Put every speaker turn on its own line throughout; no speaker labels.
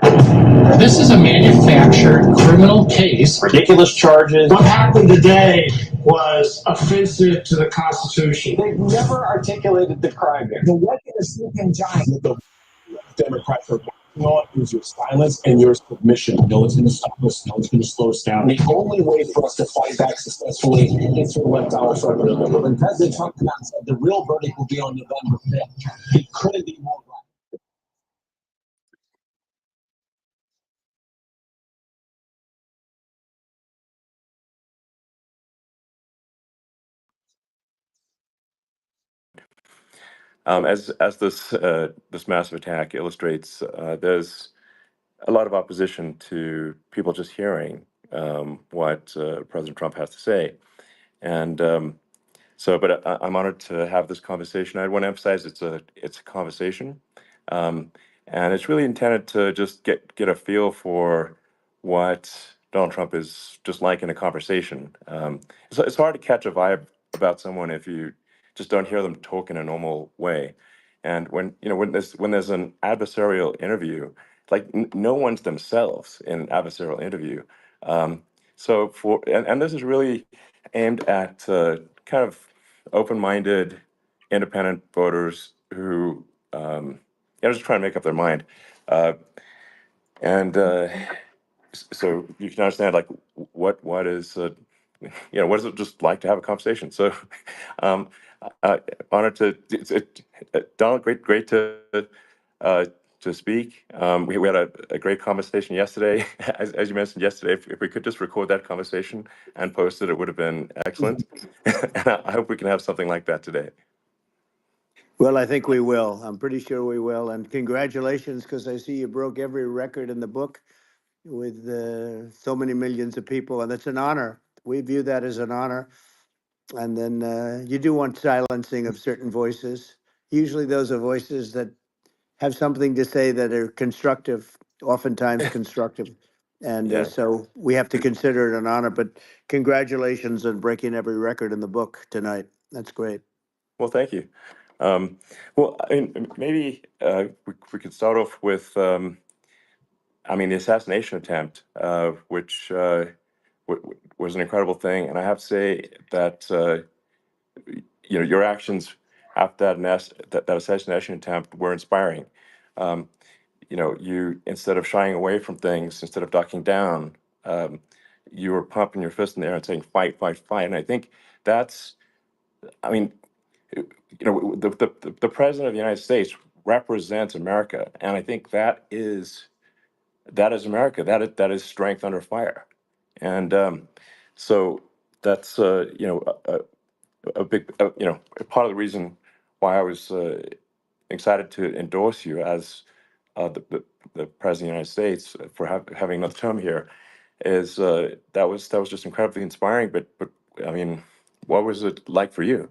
This is a manufactured criminal case. Ridiculous charges.
What happened today was offensive to the Constitution.
They've never articulated the crime here.
The what in a sleeping giant that the Democrats are working on is your silence and your submission. No one's going to stop us. No one's going to slow us down. The only way for us to fight back successfully is to let Donald Trump remember. When President Trump came out and said the real verdict will be on November 5th, he couldn't be more right.
As this massive attack illustrates, there's a lot of opposition to people just hearing what President Trump has to say, and but I'm honored to have this conversation. I want to emphasize it's a conversation, and it's really intended to just get a feel for what Donald Trump is just like in a conversation. It's hard to catch a vibe about someone if you just don't hear them talk in a normal way. And when there's an adversarial interview, like no one's themselves in an adversarial interview. And this is really aimed at kind of open-minded, independent voters who just trying to make up their mind. And so you can understand like what is what is it just like to have a conversation. So honored to Donald, great to speak. We had a great conversation yesterday. As you mentioned yesterday, if we could just record that conversation and post it, it would have been excellent. And I hope we can have something like that today.
Well, I think we will. I'm pretty sure we will. And congratulations, because I see you broke every record in the book with so many millions of people, and it's an honor. We view that as an honor. And then you do want silencing of certain voices. Usually those are voices that have something to say that are constructive, oftentimes constructive. And
Yeah.
so we have to consider it an honor. But congratulations on breaking every record in the book tonight. That's great.
Well, thank you. Well, I mean, maybe we could start off with, the assassination attempt, which was an incredible thing. And I have to say that, your actions after that assassination attempt were inspiring. You, instead of shying away from things, instead of ducking down, you were pumping your fist in the air and saying, fight, fight, fight. And I think that's, I mean, the president of the United States represents America, and I think that is America. That is strength under fire, and so that's a big part of the reason why I was excited to endorse you as the president of the United States for having another term here. Is that was just incredibly inspiring. But I mean, what was it like for you?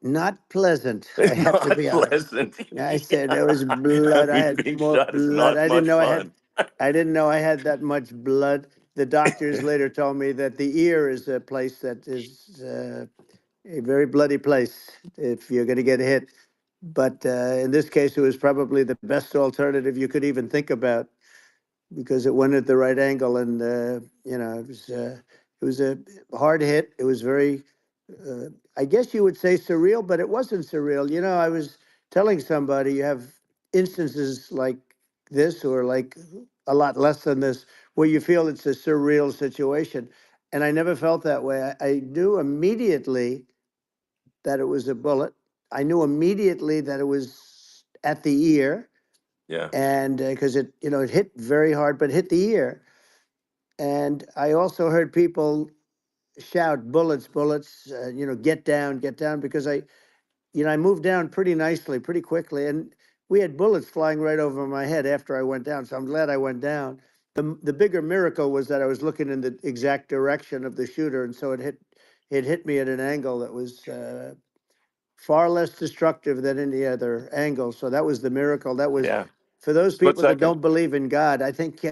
Not pleasant. I have to be honest. I said there was blood. I had
Being
more
shot is
blood.
not
I didn't
much
know
fun.
I didn't know I had that much blood. The doctors later told me that the ear is a place that is a very bloody place if you're going to get hit. But in this case, it was probably the best alternative you could even think about, because it went at the right angle, and it was a hard hit. It was very, I guess you would say surreal, but it wasn't surreal. I was telling somebody you have instances like this, or like a lot less than this, where you feel it's a surreal situation, and I never felt that way. I knew immediately that it was a bullet. I knew immediately that it was at the ear.
Yeah.
And because it hit very hard, but hit the ear. And I also heard people shout, bullets, bullets, get down, because I moved down pretty nicely, pretty quickly. And we had bullets flying right over my head after I went down. So I'm glad I went down. The bigger miracle was that I was looking in the exact direction of the shooter. And so it hit me at an angle that was far less destructive than any other angle. So that was the miracle. That was,
Yeah.
for those
Split
people that
second.
don't believe in God, I think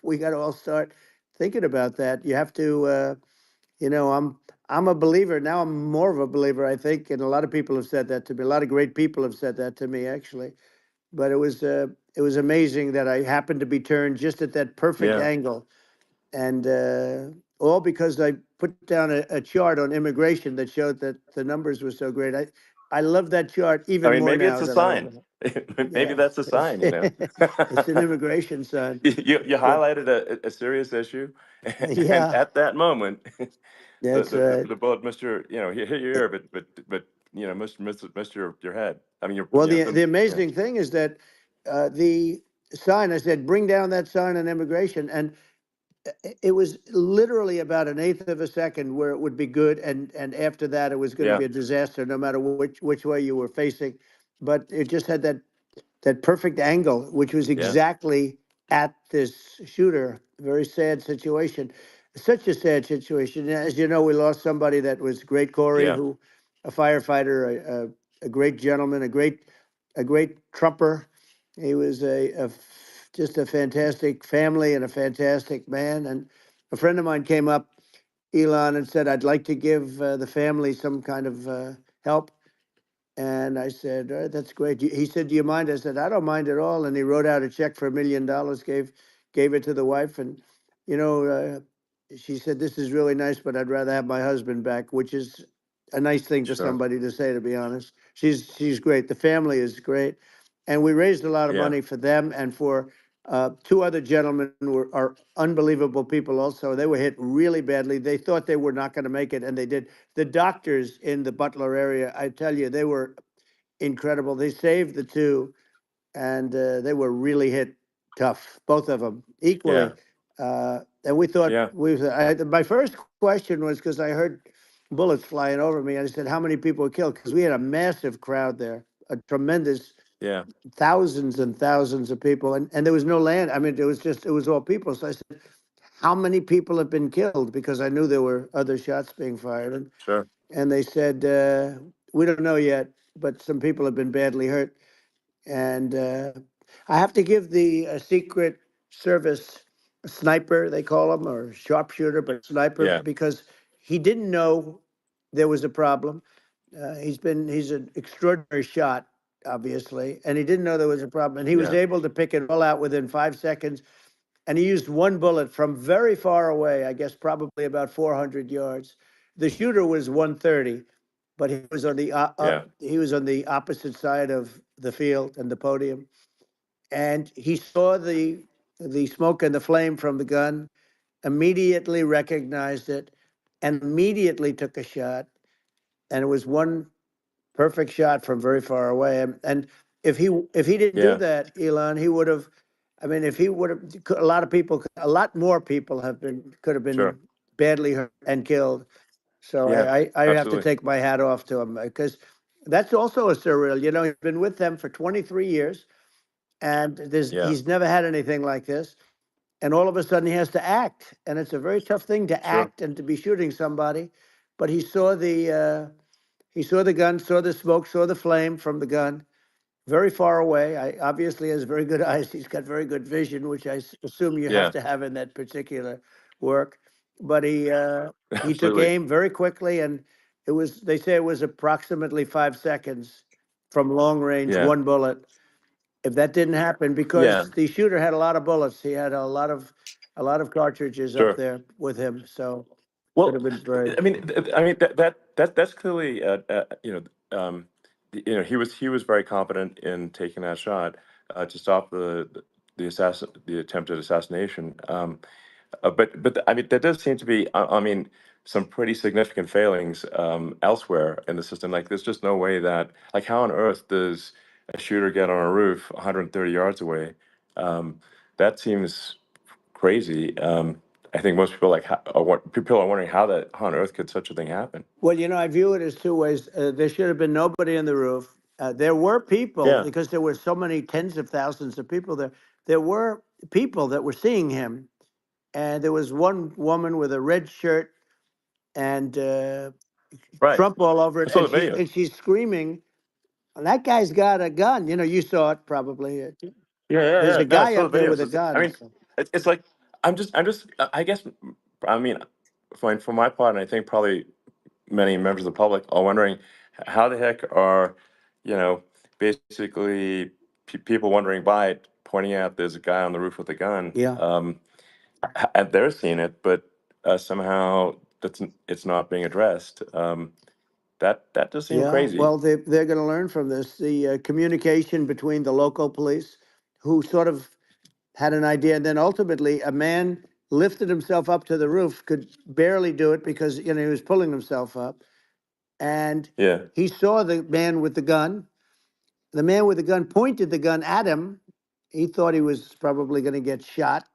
we got to all start thinking about that. You have to, I'm a believer now. I'm more of a believer, I think, and a lot of people have said that to me. A lot of great people have said that to me, actually. But it was it was amazing that I happened to be turned just at that perfect
Yeah.
angle, and all because I put down a chart on immigration that showed that the numbers were so great. I love that chart
I
even
mean,
more
maybe it's
now
a
than I
sign.
ever.
Maybe
Yeah,
that's a sign, you know.
it's an immigration sign.
You
But
highlighted a serious issue, and
yeah,
at that moment,
that's right.
the bullet missed your, you know, hit your ear, but you know, missed your head. I mean,
Well,
you know,
the
yeah,
amazing thing is that the sign, I said, bring down that sign on immigration, and it was literally about an eighth of a second where it would be good, and after that it was going to
yeah,
be a disaster, no matter which way you were facing. But it just had that perfect angle, which was
yeah,
exactly at this shooter. Very sad situation. Such a sad situation. As you know, we lost somebody that was great, Corey,
yeah,
who, a firefighter, a great gentleman, a great trumper. He was just a fantastic family and a fantastic man. And a friend of mine came up, Elon, and said, "I'd like to give the family some kind of help." And I said, "That's great." He said, "Do you mind?" I said, "I don't mind at all." And he wrote out a check for $1 million, gave it to the wife. And, you know, she said, "This is really nice, but I'd rather have my husband back," which is a nice thing for
sure,
somebody to say, to be honest. She's great. The family is great. And we raised a lot of
yeah,
money for them and for two other gentlemen who are unbelievable people also. They were hit really badly. They thought they were not going to make it, and they did. The doctors in the Butler area, I tell you, they were incredible. They saved the two, and they were really hit tough, both of them
yeah,
equally. And we thought
yeah,
my first question was, because I heard bullets flying over me. I said, "How many people were killed?" Because we had a massive crowd there, a tremendous
yeah,
thousands and thousands of people, and there was no land. I mean, it was all people. So I said, "How many people have been killed?" Because I knew there were other shots being fired,
sure,
and they said, "We don't know yet, but some people have been badly hurt." And I have to give the Secret Service sniper, they call him, or sharpshooter, but sniper,
yeah,
because he didn't know there was a problem. He's an extraordinary shot, obviously, and he didn't know there was a problem. And he was
yeah,
able to pick it all out within 5 seconds. And he used one bullet from very far away, I guess probably about 400 yards. The shooter was 130, but
yeah,
he was on the opposite side of the field and the podium, and he saw the smoke and the flame from the gun, immediately recognized it, and immediately took a shot. And it was one perfect shot from very far away. And if he didn't do
yeah,
that, Elon, he would have. I mean, if he would have, a lot of people, a lot more people could have been
sure,
badly hurt and killed. So
yeah,
I have to
absolutely,
take my hat off to him, because that's also a surreal. You know, he's been with them for 23 years, and
yeah,
he's never had anything like this. And all of a sudden, he has to act, and it's a very tough thing to
sure,
act and to be shooting somebody. But he saw the gun, saw the smoke, saw the flame from the gun, very far away. I obviously has very good eyes. He's got very good vision, which assume you have
yeah,
to have in that particular work. But he took
absolutely,
aim very quickly, and they say it was approximately 5 seconds from long range,
yeah,
one bullet. If that didn't happen,
yeah,
because the shooter had a lot of bullets, he had a lot of cartridges up
sure.
there with him, so could
Well,
have been very.
I mean that's clearly you know, you know, he was very competent in taking that shot to stop the attempted assassination. But I mean, there does seem to be, I mean, some pretty significant failings elsewhere in the system. Like, there's just no way that, like, how on earth does a shooter get on a roof 130 yards away? That seems crazy. I think most people people are wondering how on earth could such a thing happen?
Well, you know, I view it as two ways. There should have been nobody on the roof. There were people,
Yeah,
because there were so many tens of thousands of people there. There were people that were seeing him, and there was one woman with a red shirt and
right.
Trump all over
I
it,
saw
and
the video.
she's screaming. That guy's got a gun. You know, you saw it probably.
Yeah, yeah,
There's
yeah.
a
No, I
guy
saw
up
the
there with
videos.
a
I
gun.
mean, it's like I guess, I mean, for my part, and I think probably many members of the public are wondering how the heck are, you know, basically people wandering by it pointing out there's a guy on the roof with a gun.
Yeah.
And they're seeing it, but somehow it's not being addressed. That does seem
Yeah,
crazy.
well, they're going to learn from this. The communication between the local police, who sort of had an idea, and then ultimately a man lifted himself up to the roof, could barely do it because he was pulling himself up, and
Yeah,
he saw the man with the gun. The man with the gun pointed the gun at him. He thought he was probably going to get shot,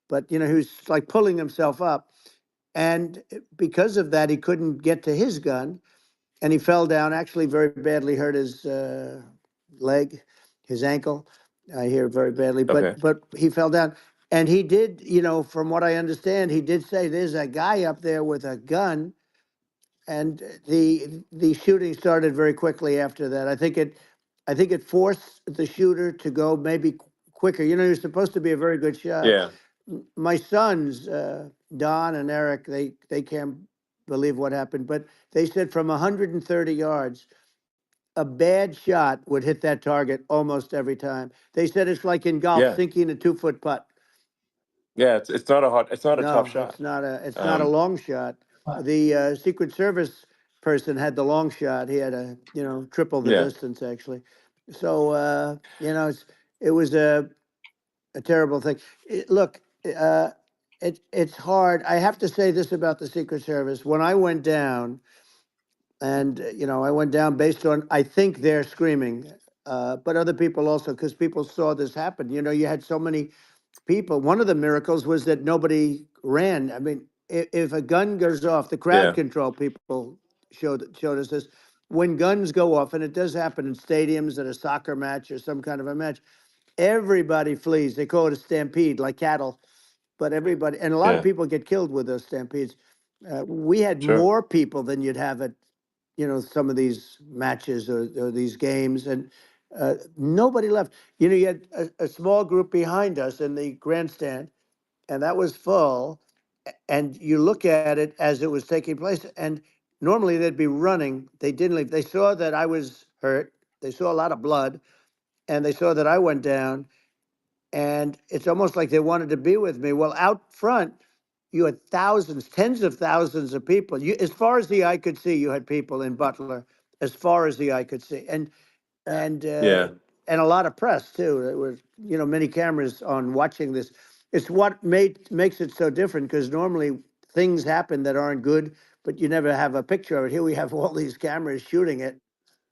but he was like pulling himself up, and because of that, he couldn't get to his gun and he fell down. Actually, very badly hurt his leg, his ankle. I hear very badly,
okay.
but he fell down, and he did. From what I understand, he did say there's a guy up there with a gun, and the shooting started very quickly after that. I think it forced the shooter to go maybe quicker. He was supposed to be a very good shot.
Yeah,
My sons, Don and Eric, they can't believe what happened, but they said from 130 yards, a bad shot would hit that target almost every time. They said it's like in golf,
yeah,
sinking a 2-foot putt.
yeah. It's not a tough
No,
shot.
it's not a long shot. The Secret Service person had the long shot. He had triple the
Yeah,
distance actually. So it was a terrible thing. Look, it's hard. I have to say this about the Secret Service. When I went down, and I went down based on I think they're screaming, but other people also, because people saw this happen. You had so many people. One of the miracles was that nobody ran. I mean, if a gun goes off, the crowd
yeah,
control people showed us this. When guns go off, and it does happen in stadiums at a soccer match or some kind of a match, everybody flees. They call it a stampede, like cattle. But everybody, and a lot of
yeah.
people get killed with those stampedes. We had
Sure.
more people than you'd have at some of these matches or these games, and nobody left. You had a small group behind us in the grandstand, and that was full. And you look at it as it was taking place, and normally they'd be running. They didn't leave. They saw that I was hurt. They saw a lot of blood, and they saw that I went down, and it's almost like they wanted to be with me. Well, out front, you had thousands, tens of thousands of people. As far as the eye could see, you had people in Butler, as far as the eye could see, and
Yeah,
and a lot of press too. There were many cameras on watching this. It's what makes it so different, because normally things happen that aren't good, but you never have a picture of it. Here we have all these cameras shooting it,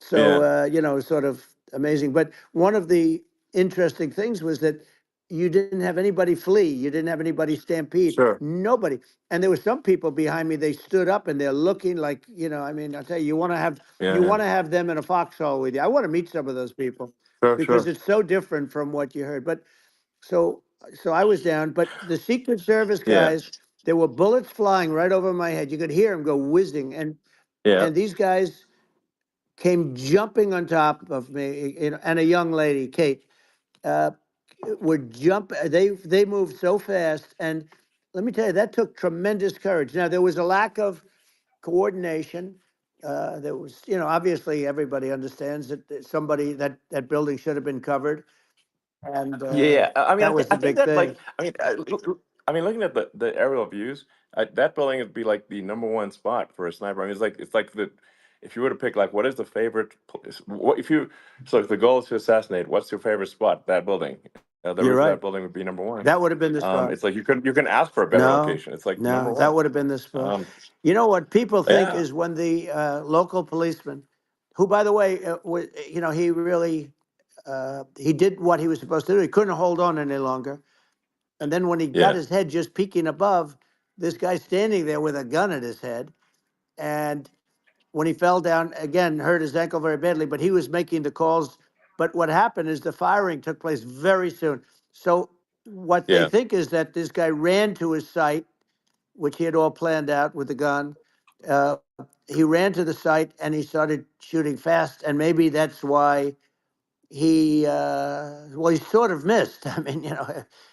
so
yeah,
sort of amazing. But one of the interesting things was that you didn't have anybody flee. You didn't have anybody stampede.
sure.
Nobody. And there were some people behind me. They stood up and they're looking like, I mean, I'll tell you,
Yeah,
you
yeah.
want to have them in a foxhole with you. I want to meet some of those people
Sure,
because
sure.
it's so different from what you heard. But so so I was down. But the Secret Service
Yeah,
guys, there were bullets flying right over my head. You could hear them go whizzing,
yeah,
and these guys came jumping on top of me, and a young lady, Kate, uh, would jump. They moved so fast, and let me tell you, that took tremendous courage. Now there was a lack of coordination. There was, obviously everybody understands that somebody that building should have been covered, and
yeah. I mean,
that was
I
the
think
big
that
thing.
I mean, looking at the aerial views, that building would be like the number one spot for a sniper. I mean, it's like the if you were to pick like what is the favorite place, what if you so if the goal is to assassinate, what's your favorite spot? That building, the
You're
roof of that
right.
building would be number one.
That would have been the spot.
It's like you can ask for a better
No,
location. It's like number
no, that
one.
would have been the spot.
Um,
What people think
yeah,
is when the local policeman, who, by the way, he really he did what he was supposed to do. He couldn't hold on any longer. And then when he got
yeah,
his head just peeking above, this guy standing there with a gun at his head. And when he fell down, again, hurt his ankle very badly, but he was making the calls. But what happened is the firing took place very soon. So what they
yeah,
think is that this guy ran to his site, which he had all planned out with the gun. Uh, he ran to the site and he started shooting fast. And maybe that's why he sort of missed. I mean,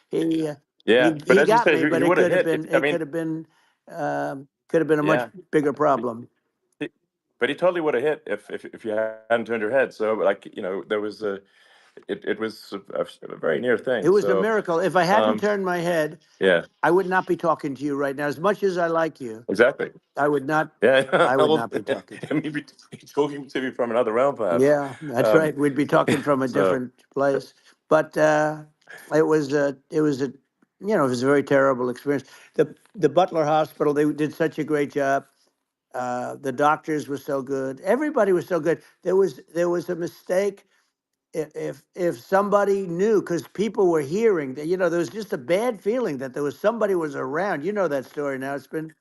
he uh,
yeah. But
he
as you
got
said,
me,
he
but
would have hit.
it
I mean,
could have been a much
yeah.
bigger problem.
But he totally would have hit if you hadn't turned your head. So like there was it was a very near thing.
It was a
So
miracle. If I hadn't
um,
turned my head,
yeah,
I would not be talking to you right now. As much as I like you,
exactly.
I would not.
Yeah,
I would
well,
not be talking to
I
you.
mean, be talking to me from another realm, perhaps.
Yeah, that's
Um,
right. We'd be talking from a
so
different place. But it was a it was a very terrible experience. The Butler Hospital, they did such a great job. The doctors were so good. Everybody was so good. There was a mistake. If somebody knew, because people were hearing that, there was just a bad feeling that there was somebody was around. You know that story now. It's been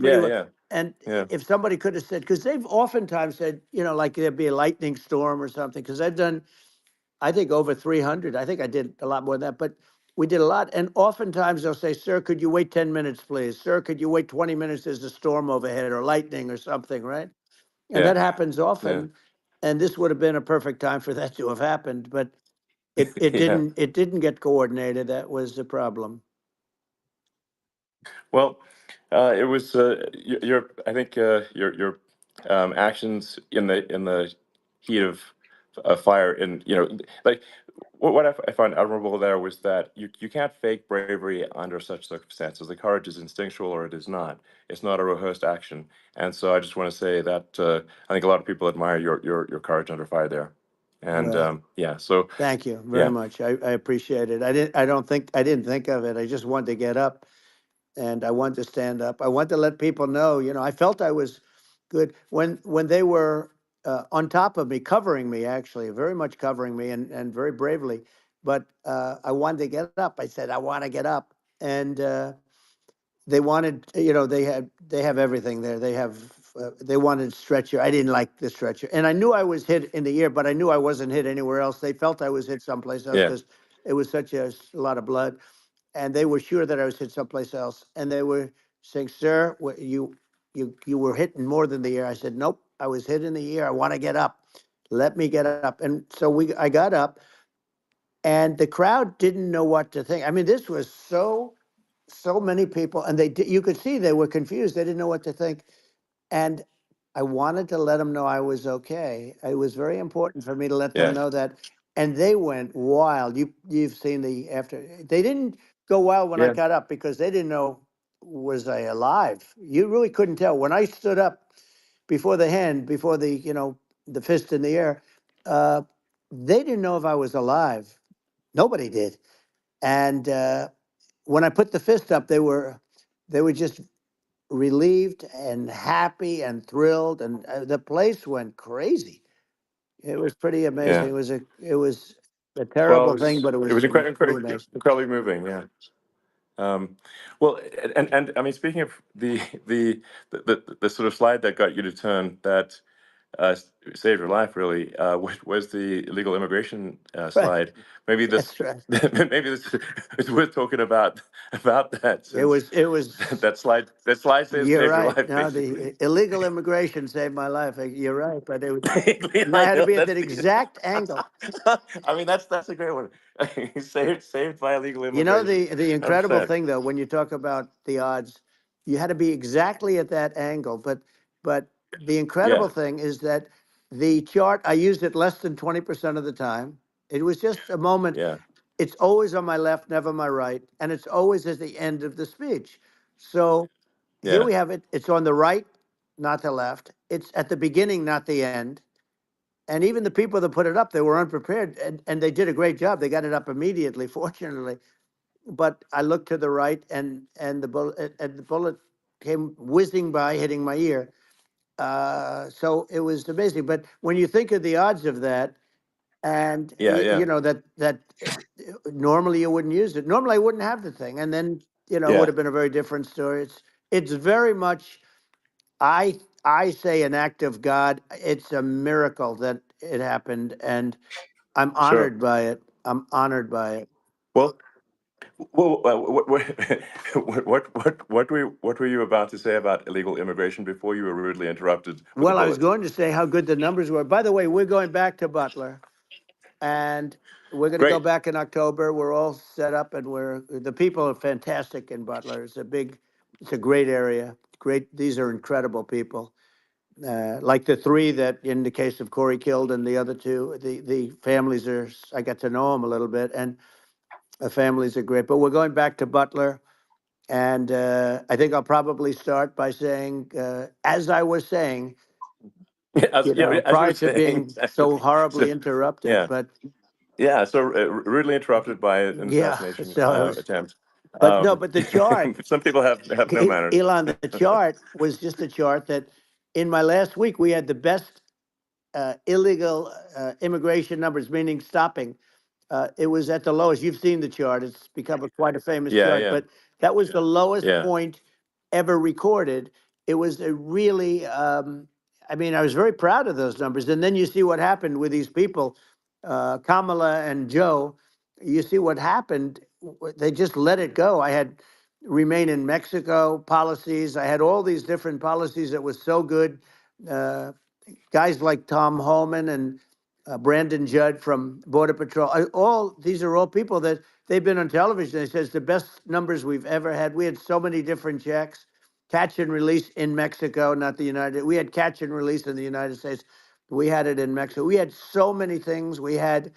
pretty
yeah,
well.
yeah,
And
yeah,
if somebody could have said, because they've oftentimes said, like there'd be a lightning storm or something, because I've done, I think, over 300. I think I did a lot more than that, but we did a lot. And oftentimes they'll say, sir, could you wait 10 minutes, please? Sir, could you wait 20 minutes? There's a storm overhead or lightning or something, right? And
yeah,
that happens
yeah,
often. And this would have been a perfect time for that to have happened, but it
yeah.
didn't get coordinated. That was the problem.
Well, it was your I think your actions in the heat of fire, and like what I found admirable there was that you can't fake bravery under such circumstances. The courage is instinctual or it is not. It's not a rehearsed action. And so I just want to say that I think a lot of people admire your courage under fire there. And
Well,
yeah, so
thank you very
yeah,
much. I appreciate it. I didn't think of it. I just wanted to get up and I wanted to stand up. I wanted to let people know, I felt I was good when they were on top of me, covering me, actually, very much covering me and very bravely. But I wanted to get up. I said, I want to get up. And they wanted, they have everything there. They wanted stretcher. I didn't like the stretcher, and I knew I was hit in the ear, but I knew I wasn't hit anywhere else. They felt I was hit someplace else
yeah,
because it was such a lot of blood, and they were sure that I was hit someplace else. And they were saying, "Sir, you were hit in more than the ear." I said, "Nope, I was hit in the ear. I want to get up. Let me get up." And so I got up, and the crowd didn't know what to think. I mean, this was so many people, and you could see they were confused. They didn't know what to think, and I wanted to let them know I was okay. It was very important for me to let them
yeah,
know that, and they went wild. You've seen the after. They didn't go wild when I
yeah,
got up because they didn't know, was I alive. You really couldn't tell when I stood up before the hand, before the fist in the air. Uh, they didn't know if I was alive. Nobody did, and. When I put the fist up, they were just relieved and happy and thrilled, and the place went crazy. It was pretty amazing.
yeah.
It was a
Well,
terrible thing, but it
it was
was really nice.
incredibly moving. Yeah. Well, and I mean, speaking of the sort of slide that got you to turn that saved your life, really, was the illegal immigration
Right,
slide. Maybe this,
that's right.
maybe this it's worth talking about that,
It
since
was it was.
that slide
You're
saved your
right.
life,
No,
basically.
the illegal immigration saved my life. You're right, but I
I
had to
know
be at
that's
that exact angle.
I mean, that's a great one. Saved by illegal immigration.
The incredible
100%.
thing though, when you talk about the odds, you had to be exactly at that angle. But the
Yeah,
incredible thing is that the chart, I used it less than 20% of the time. It was just a moment.
yeah,
It's always on my left, never my right, and it's always at the end of the speech. So here
yeah,
we have it. It's on the right, not the left. It's at the beginning, not the end. And even the people that put it up, they were unprepared, and they did a great job. They got it up immediately, fortunately. But I looked to the right, and the bullet came whizzing by, hitting my ear. So it was amazing. But when you think of the odds of that, and
yeah, yeah,
normally you wouldn't use it. Normally I wouldn't have the thing, and then it would
yeah.
have been a very different story. It's very much, I say, an act of God. It's a miracle that it happened, and I'm
Sure.
honored by it. I'm honored by it.
Well, what were you about to say about illegal immigration before you were rudely interrupted with a
Well, I was
bullet?
going to say how good the numbers were. By the way, we're going back to Butler, and we're going to go
Great.
back in October. We're all set up, and the people are fantastic in Butler. It's a great area. Great. These are incredible people. like the three that in the case of Corey killed and the other two, the families are, I got to know them a little bit, and the families are great. But we're going back to Butler. And I think I'll probably start by saying, as I was saying,
As, yeah, as you were
prior to
saying,
being so
exactly. So,
horribly interrupted,
yeah,
but
yeah. So rudely interrupted by an
yeah,
assassination
so I was,
attempt.
but no, but the chart,
Some people have no manners.
Elon, the chart was just a chart that in my last week, we had the best illegal immigration numbers, meaning stopping. It was at the lowest. You've seen the chart. It's become quite a famous
Yeah,
chart,
yeah,
but that was the lowest
yeah.
point ever recorded. It was a really, I mean, I was very proud of those numbers. And then you see what happened with these people, Kamala and Joe. You see what happened. They just let it go. I had remain in Mexico policies. I had all these different policies that was so good. Uh, Guys like Tom Homan and Brandon Judd from Border Patrol. All these are all people that they've been on television. They says the best numbers we've ever had. We had so many different checks, catch and release in Mexico, not the United. We had catch and release in the United States. We had it in Mexico. We had so many things. We had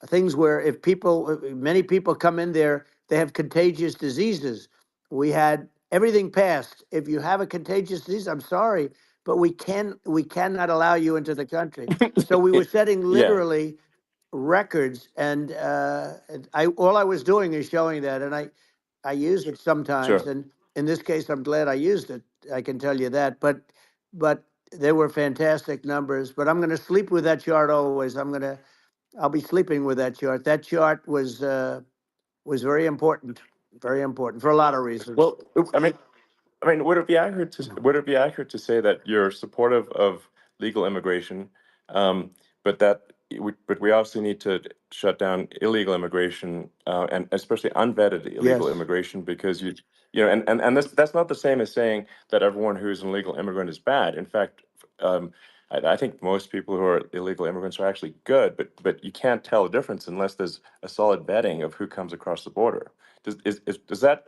things where if people, many people come in there, they have contagious diseases. We had everything passed. If you have a contagious disease, I'm sorry, but we cannot allow you into the country. So we were setting
Yeah,
literally records, and I all I was doing is showing that, and I use it sometimes,
sure.
and in this case, I'm glad I used it. I can tell you that, but they were fantastic numbers. But I'm going to sleep with that chart always. I'll be sleeping with that chart. That chart was very important for a lot of reasons.
Well, I mean, would it be accurate to say that you're supportive of legal immigration, but but we also need to shut down illegal immigration, and especially unvetted illegal
Yes,
immigration, because and that's not the same as saying that everyone who's an illegal immigrant is bad. In fact, I think most people who are illegal immigrants are actually good, but you can't tell the difference unless there's a solid vetting of who comes across the border. Does that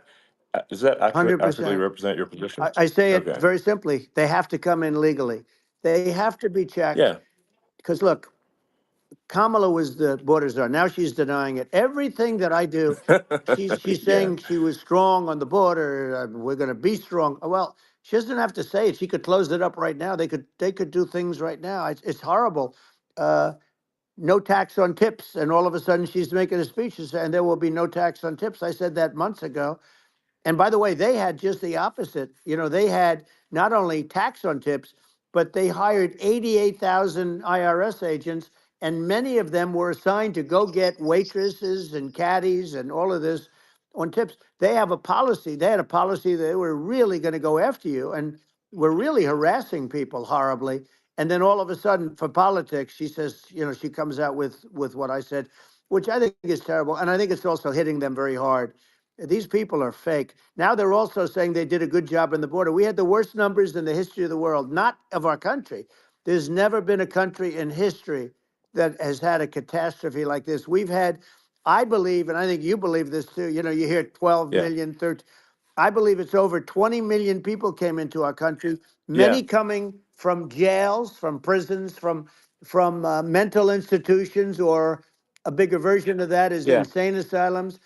accurately
100%.
represent your position?
I say it
Okay.
very simply. They have to come in legally. They have to be checked.
Yeah.
Because look, Kamala was the border czar. Now she's denying it. Everything that I do, she's
Yeah.
saying she was strong on the border. We're going to be strong. Well, she doesn't have to say it. She could close it up right now. They could do things right now. It's horrible. Uh, no tax on tips, and all of a sudden she's making a speech and there will be no tax on tips. I said that months ago. And by the way, they had just the opposite. They had not only tax on tips, but they hired 88,000 IRS agents, and many of them were assigned to go get waitresses and caddies and all of this on tips. They have a policy. They had a policy that they were really going to go after you and were really harassing people horribly. And then all of a sudden, for politics, she says, she comes out with what I said, which I think is terrible. And I think it's also hitting them very hard. These people are fake. Now they're also saying they did a good job on the border. We had the worst numbers in the history of the world, not of our country. There's never been a country in history that has had a catastrophe like this. We've had, I believe, and I think you believe this too, you hear 12
Yeah.
million, 13. I believe it's over 20 million people came into our country,
Yeah.
many coming from jails, from prisons, from mental institutions, or a bigger version of that is
Yeah.
insane asylums,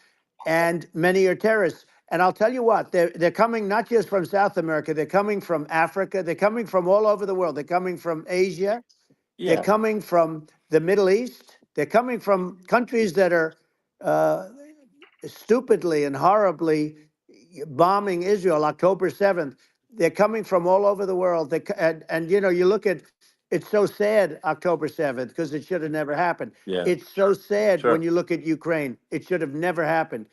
and many are terrorists. And I'll tell you what, they're coming not just from South America, they're coming from Africa, they're coming from all over the world. They're coming from Asia, they're
Yeah.
coming from the Middle East, they're coming from countries that are uh, stupidly and horribly bombing Israel October 7th. They're coming from all over the world. And you look at, it's so sad October 7th because it should have never happened.
Yeah.
It's so sad when
Sure.
you look at Ukraine. It should have never happened.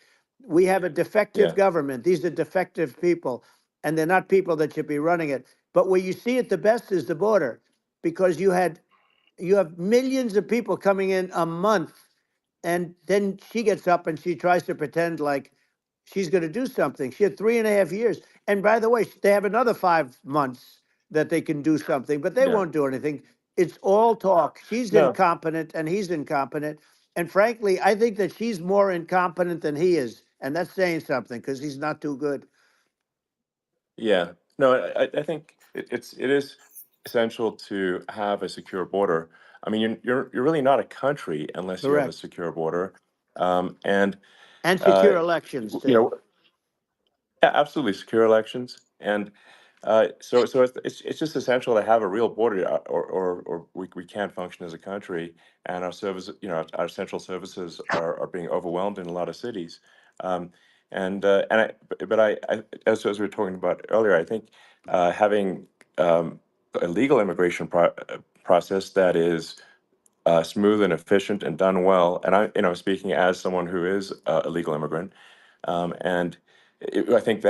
We have a defective
Yeah.
government. These are defective people, and they're not people that should be running it. But where you see it the best is the border, because you have millions of people coming in a month, and then she gets up and she tries to pretend like she's going to do something. She had 3.5 years. And by the way, they have another 5 months that they can do something, but they
Yeah.
won't do anything. It's all talk. She's
No.
incompetent and he's incompetent. And frankly, I think that she's more incompetent than he is. And that's saying something because he's not too good.
Yeah. No. I think it is. essential to have a secure border. I mean, you're really not a country unless you have a
Correct.
secure border, and
And
uh,
secure elections
you
too.
know, yeah, absolutely secure elections, and so it's just essential to have a real border, or we can't function as a country, and our service, our central services are being overwhelmed in a lot of cities, and as we were talking about earlier, I think having a legal immigration process that is smooth and efficient and done well, and speaking as someone who is a legal immigrant, and I think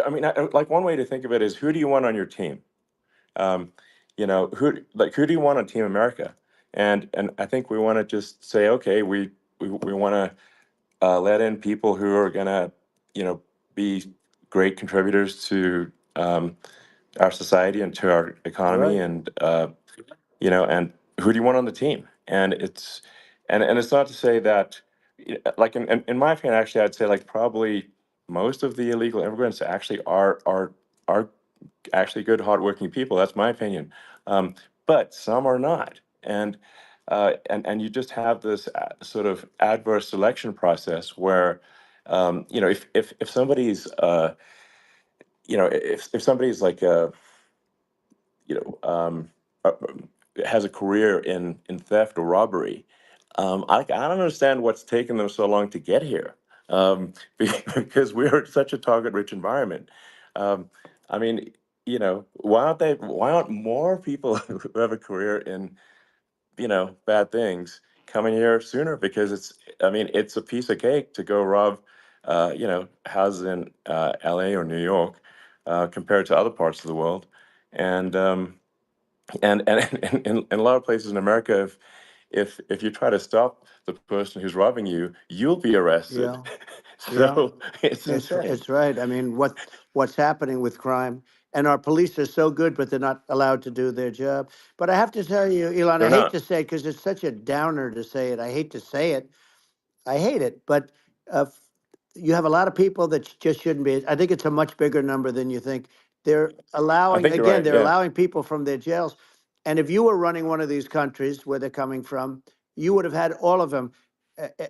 I mean, like one way to think of it is, who do you want on your team? Um, who do you want on Team America? And I think we want to just say, okay, we want to let in people who are gonna, be great contributors to our society and to our economy,
Right.
and who do you want on the team? And it's not to say that, like in my opinion, actually, I'd say like probably most of the illegal immigrants actually are actually good, hardworking people. That's my opinion. But some are not, and you just have this sort of adverse selection process where, if somebody's if somebody's like you know, uh, has a career in theft or robbery. I don't understand what's taken them so long to get here, because we're such a target-rich environment. Um, I mean, why aren't more people who have a career in, bad things coming here sooner? Because I mean, it's a piece of cake to go rob, houses in LA or New York, compared to other parts of the world. And in a lot of places in America, if you try to stop the person who's robbing you, you'll be arrested.
Yeah. Yeah.
So it's insane.
It's right. I mean, what's happening with crime, and our police are so good, but they're not allowed to do their job. But I have to tell you, Elon, I
They're
hate
not.
to say it because it's such a downer to say it. I hate to say it. I hate it, but f- you have a lot of people that just shouldn't be. I think it's a much bigger number than you think. They're
I
allowing,
think you're
again,
right.
they're
Yeah.
allowing people from their jails. And if you were running one of these countries where they're coming from, you would have had all of them.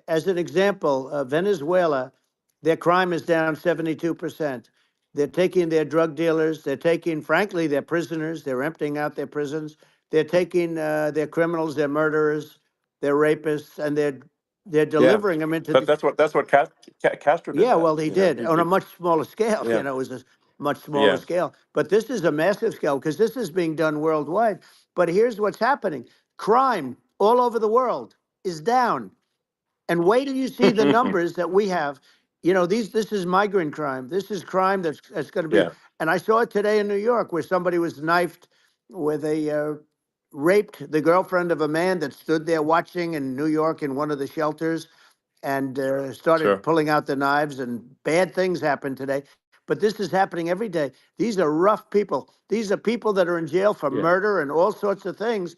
As an example, Venezuela, their crime is down 72%. They're taking their drug dealers, they're taking, frankly, their prisoners, they're emptying out their prisons. They're taking their criminals, their murderers, their rapists, and they're
Yeah.
delivering them into
But
the.
that's what Castro did.
Yeah,
That
well, he did on a
he
much smaller scale.
yeah,
It was a much smaller
yeah.
scale. But this is a massive scale because this is being done worldwide. But here's what's happening: crime all over the world is down. And wait till you see the numbers that we have. This is migrant crime. This is crime that's going to be.
Yeah.
And I saw it today in New York where somebody was knifed with raped the girlfriend of a man that stood there watching in New York in one of the shelters and started
Sure.
pulling out the knives, and bad things happened today. But this is happening every day. These are rough people. These are people that are in jail for
Yeah.
murder and all sorts of things,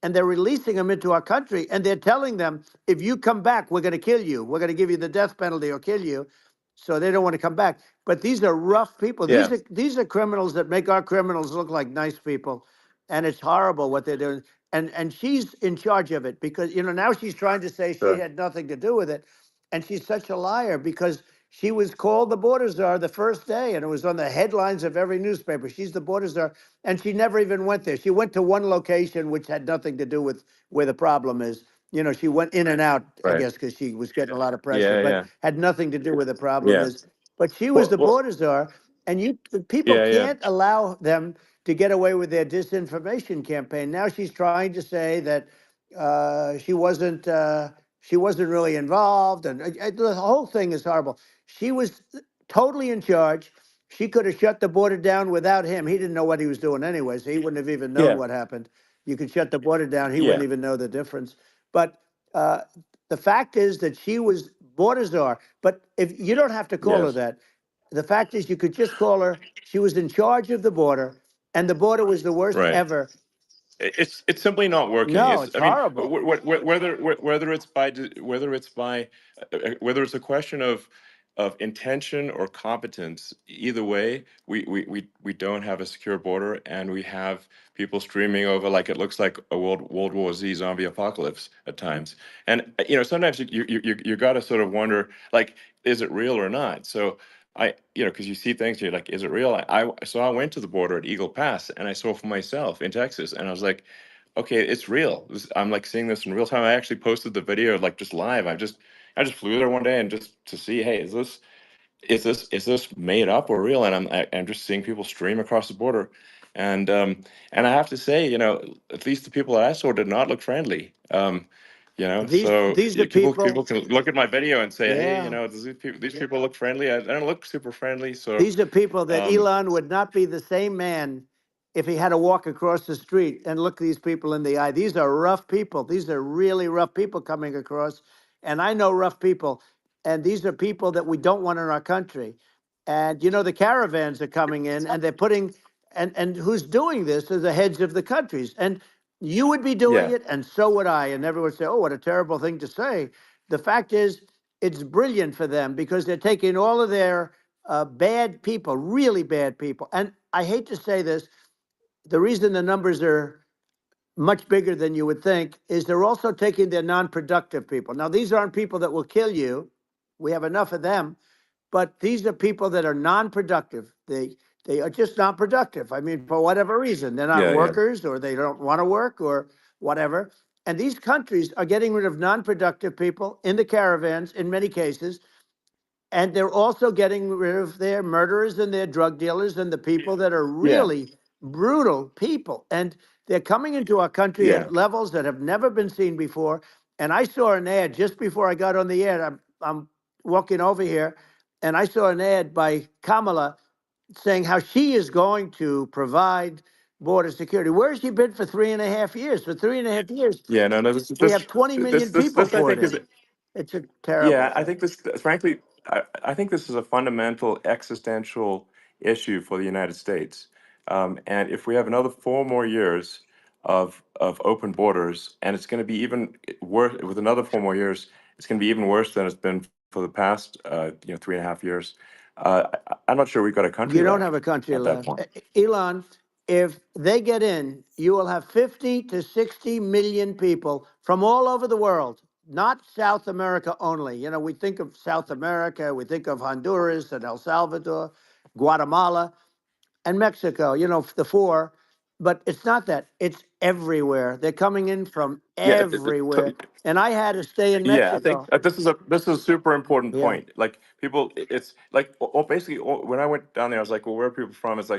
and they're releasing them into our country, and they're telling them, if you come back, we're going to kill you. We're going to give you the death penalty or kill you. So they don't want to come back. But these are rough people.
Yeah.
These are criminals that make our criminals look like nice people, and it's horrible what they're doing. And she's in charge of it because now she's trying to say she
Sure.
had nothing to do with it, and she's such a liar because she was called the border czar the first day, and it was on the headlines of every newspaper. She's the border czar, and she never even went there. She went to one location which had nothing to do with where the problem is. She went in and out, I
Right.
guess, because she was getting a lot of pressure,
Yeah.
but
Yeah.
had nothing to do where the problem
Yeah.
is. But she was
Well.
the
Well.
border czar, and people
Yeah. Yeah.
can't allow them to get away with their disinformation campaign. Now she's trying to say that she wasn't really involved, and the whole thing is horrible. She was totally in charge. She could have shut the border down without him. He didn't know what he was doing anyway, so he wouldn't have even known
Yeah.
what happened. You could shut the border down; he wouldn't
Yeah.
even know the difference. But uh, the fact is that she was border czar. But if you don't have to call her
Yes.
that, the fact is you could just call her. She was in charge of the border, and the border was the worst
Right.
ever.
It's simply not working.
No,
It's
it's
I mean,
horrible.
whether it's by whether it's a question of of intention or competence, either way, we don't have a secure border, and we have people streaming over like it looks like a World War Z zombie apocalypse at times. And sometimes you got to sort of wonder, like, is it real or not? So because you see things, you're like, is it real? So I went to the border at Eagle Pass, and I saw for myself in Texas, and I was like, okay, it's real. I'm like seeing this in real time. I actually posted the video like just live. I just flew there one day and just to see, hey, is this made up or real? And I'm just seeing people stream across the border, and I have to say, at least the people that I saw did not look friendly. So
These are
people
people.
can look at my video and say, hey,
Yeah.
does these people look friendly? I don't look super friendly. So
These are people that
um,
Elon would not be the same man if he had to walk across the street and look these people in the eye. These are rough people. These are really rough people coming across. And I know rough people. And these are people that we don't want in our country. And the caravans are coming in and they're putting and who's doing this are the heads of the countries. And you would be doing
yeah,
it, and so would I. And everyone would say, oh, what a terrible thing to say. The fact is, it's brilliant for them because they're taking all of their bad people, really bad people. And I hate to say this, the reason the numbers are much bigger than you would think is they're also taking their non-productive people. Now, these aren't people that will kill you. We have enough of them, but these are people that are non-productive. They are just not productive. I mean, for whatever reason, they're not
yeah.
workers or they don't want to work or whatever. And these countries are getting rid of non-productive people in the caravans in many cases, and they're also getting rid of their murderers and their drug dealers and the people that are
Yeah,
really brutal people. And they're coming into our country
yeah,
at levels that have never been seen before. And I saw an ad just before I got on the air. I'm walking over here, and I saw an ad by Kamala saying how she is going to provide border security. Where has she been for 3.5 years? For 3.5 years,
yeah. No,
we have 20 million people
I
poured
think is
in. It's a terrible
Yeah, I
thing.
think this, frankly, I think this is a fundamental existential issue for the United States. And if we have another 4 more years of open borders, and it's going to be even worse with another 4 more years, it's going to be even worse than it's been for the past, 3.5 years. I'm not sure we've got a country
You don't have
left
a country
at that
left.
point.
Elon, if they get in, you will have 50 to 60 million people from all over the world, not South America only. We think of South America, we think of Honduras and El Salvador, Guatemala, and Mexico, the four. But it's not that. It's everywhere. They're coming in from
Yeah,
everywhere. And I had to stay in
yeah, I think
Mexico.
this is a super important
Yeah.
point. Like people, it's like basically when I went down there, I was like, well, where are people from? It's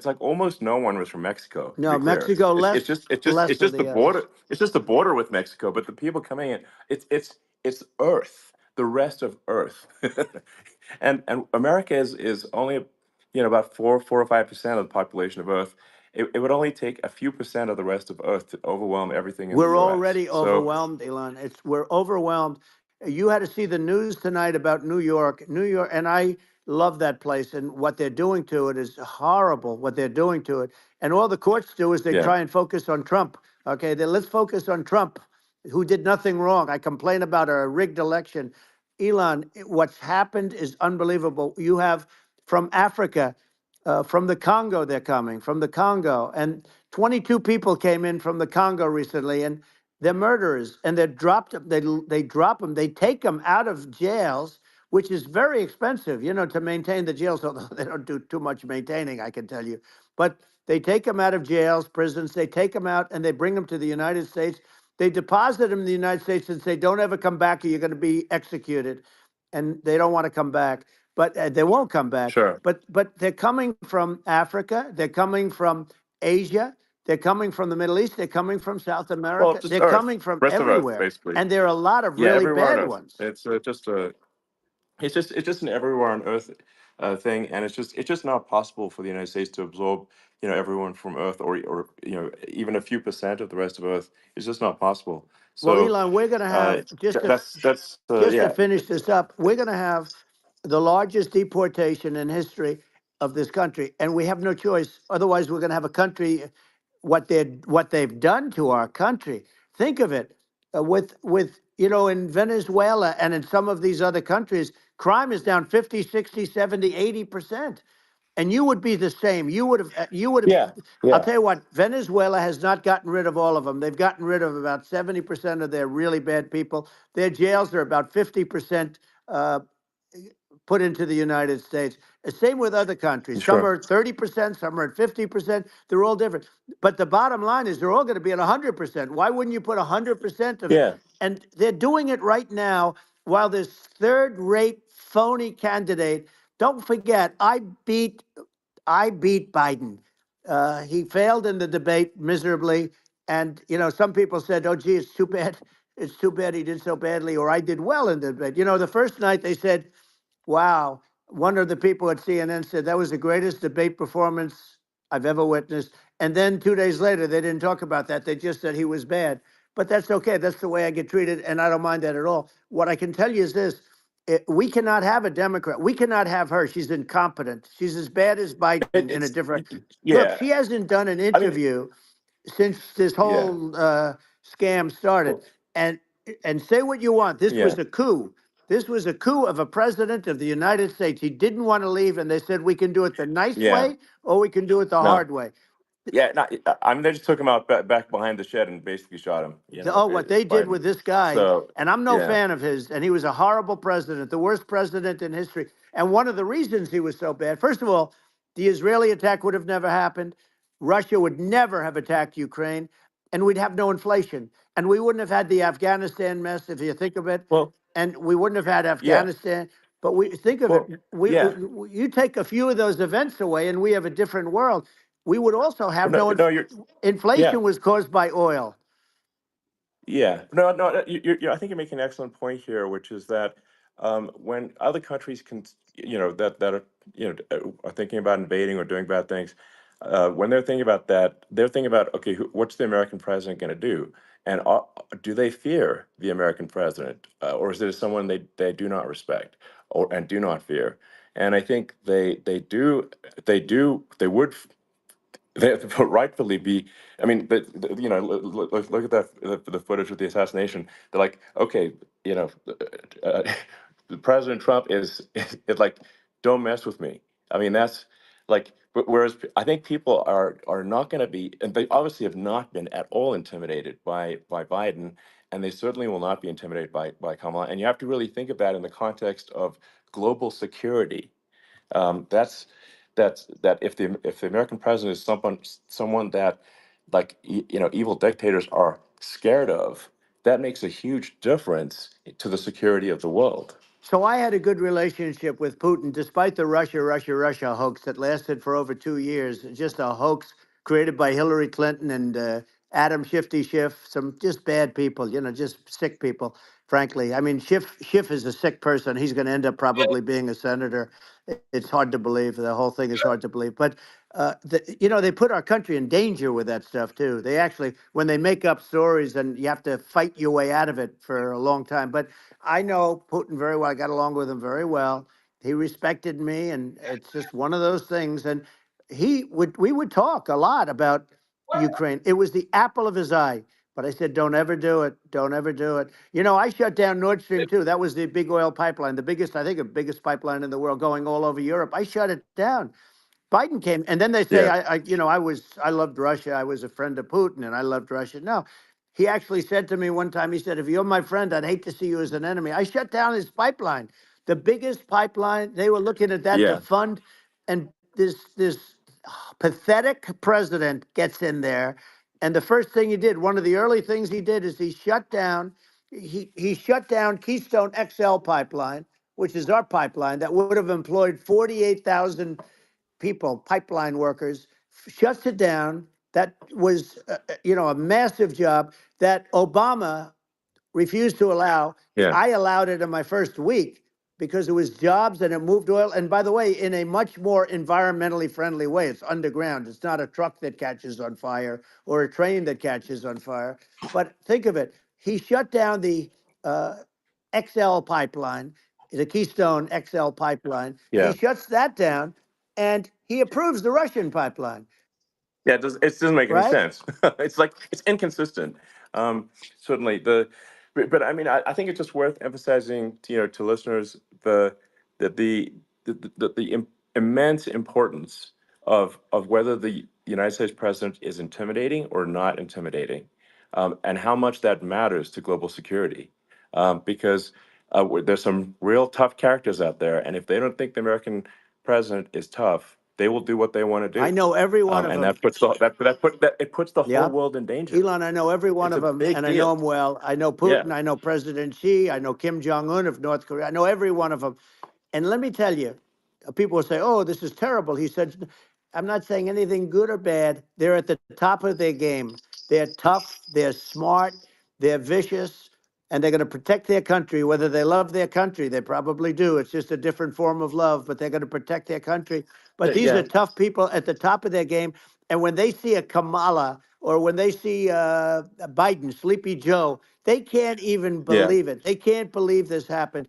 like almost no one was from Mexico. To be
No,
clear,
Mexico
it's
less,
it's just it's just it's
less of
just the
the others.
border. It's just the border with Mexico. But the people coming in, it's Earth, the rest of Earth, and America is only about 4 or 5% of the population of Earth. It would only take a few percent of the rest of Earth to overwhelm everything in the
We're
U.S.
already
So
overwhelmed, Elon. We're overwhelmed. You had to see the news tonight about New York. New York, and I love that place, and what they're doing to it is horrible, what they're doing to it. And all the courts do is they
yeah,
try and focus on Trump. Okay, let's focus on Trump, who did nothing wrong. I complain about a rigged election. Elon, what's happened is unbelievable. You have from Africa, from the Congo, they're coming from the Congo, and 22 people came in from the Congo recently, and they're murderers, and they're dropped. They drop them. They take them out of jails, which is very expensive, to maintain the jails. Although they don't do too much maintaining, I can tell you. But they take them out of jails, prisons. They take them out, and they bring them to the United States. They deposit them in the United States and say, "Don't ever come back, or you're going to be executed." And they don't want to come back, but they won't come back.
sure.
But they're coming from Africa. They're coming from Asia. They're coming from the Middle East. They're coming from South
Well,
America.
just
They're
Earth,
coming from
rest of Earth,
everywhere.
basically.
And there are a lot of
Yeah,
really
everywhere on
bad
Earth.
ones.
It's just an everywhere on Earth thing, and it's just not possible for the United States to absorb everyone from Earth, or even a few percent of the rest of Earth. It's just not possible.
Well,
So
Elon, we're going to have
that's
just to
yeah,
finish this up, we're going to have the largest deportation in history of this country, and we have no choice. Otherwise, we're going to have a country. What they've done to our country. Think of it, with in Venezuela and in some of these other countries, Crime is down 50, 60, 70, 80%. And you would be the same.
Yeah,
I'll
yeah,
tell you what, Venezuela has not gotten rid of all of them. They've gotten rid of about 70% of their really bad people. Their jails are about 50% uh, put into the United States. Same with other countries. Some
sure.
are at 30%, some are at 50%. They're all different. But the bottom line is they're all going to be at 100%. Why wouldn't you put 100% of it?
Yeah,
And they're doing it right now while this third-rate phony candidate. Don't forget, I beat Biden. He failed in the debate miserably. And, some people said, oh, gee, it's too bad. It's too bad he did so badly, or I did well in the debate. The first night they said, wow. One of the people at CNN said that was the greatest debate performance I've ever witnessed. And then 2 days later, they didn't talk about that. They just said he was bad. But that's okay. That's the way I get treated. And I don't mind that at all. What I can tell you is this. We cannot have a Democrat. We cannot have her. She's incompetent. She's as bad as Biden in a
it's
different. Look,
yeah.
she hasn't done an
I mean,
interview since this
yeah,
whole scam started.
well,
And say what you want. This
yeah,
was a coup. This was a coup of a president of the United States. He didn't want to leave, and they said we can do it the nice
yeah.
way or we can do it the
No,
hard way.
yeah. Not, I mean, they just took him out back behind the shed and basically shot him.
Oh, what they did
Biden.
with this guy,
So
and I'm no
yeah.
fan of his, and he was a horrible president, the worst president in history. And one of the reasons he was so bad, first of all, the Israeli attack would have never happened. Russia would never have attacked Ukraine, and we'd have no inflation. And we wouldn't have had the Afghanistan mess, if you think of it,
Well,
and we wouldn't have had
yeah.
Afghanistan. But we think of it,
Well, yeah.
you take a few of those events away, and we have a different world. We would also have
No,
no
no. You're yeah.
inflation was caused by oil.
Yeah, no, no. I think you're making an excellent point here, which is that when other countries can, that are, are thinking about invading or doing bad things, when they're thinking about that, they're thinking about, okay, what's the American president going to do, and do they fear the American president, or is it someone they do not respect or and do not fear? And I think they would they rightfully be. I mean, look at that the footage of the assassination. They're like, okay, uh, President Trump is like, don't mess with me. I mean, that's like, whereas I think people are not going to be, and they obviously have not been at all intimidated by Biden, and they certainly will not be intimidated by Kamala. And you have to really think of that in the context of global security. That if the American president is someone that, like, evil dictators are scared of, that makes a huge difference to the security of the world.
So I had a good relationship with Putin, despite the Russia hoax that lasted for over 2 years. Just a hoax created by Hillary Clinton and Adam Shifty Schiff, some just bad people, just sick people, frankly. I mean, Schiff is a sick person. He's going to end up probably being a senator. It's hard to believe. The whole thing is hard to believe. But, they put our country in danger with that stuff, too. They actually, when they make up stories, and you have to fight your way out of it for a long time. But I know Putin very well. I got along with him very well. He respected me, and it's just one of those things. And we would talk a lot about Ukraine. It was the apple of his eye. But I said, don't ever do it. Don't ever do it. I shut down Nord Stream 2. That was the big oil pipeline, the biggest, I think, the biggest pipeline in the world going all over Europe. I shut it down. Biden came, and then they say,
Yeah,
I loved Russia. I was a friend of Putin, and I loved Russia. No, he actually said to me one time, he said, if you're my friend, I'd hate to see you as an enemy. I shut down his pipeline, the biggest pipeline. They were looking at that to
yeah,
fund, and this pathetic president gets in there, and the first thing he did, one of the early things he did, is he shut down Keystone XL pipeline, which is our pipeline that would have employed 48,000 people, pipeline workers, shuts it down. That was, a massive job that Obama refused to allow.
yeah,
I allowed it in my first week because it was jobs and it moved oil. And by the way, in a much more environmentally friendly way. It's underground. It's not a truck that catches on fire or a train that catches on fire. But think of it. He shut down the XL pipeline, the Keystone XL pipeline. He
yeah.
shuts that down and he approves the Russian pipeline,
Yeah, it doesn't make any
right?
sense. It's like it's inconsistent. Certainly, but I mean, I think it's just worth emphasizing to listeners immense importance of whether the United States president is intimidating or not intimidating, and how much that matters to global security. Because there's some real tough characters out there, and if they don't think the American president is tough, they will do what they want to
I
do,
know every one of
and
them.
it puts the whole
Yeah.
world in danger.
Elon, I know every one
It's a
of them,
big
and I know
deal.
them well. I know
Yeah,
Putin. I know President Xi. I know Kim Jong-un of North Korea. I know every one of them. And let me tell you, people will say, oh, this is terrible. He said, I'm not saying anything good or bad. They're at the top of their game. They're tough, they're smart, they're vicious, and they're going to protect their country, whether they love their country. They probably do. It's just a different form of love, but they're going to protect their country. But these are
yeah,
tough people at the top of their game. And when they see a Kamala or when they see Biden, Sleepy Joe, they can't even
yeah,
believe it. They can't believe this happened.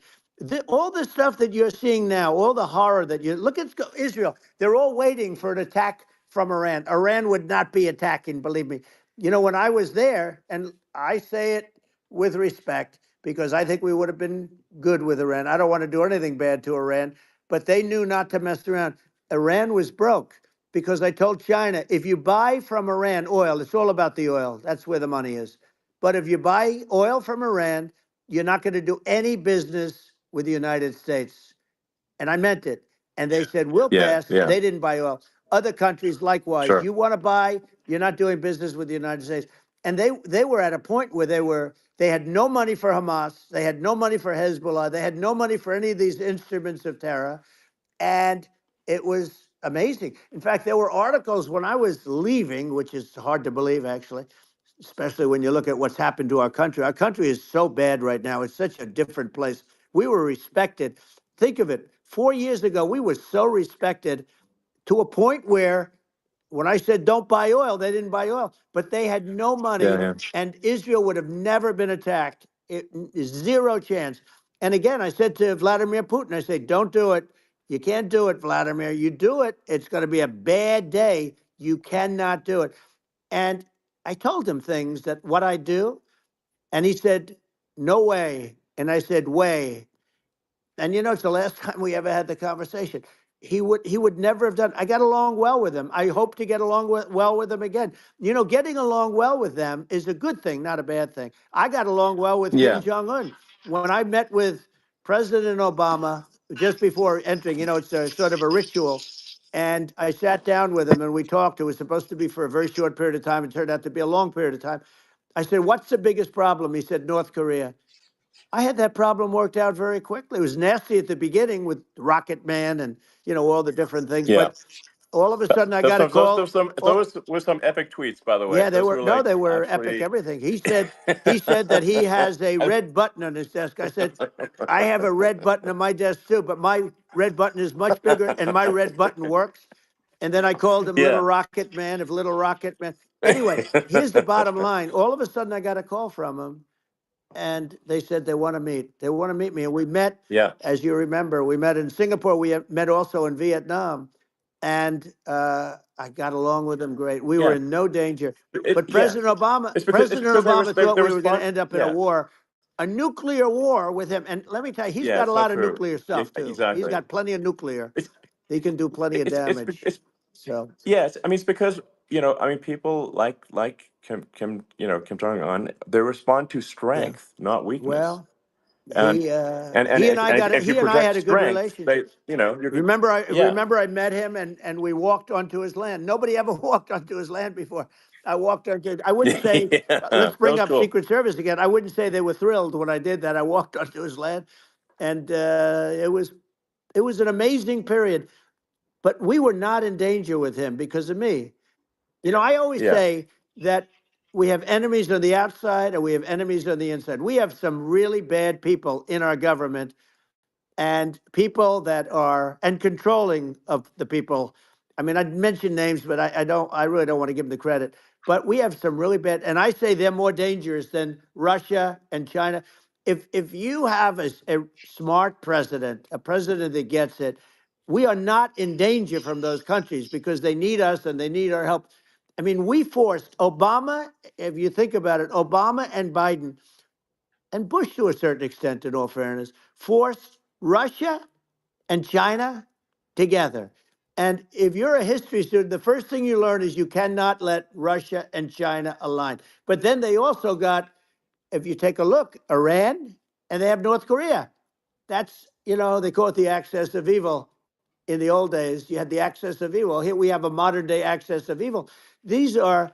All the stuff that you're seeing now, all the horror that you look at Israel, they're all waiting for an attack from Iran. Iran would not be attacking, believe me. You know, when I was there, and I say it with respect because I think we would have been good with Iran. I don't want to do anything bad to Iran, but they knew not to mess around. Iran was broke because I told China, if you buy from Iran oil, it's all about the oil. That's where the money is. But if you buy oil from Iran, you're not going to do any business with the United States. And I meant it. And they said, we'll
yeah,
pass.
yeah.
They didn't buy oil. Other countries, likewise.
Sure.
You want to buy, you're not doing business with the United States. And they were at a point where they had no money for Hamas. They had no money for Hezbollah. They had no money for any of these instruments of terror. And it was amazing. In fact, there were articles when I was leaving, which is hard to believe, actually, especially when you look at what's happened to our country. Our country is so bad right now. It's such a different place. We were respected. Think of it. 4 years ago, we were so respected to a point where when I said don't buy oil, they didn't buy oil, but they had no
Yeah,
money
yeah,
and Israel would have never been attacked. Zero chance. And again, I said to Vladimir Putin, I said, don't do it. You can't do it, Vladimir. You do it, it's going to be a bad day. You cannot do it. And I told him things that what I do. And he said, no way. And I said, way. And you know, it's the last time we ever had the conversation. He would never have done. I got along well with him. I hope to get along well with him again. You know, getting along well with them is a good thing, not a bad thing. I got along well with Kim
yeah,
Jong Un. When I met with President Obama just before entering, you know, it's a sort of a ritual. And I sat down with him and we talked. It was supposed to be for a very short period of time. It turned out to be a long period of time. I said, what's the biggest problem? He said, North Korea. I had that problem worked out very quickly. It was nasty at the beginning with Rocket Man and, you know, all the different things.
yeah.
But all of a sudden I got a call. Oh,
Those were some epic tweets, by the way.
yeah, they
Those
were,
were
no,
like
they were epic
absolutely.
everything. He said that he has a red button on his desk. I said, I have a red button on my desk too, but my red button is much bigger and my red button works. And then I called him Little
Yeah.
Rocket Man of Little Rocket Man. Anyway, here's the bottom line. All of a sudden I got a call from him and they said they want to meet. They want to meet me. And we met,
Yeah,
as you remember, we met in Singapore. We met also in Vietnam. And I got along with them great. We were
yeah.
in no danger. But
Yeah. It's
President
because
Obama thought
they
we were going
respond.
to end up in
Yeah,
a nuclear war with him. And let me tell you, he's
yeah.
got a
It's not
lot of
true.
nuclear
Yeah,
stuff too. He's
exactly.
got plenty of nuclear.
It's
He can do plenty of damage.
it's
So,
yes. I mean, it's because I mean, people like Kim Jong Un. They respond to
yeah.
strength, not weakness.
Well,
And
he
if you
and I
project
had a good
strength,
relationship.
you're good.
Remember, I
Yeah,
remember I met him and we walked onto his land. Nobody ever walked onto his land before. I walked onto. I wouldn't say.
yeah.
Let's
That
bring
was
up
cool.
Secret Service again. I wouldn't say they were thrilled when I did that. I walked onto his land, and it was an amazing period. But we were not in danger with him because of me. You know, I always
Yeah,
say that we have enemies on the outside and we have enemies on the inside. We have some really bad people in our government and people that are and controlling of the people. I mean, I'd mention names, but I really don't want to give them the credit. But we have some really bad, and I say they're more dangerous than Russia and China. If you have a smart president, a president that gets it, we are not in danger from those countries because they need us and they need our help. I mean, we forced Obama, if you think about it, Obama and Biden and Bush to a certain extent, in all fairness, forced Russia and China together. And if you're a history student, the first thing you learn is you cannot let Russia and China align. But then they also got, if you take a look, Iran, and they have North Korea. That's, they call it the axis of evil. In the old days, you had the axis of evil. Here we have a modern day axis of evil. These are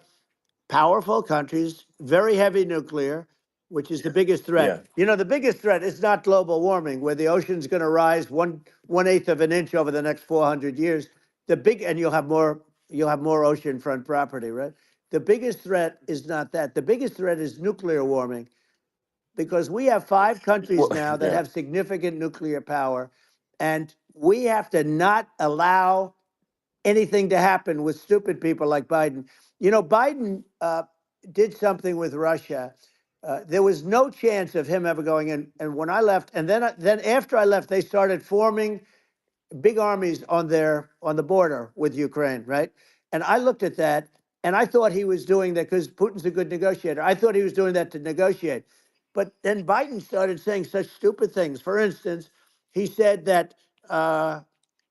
powerful countries, very heavy nuclear, which is the biggest threat.
Yeah.
The biggest threat is not global warming, where the ocean's going to rise one eighth of an inch over the next 400 years. And you'll have more oceanfront property, right? The biggest threat is not that. The biggest threat is nuclear warming, because we have 5 countries
Well,
now that
yeah.
have significant nuclear power, and we have to not allow anything to happen with stupid people like Biden. Biden did something with Russia. There was no chance of him ever going in. And when I left, and then after I left, they started forming big armies on the border with Ukraine, right? And I looked at that, and I thought he was doing that because Putin's a good negotiator. I thought he was doing that to negotiate. But then Biden started saying such stupid things. For instance, he said that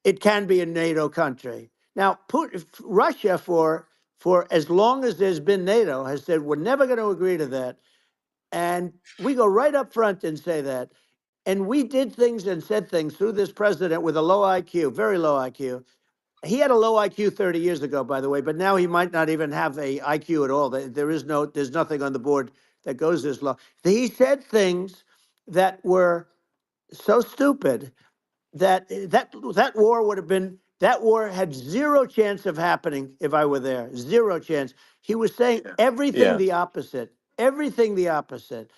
it can be a NATO country. Now, Russia, for as long as there's been NATO, has said we're never going to agree to that. And we go right up front and say that. And we did things and said things through this president with a low IQ, very low IQ. He had a low IQ 30 years ago, by the way, but now he might not even have a IQ at all. There's nothing on the board that goes this low. He said things that were so stupid that war would have been, that war had zero chance of happening if I were there. Zero chance. He was saying everything
Yeah.
the opposite. Everything the opposite.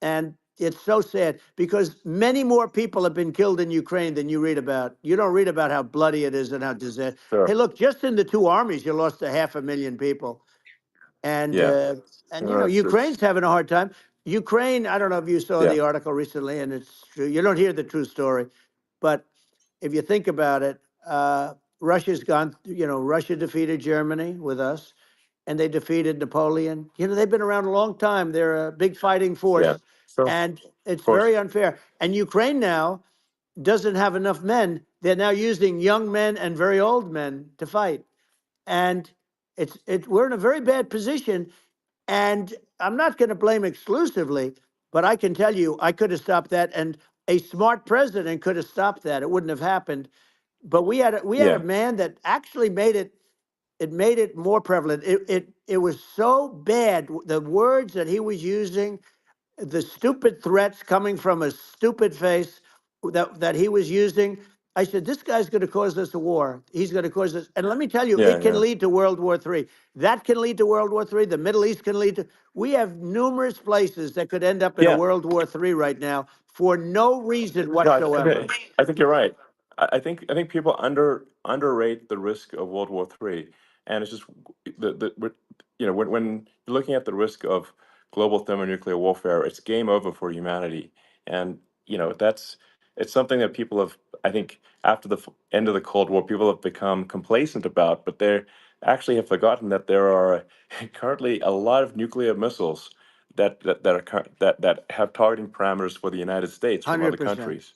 And it's so sad because many more people have been killed in Ukraine than you read about. You don't read about how bloody it is and how disaster. Hey,
Sure.
look, just in the 2 armies, you lost 500,000 people. And
Yeah. It's
Ukraine's having a hard time. Ukraine, I don't know if you saw
yeah.
the article recently, and it's true. You don't hear the true story, but if you think about it, Russia's gone. Russia defeated Germany with us, and they defeated Napoleon. They've been around a long time. They're a big fighting
Yeah.
force,
So, of
and it's
course.
very unfair. And Ukraine now doesn't have enough men. They're now using young men and very old men to fight, and we're in a very bad position. And I'm not going to blame exclusively, but I can tell you I could have stopped that, and a smart president could have stopped that. It wouldn't have happened. But we had a
Yeah.
man that actually made it. It made it more prevalent. It was so bad. The words that he was using, the stupid threats coming from a stupid face that he was using. I said, this guy's going to cause us a war. He's going to cause us. And let me tell you,
Yeah.
it can
Yeah.
lead to World War III. That can lead to World War III. The Middle East can lead to. We have numerous places that could end up in a
Yeah.
World War III right now for no reason
No,
whatsoever.
I think you're right. I think people underrate the risk of World War III, and it's just when you're looking at the risk of global thermonuclear warfare, it's game over for humanity, and it's something that people have, I think, after the end of the Cold War, people have become complacent about, but they actually have forgotten that there are currently a lot of nuclear missiles that have targeting parameters for the United States from other
100%.
countries.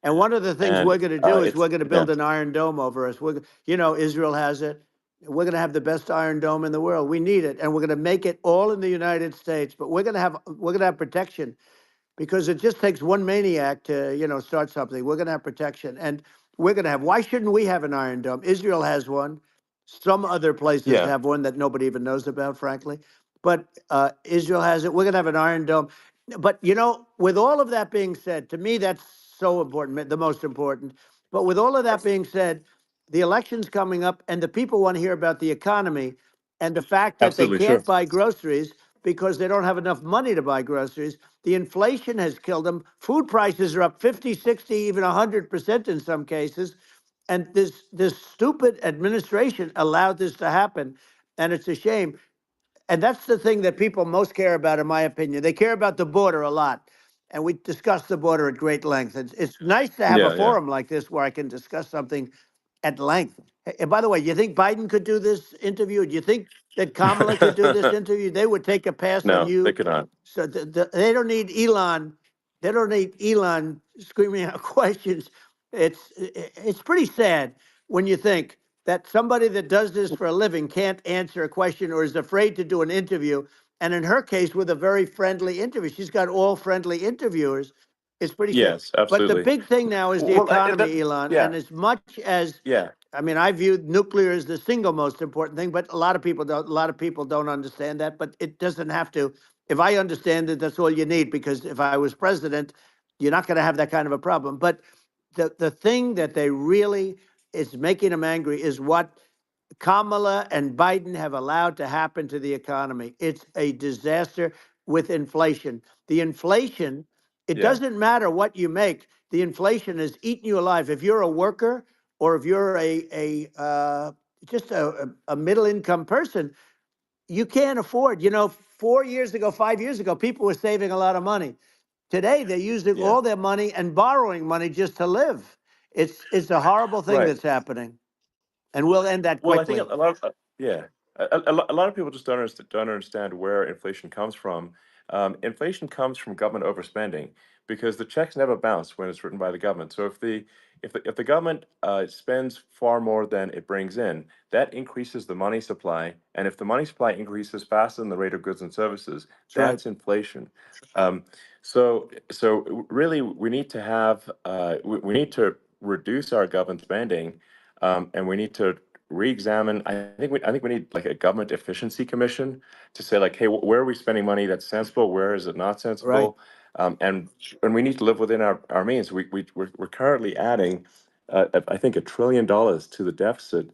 And one of the things
And
we're going to do is
it's
we're going to
yeah.
build an iron dome over us. Israel has it. We're going to have the best iron dome in the world. We need it, and we're going to make it all in the United States. But we're going to have protection, because it just takes one maniac to start something. We're going to have protection, and we're going to have. Why shouldn't we have an iron dome? Israel has one. Some other places
Yeah.
have one that nobody even knows about, frankly. But Israel has it. We're going to have an iron dome. But with all of that being said, to me that's so important, the most important. But with all of that being said, the election's coming up, and the people want to hear about the economy and the fact that they
Absolutely. Sure.
can't buy groceries because they don't have enough money to buy groceries. The inflation has killed them. Food prices are up 50, 60, even 100% in some cases. And this stupid administration allowed this to happen. And it's a shame. And that's the thing that people most care about, in my opinion. They care about the border a lot. And we discussed the border at great length. It's nice to have a
Yeah. Yeah.
forum like this where I can discuss something at length. And by the way, you think Biden could do this interview? Do you think that Kamala could do this interview? They would take a pass on
No, they
you.
could not.
So they don't need Elon. They don't need Elon screaming out questions. It's pretty sad when you think that somebody that does this for a living can't answer a question or is afraid to do an interview. And in her case, with a very friendly interview, she's got all friendly interviewers. It's pretty sad.
Yes,
But the
absolutely.
big thing now is the
Well,
economy, Elon.
yeah,
And as much as
yeah,
I mean, I view nuclear as the single most important thing, but a lot of people don't. A lot of people don't understand that. But it doesn't have to. If I understand it, that's all you need. Because if I was president, you're not going to have that kind of a problem. But the thing that they really is making them angry is what Kamala and Biden have allowed to happen to the economy. It's a disaster with inflation. The inflation, it
yeah,
doesn't matter what you make. The inflation is eating you alive. If you're a worker or if you're just a middle income person, you can't afford. 4 years ago, 5 years ago, people were saving a lot of money. Today, they're using
yeah.
all their money and borrowing money just to live. It's a horrible thing
Right.
that's happening, and we'll end that
Well, I think
quickly.
a lot of yeah, a lot of people just don't understand where inflation comes from. Inflation comes from government overspending because the checks never bounce when it's written by the government. So if the government spends far more than it brings in, that increases the money supply, and if the money supply increases faster than the rate of goods and services,
That's right.
that's inflation. Um, so really, we need to have we need to reduce our government spending, and we need to re-examine. I think we need like a government efficiency commission to say like, hey, where are we spending money that's sensible? Where is it not
Right.
sensible? And we need to live within our means. We're currently adding, I think, $1 trillion to the deficit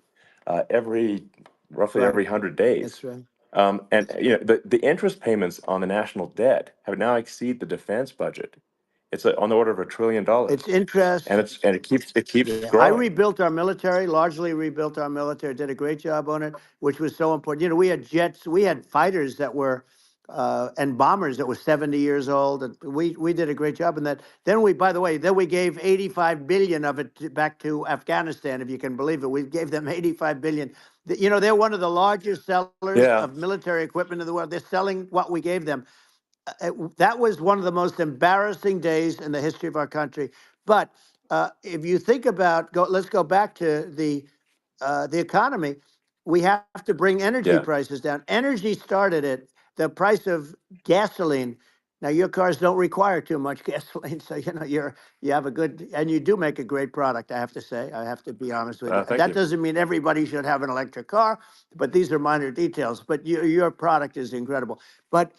roughly
Right.
every 100 days.
That's right.
And the interest payments on the national debt have now exceed the defense budget. It's on the order of $1 trillion,
It's interest.
and it keeps
Yeah, I
growing.
rebuilt our military, largely rebuilt our military, did a great job on it, which was so important. We had jets, we had fighters that were, and bombers that were 70 years old. And we did a great job in that. Then by the way, then we gave 85 billion of it back to Afghanistan, if you can believe it. We gave them 85 billion. They're one of the largest sellers
Yeah,
of military equipment in the world. They're selling what we gave them. That was one of the most embarrassing days in the history of our country. But if you think about, let's go back to the economy. We have to bring energy
yeah,
prices down. Energy started at the price of gasoline. Now your cars don't require too much gasoline, so you have a good, and you do make a great product. I have to say, I have to be honest with you.
thank
That
you.
doesn't mean everybody should have an electric car, but these are minor details. But your product is incredible. But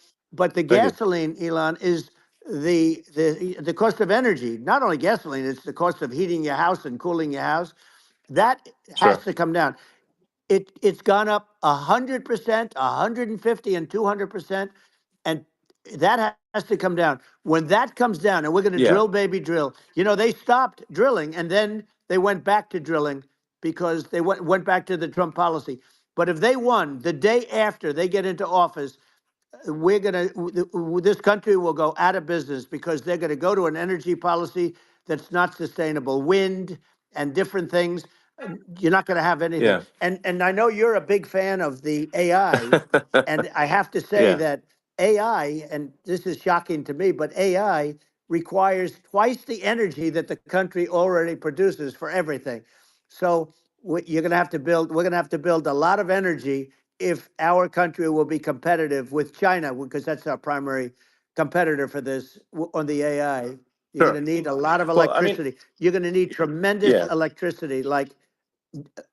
the
Thank you.
gasoline, Elon, is the cost of energy. Not only gasoline, it's the cost of heating your house and cooling your house. That has
Sure.
to come down. It's gone up 100%, 150, and 200%, and that has to come down. When that comes down, and we're going to
Yeah.
drill, baby, drill. They stopped drilling, and then they went back to drilling because they went back to the Trump policy. But if they won the day after they get into office, this country will go out of business because they're going to go to an energy policy that's not sustainable, wind and different things. You're not going to have anything.
Yeah.
And I know you're a big fan of the AI, and I have to say
Yeah.
that AI, and this is shocking to me, but AI requires twice the energy that the country already produces for everything. So you're going to have to build. We're going to have to build a lot of energy if our country will be competitive with China, because that's our primary competitor for this on the AI. You're going to
Sure.
need a lot of
Well, I mean,
electricity. You're going to need tremendous
yeah.
electricity, like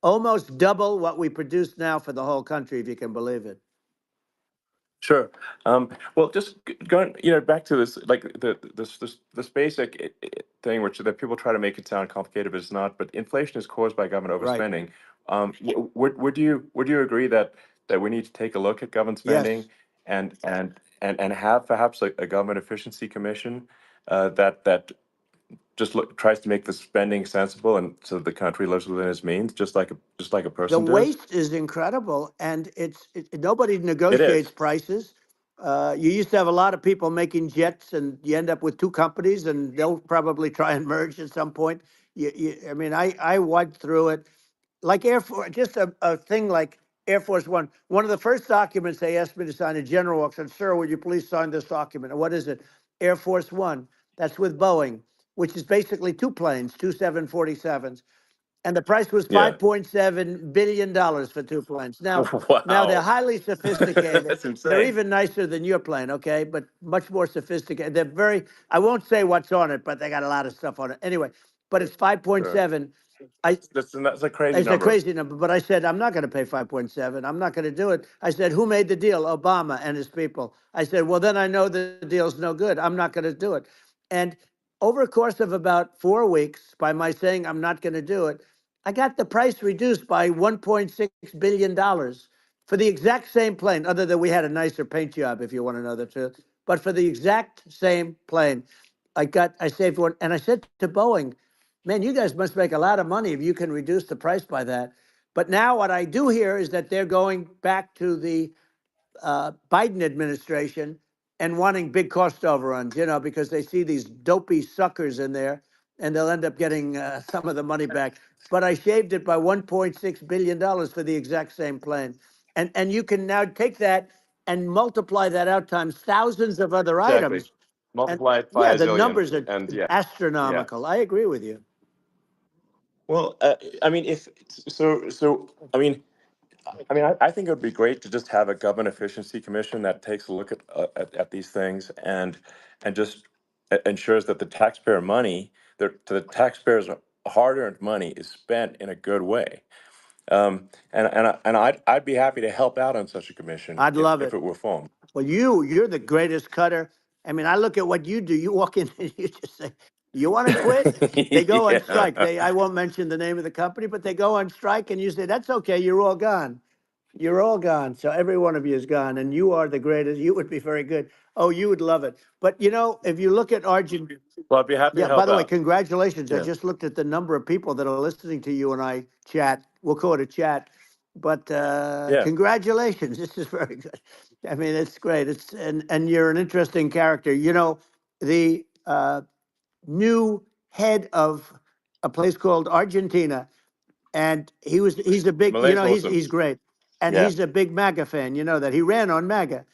almost double what we produce now for the whole country, if you can believe it.
Sure. Well, just going, back to this, like this basic thing, which that people try to make it sound complicated, but it's not. But inflation is caused by government
Right.
overspending. Would you agree that we need to take a look at government
Yes.
spending and have perhaps a government efficiency commission that just tries to make the spending sensible and so the country lives within its means, just like a
The
person does.
waste is incredible, and nobody
It
negotiates
is.
prices. You used to have a lot of people making jets, and you end up with two companies, and they'll probably try and merge at some point. I mean, I went through it like Air Force, just a thing like Air Force One. One of the first documents they asked me to sign, a general said, "Sir, would you please sign this document?" And what is it? Air Force One. That's with Boeing. which is basically two planes, two 747s. And the price was
Yeah.
$5.7 billion for two planes. Now they're
Wow.
highly sophisticated.
That's
They're
insane.
even nicer than your plane, okay? But much more sophisticated. They're very, I won't say what's on it, but they got a lot of stuff on it. Anyway, but it's
Sure.
5.7. I,
That's a crazy
it's a
number.
crazy number, but I said, I'm not going to pay 5.7. I'm not going to do it. I said, who made the deal? Obama and his people. I said, well, then I know the deal's no good. I'm not going to do it. And over a course of about 4 weeks, by my saying I'm not going to do it, I got the price reduced by $1.6 billion for the exact same plane, other than we had a nicer paint job, if you want to know the truth. But for the exact same plane, I saved one. And I said to Boeing, man, you guys must make a lot of money if you can reduce the price by that. But now what I do hear is that they're going back to the Biden administration and wanting big cost overruns, because they see these dopey suckers in there and they'll end up getting some of the money back. But I shaved it by $1.6 billion for the exact same plane. And you can now take that and multiply that out times thousands of other
Exactly.
items. And
Multiply it by
yeah,
a
the
zillion,
numbers are
and yeah, yeah.
astronomical. I agree with you.
Well, I mean, if so, I think it would be great to just have a government efficiency commission that takes a look at these things and just ensures that the taxpayer money, the taxpayers' hard-earned money, is spent in a good way. I'd be happy to help out on such a commission
I'd love
if
it.
it were formed.
Well, you're the greatest cutter. I mean, I look at what you do. You walk in and you just say, "You want to quit?" They go on
Yeah.
strike. I won't mention the name of the company, but they go on strike, and you say, "That's okay. You're all gone. You're all gone." So every one of you is gone, and you are the greatest. You would be very good. Oh, you would love it. But if you look at Argentina.
Well, I'd be happy to
Yeah, by
help
the way,
out.
congratulations. I
Yeah.
just looked at the number of people that are listening to you and I chat. We'll call it a chat. But
Yeah.
congratulations. This is very good. I mean, it's great. And you're an interesting character. The new head of a place called Argentina, and he's a big,
Malay's
he's
awesome.
great. And
Yeah.
he's a big MAGA fan, that he ran on MAGA.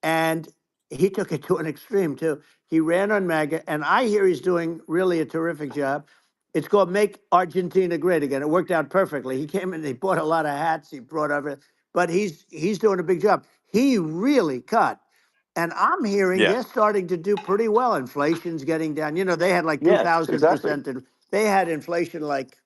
And he took it to an extreme too. He ran on MAGA, and I hear he's doing really a terrific job. It's called Make Argentina Great Again. It worked out perfectly. He came in, he bought a lot of hats, he brought everything, but he's doing a big job. He really cut. And I'm hearing
Yeah.
they're starting to do pretty well. Inflation's getting down. They had like
Yes, exactly.
2,000%. And they had inflation like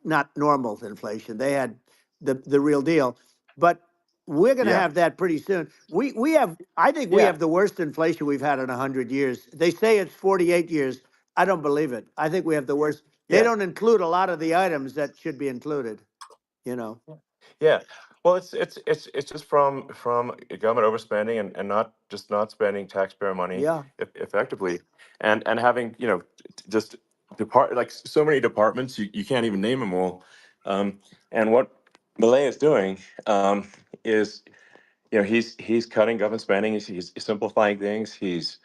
not normal inflation. They had the real deal. But we're going to
Yeah.
have that pretty soon. I think we
Yeah.
have the worst inflation we've had in 100 years. They say it's 48 years. I don't believe it. I think we have the worst. They
Yeah.
don't include a lot of the items that should be included, you know.
Yeah. Well, it's just from government overspending and not spending taxpayer money
Yeah,
effectively, and having just like so many departments, you can't even name them all. And what Malay is doing is he's cutting government spending. He's simplifying things. He's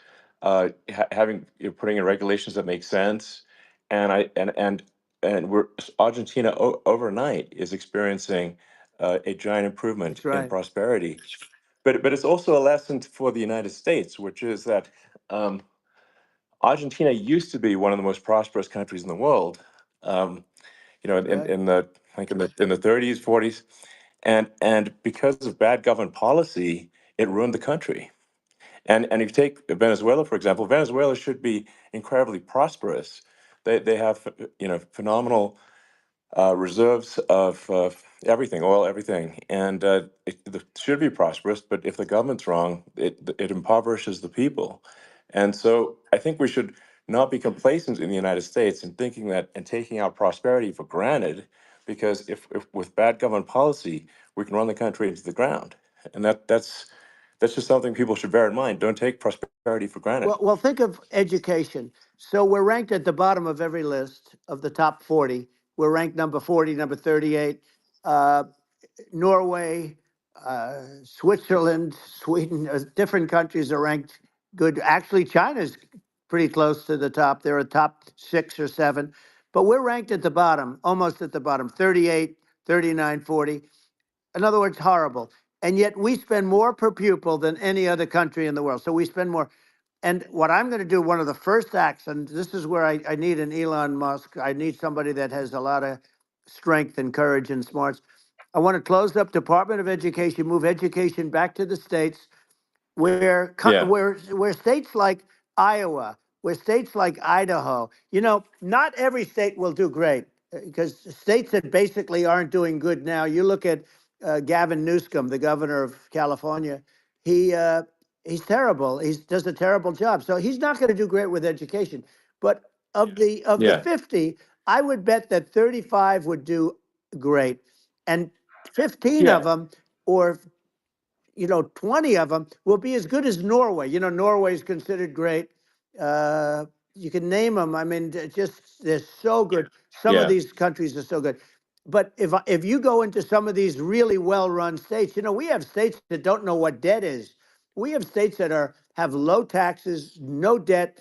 having putting in regulations that make sense, and I and we're Argentina overnight is experiencing a giant improvement
that's
in
right.
prosperity. But it's also a lesson for the United States, which is that um, Argentina used to be one of the most prosperous countries in the world. Um,
Right.
in the like in the 30s, 40s, and because of bad government policy, it ruined the country. And if you take Venezuela, for example, Venezuela should be incredibly prosperous. They have phenomenal reserves of everything, oil, everything, and it should be prosperous. But if the government's wrong, it impoverishes the people. And so I think we should not be complacent in the United States in thinking that and taking our prosperity for granted, because if with bad government policy, we can run the country into the ground. And that's just something people should bear in mind. Don't take prosperity for granted.
Well, think of education. So we're ranked at the bottom of every list of the top 40. We're ranked number 40, number 38. Uh, Norway, Switzerland, Sweden, different countries are ranked good. Actually, China's pretty close to the top. They're a top 6 or 7, but we're ranked at the bottom, almost at the bottom, 38, 39, 40. In other words, horrible. And yet we spend more per pupil than any other country in the world. So we spend more. And what I'm going to do, one of the first acts, and this is where I need an Elon Musk. I need somebody that has a lot of strength and courage and smarts. I want to close up Department of Education, move education back to the states, where
Yeah.
where states like Iowa, where states like Idaho, not every state will do great because states that basically aren't doing good now. You look at Gavin Newsom, the governor of California. He he's terrible. He does a terrible job. So he's not going to do great with education. But of the
Yeah.
50, I would bet that 35 would do great, and 15
Yeah.
of them, or 20 of them will be as good as Norway. Norway is considered great. Uh, you can name them. I mean, they're so good. Some of
Yeah.
these countries are so good. But if you go into some of these really well-run states, we have states that don't know what debt is. We have states that have low taxes, no debt,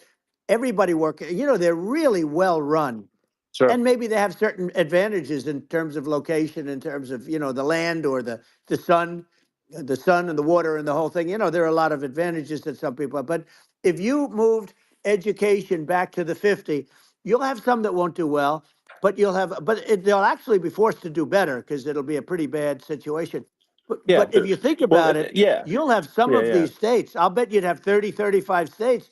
everybody working. They're really well run,
Sure.
and maybe they have certain advantages in terms of location, in terms of the land or the sun, and the water and the whole thing. There are a lot of advantages that some people have. But if you moved education back to the 50, you'll have some that won't do well, but they'll actually be forced to do better because it'll be a pretty bad situation.
Yeah.
But if you think
Well,
about it,
yeah.
you'll have some
Yeah.
of
Yeah.
these states. I'll bet you'd have 30, 35 states.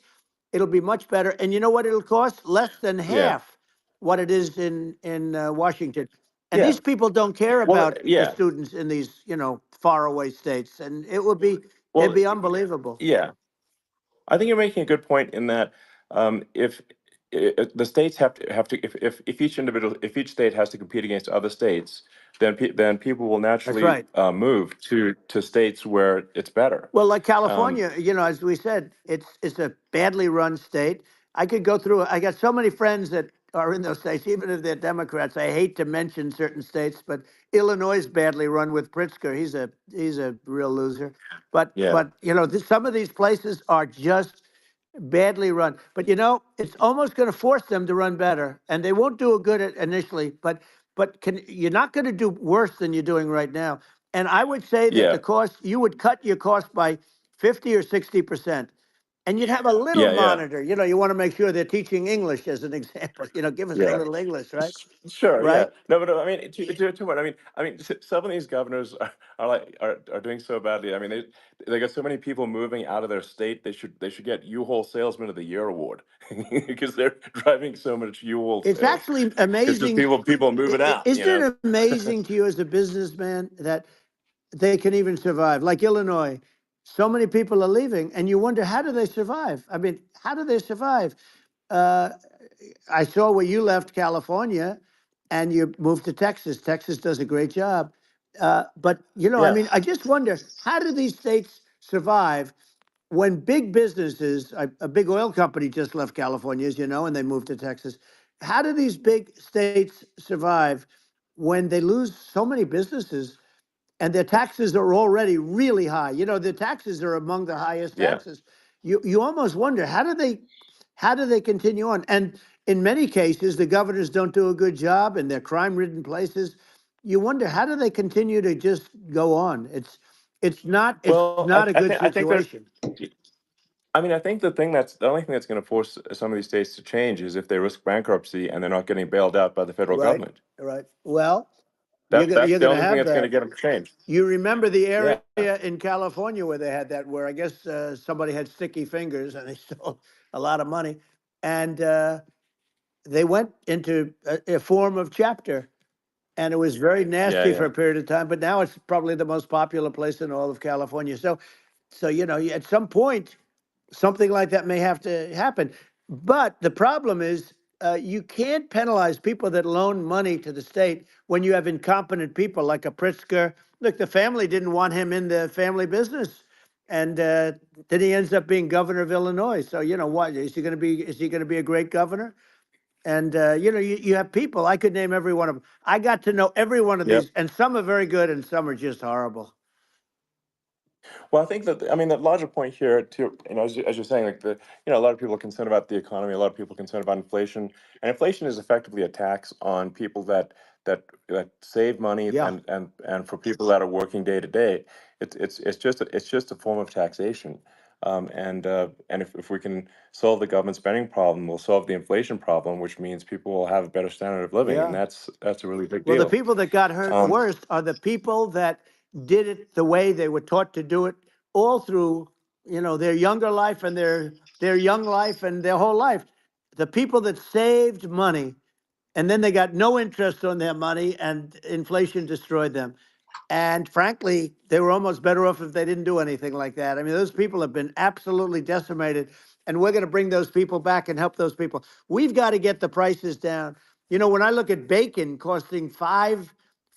It'll be much better. And you know what it'll cost? Less than
Yeah.
half what it is in Washington. And
Yeah.
these people don't care
Well,
about the
yeah.
students in these, faraway states. And it'd
Well,
be unbelievable.
yeah. I think you're making a good point in that if the states have to if if each state has to compete against other states, then people will
That's
naturally
right.
move to states where it's better.
Well, like
Um,
California, as we said, it's a badly run state. I could go through it. I got so many friends that are in those states, even if they're Democrats. I hate to mention certain states, but Illinois is badly run with Pritzker. He's a real loser. But
yeah.
but some of these places are just badly run. But it's almost going to force them to run better, and they won't do a good at initially. But you're not going to do worse than you're doing right now. And I would say that
Yeah.
the cost, you would cut your cost by 50 or 60%. And you'd have a little
Yeah. Yeah.
monitor. You want to make sure they're teaching English as an example. Give us a
Yeah.
little English, right?
Sure, yeah.
Right?
No, but I mean, to what? Some of these governors are doing so badly. I mean, they got so many people moving out of their state. They should get U-Haul Salesman of the Year award because they're driving so much U-Haul
It's
sales.
actually
Because just
amazing.
people moving out, you
Isn't
know.
it amazing to you as a businessman that they can even survive? Like Illinois, so many people are leaving, and you wonder, how do they survive? I mean, how do they survive? Uh, I saw where you left California and you moved to Texas. Texas does a great job. But, I
Yeah,
mean, I just wonder, how do these states survive when big businesses, a big oil company just left California, as you know, and they moved to Texas. How do these big states survive when they lose so many businesses and their taxes are already really high? The taxes are among the highest
yeah.
taxes. You almost wonder, how do they continue on? And in many cases, the governors don't do a good job in their crime-ridden places. You wonder, how do they continue to just go on? It's
Well,
not a good
I think there's.
situation.
I mean, I think the only thing that's going to force some of these states to change is if they risk bankruptcy and they're not getting bailed out by the federal
Right,
government.
right. Well, you're
That's
gonna
that's
you're
the
gonna
only thing
have
that's going to
that.
get them to change.
You remember the
Yeah,
area in California where they had that, where I guess somebody had sticky fingers and they stole a lot of money, and they went into a form of chapter, and it was very
yeah,
nasty for
yeah.
a period of time. But now it's probably the most popular place in all of California. So at some point, something like that may have to happen. But the problem is, you can't penalize people that loan money to the state when you have incompetent people like a Pritzker. Look, the family didn't want him in the family business, and then he ends up being governor of Illinois. So what is he going to be? Is he going to be a great governor? And you have people. I could name every one of them. I got to know every one of
Yep.
these, and some are very good, and some are just horrible.
Well, I think that I mean the larger point here, too, as you're saying, like a lot of people are concerned about the economy, a lot of people are concerned about inflation, and inflation is effectively a tax on people that save money
Yeah.
and for people that are working day to day, it's just a form of taxation. And if we can solve the government spending problem, we'll solve the inflation problem, which means people will have a better standard of living, and
Yeah.
that's a really big
Well, the
deal.
people that got hurt
Um,
worst are the people that did it the way they were taught to do it all through, their younger life and their young life and their whole life. The people that saved money and then they got no interest on their money and inflation destroyed them. And frankly, they were almost better off if they didn't do anything like that. I mean, those people have been absolutely decimated, and we're going to bring those people back and help those people. We've got to get the prices down. When I look at bacon costing 4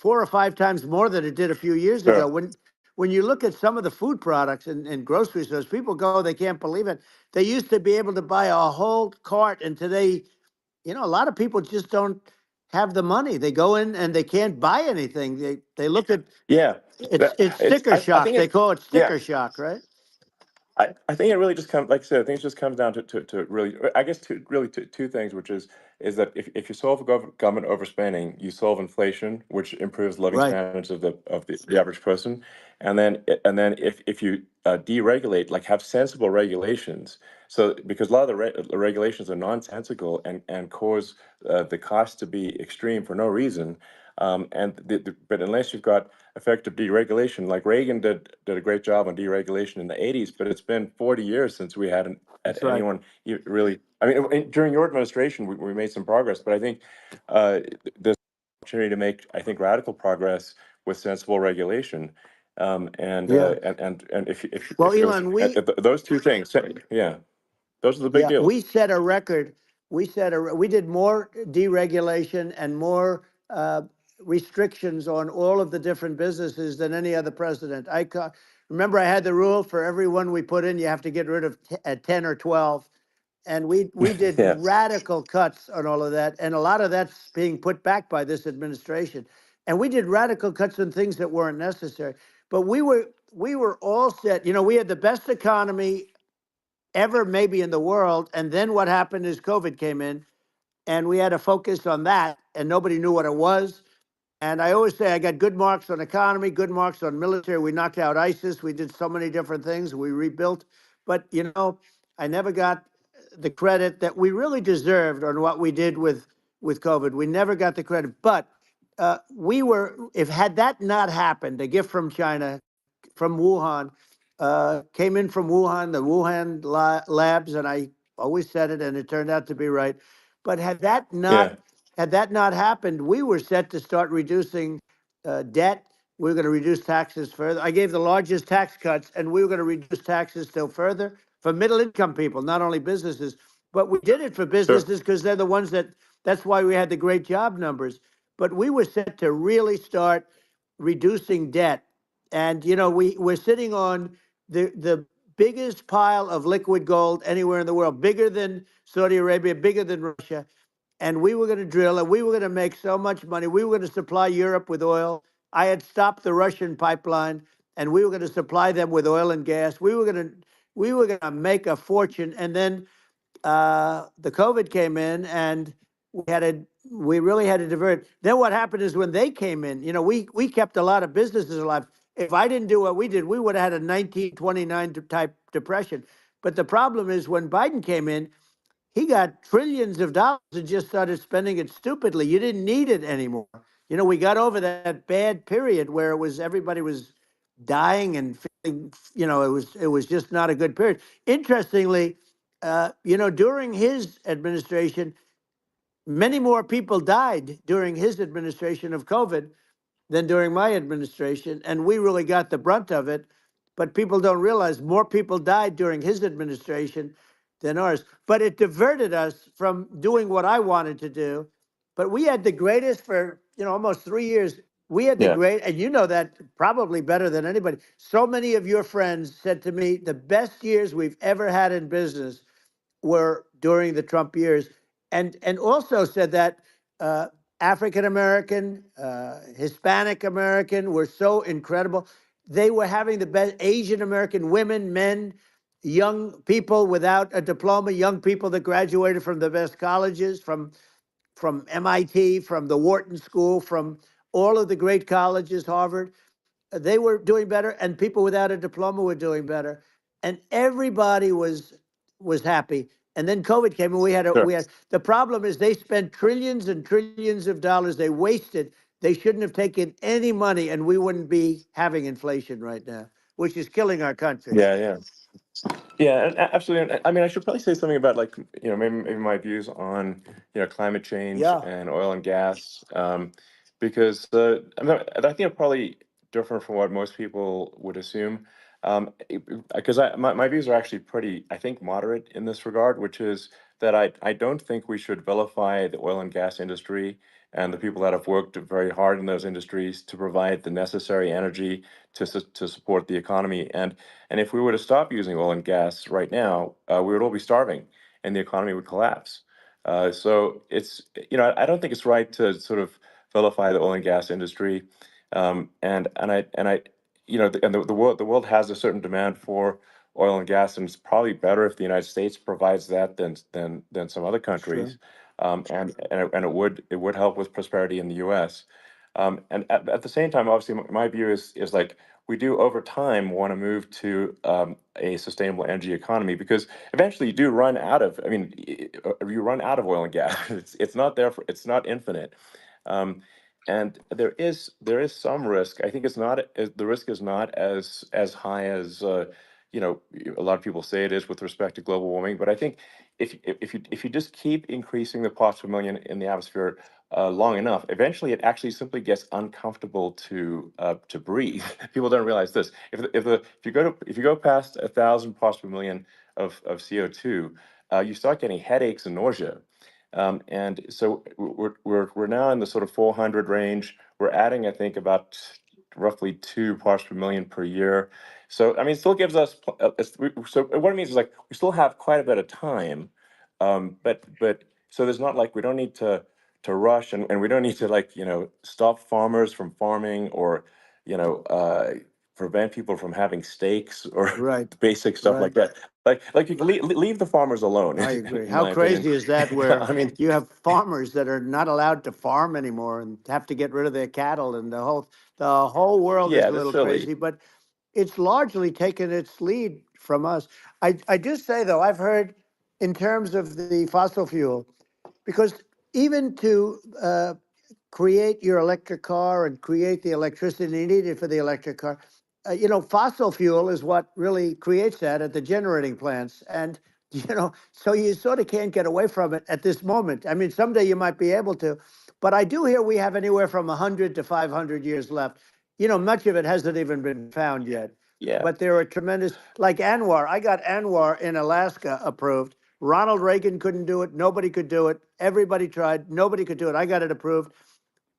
or 5 times more than it did a few years ago,
sure.
when you look at some of the food products in grocery stores, people go, they can't believe it. They used to be able to buy a whole cart, and today, a lot of people just don't have the money. They go in and they can't buy anything. They look at
Yeah,
it's sticker
I
shock.
think
They
it.
call it
Yeah,
sticker shock, right?
I think it really just comes, like I said, I think it just comes down to really, I guess, two things, which is that if you solve government overspending, you solve inflation, which improves living
Right.
standards of the average person, and then if you deregulate, like have sensible regulations, so because a lot of the regulations are nonsensical and cause the cost to be extreme for no reason, but unless you've got effective deregulation. Like Reagan did a great job on deregulation in the 80s, but it's been 40 years since we had
That's right.
anyone really. I mean, during your administration, we made some progress, but I think there's an opportunity to make, I think, radical progress with sensible regulation.
Yeah.
And
Well,
if it was
Elon, we
those two things, yeah, those are the big
yeah,
deals.
we set a record. We did more deregulation and more restrictions on all of the different businesses than any other president. Remember, I had the rule for everyone we put in, you have to get rid of 10 or 12. And we did
Yeah,
radical cuts on all of that, and a lot of that's being put back by this administration. And we did radical cuts on things that weren't necessary. But we were all set. We had the best economy ever, maybe in the world. And then what happened is COVID came in, and we had to focus on that, and nobody knew what it was. And I always say I got good marks on economy, good marks on military. We knocked out ISIS. We did so many different things. We rebuilt. But, I never got the credit that we really deserved on what we did with COVID. We never got the credit. But if had that not happened, a gift from China, from Wuhan, came in from Wuhan, the Wuhan labs, and I always said it, and it turned out to be right. But
yeah,
had that not happened, we were set to start reducing debt. We were going to reduce taxes further. I gave the largest tax cuts, and we were going to reduce taxes still further for middle income people, not only businesses. But we did it for
sure,
businesses because they're the ones that's why we had the great job numbers. But we were set to really start reducing debt. And, we're sitting on the biggest pile of liquid gold anywhere in the world, bigger than Saudi Arabia, bigger than Russia. And we were going to drill, and we were going to make so much money. We were going to supply Europe with oil. I had stopped the Russian pipeline, and we were going to supply them with oil and gas. We were going to make a fortune. And then the COVID came in, and we really had to divert. Then what happened is when they came in, we kept a lot of businesses alive. If I didn't do what we did, we would have had a 1929 type depression. But the problem is when Biden came in, he got trillions of dollars and just started spending it stupidly. You didn't need it anymore. We got over that bad period where everybody was dying and feeling, it was just not a good period. Interestingly, during his administration, many more people died during his administration of COVID than during my administration, and we really got the brunt of it. But people don't realize more people died during his administration than ours. But it diverted us from doing what I wanted to do. But we had the greatest for almost 3 years. We had the
yeah,
great, and you know that probably better than anybody. So many of your friends said to me, the best years we've ever had in business were during the Trump years, and also said that African American, Hispanic American were so incredible. They were having the best. Asian American women, men, young people without a diploma, young people that graduated from the best colleges, from MIT, from the Wharton School, from all of the great colleges, Harvard. They were doing better, and people without a diploma were doing better. and everybody was happy. And then COVID came, and
Sure.
we had the problem is they spent trillions and trillions of dollars. They wasted. They shouldn't have taken any money, and we wouldn't be having inflation right now, which is killing our country.
Yeah, yeah. Yeah, and absolutely. I mean, I should probably say something about like maybe my views on climate change
Yeah,
and oil and gas, because I think they're probably different from what most people would assume. Because my views are actually pretty, I think, moderate in this regard, which is that I don't think we should vilify the oil and gas industry and the people that have worked very hard in those industries to provide the necessary energy to support the economy. And if we were to stop using oil and gas right now, we would all be starving, and the economy would collapse. So it's I don't think it's right to sort of vilify the oil and gas industry, and I the world has a certain demand for oil and gas, and it's probably better if the United States provides that than some other
sure.
countries, and it would help with prosperity in the U.S. And at the same time, obviously, my view is like we do over time want to move to a sustainable energy economy, because eventually you do run out of. I mean, you run out of oil and gas. It's not there for. It's not infinite. Um, and there is some risk. I think it's not the risk is not as high as a lot of people say it is with respect to global warming. But I think if you just keep increasing the parts per million in the atmosphere long enough, eventually it actually simply gets uncomfortable to breathe. People don't realize this. If you go past 1,000 parts per million of CO2, you start getting headaches and nausea. And so we're now in the sort of 400 range. We're adding, I think, about roughly 2 parts per million per year. So I mean, it still gives us. So what it means is like we still have quite a bit of time, but so there's not like we don't need to rush, and we don't need to like stop farmers from farming, or you know uh, prevent people from having steaks or
Right,
basic stuff like
right.
that. Like you can leave the farmers alone,
I agree.
in
How
my opinion.
crazy is that? Where
I mean,
you have farmers that are not allowed to farm anymore and have to get rid of their cattle, and the whole world is
yeah,
a
that's
little
silly.
crazy. But it's largely taken its lead from us. I just say though, I've heard in terms of the fossil fuel, because even to create your electric car and create the electricity needed for the electric car. Fossil fuel is what really creates that at the generating plants. And, so you sort of can't get away from it at this moment. I mean, someday you might be able to, but I do hear we have anywhere from 100 to 500 years left. Much of it hasn't even been found yet.
Yeah,
But there are tremendous, like Anwar. I got Anwar in Alaska approved. Ronald Reagan couldn't do it. Nobody could do it. Everybody tried. Nobody could do it. I got it approved.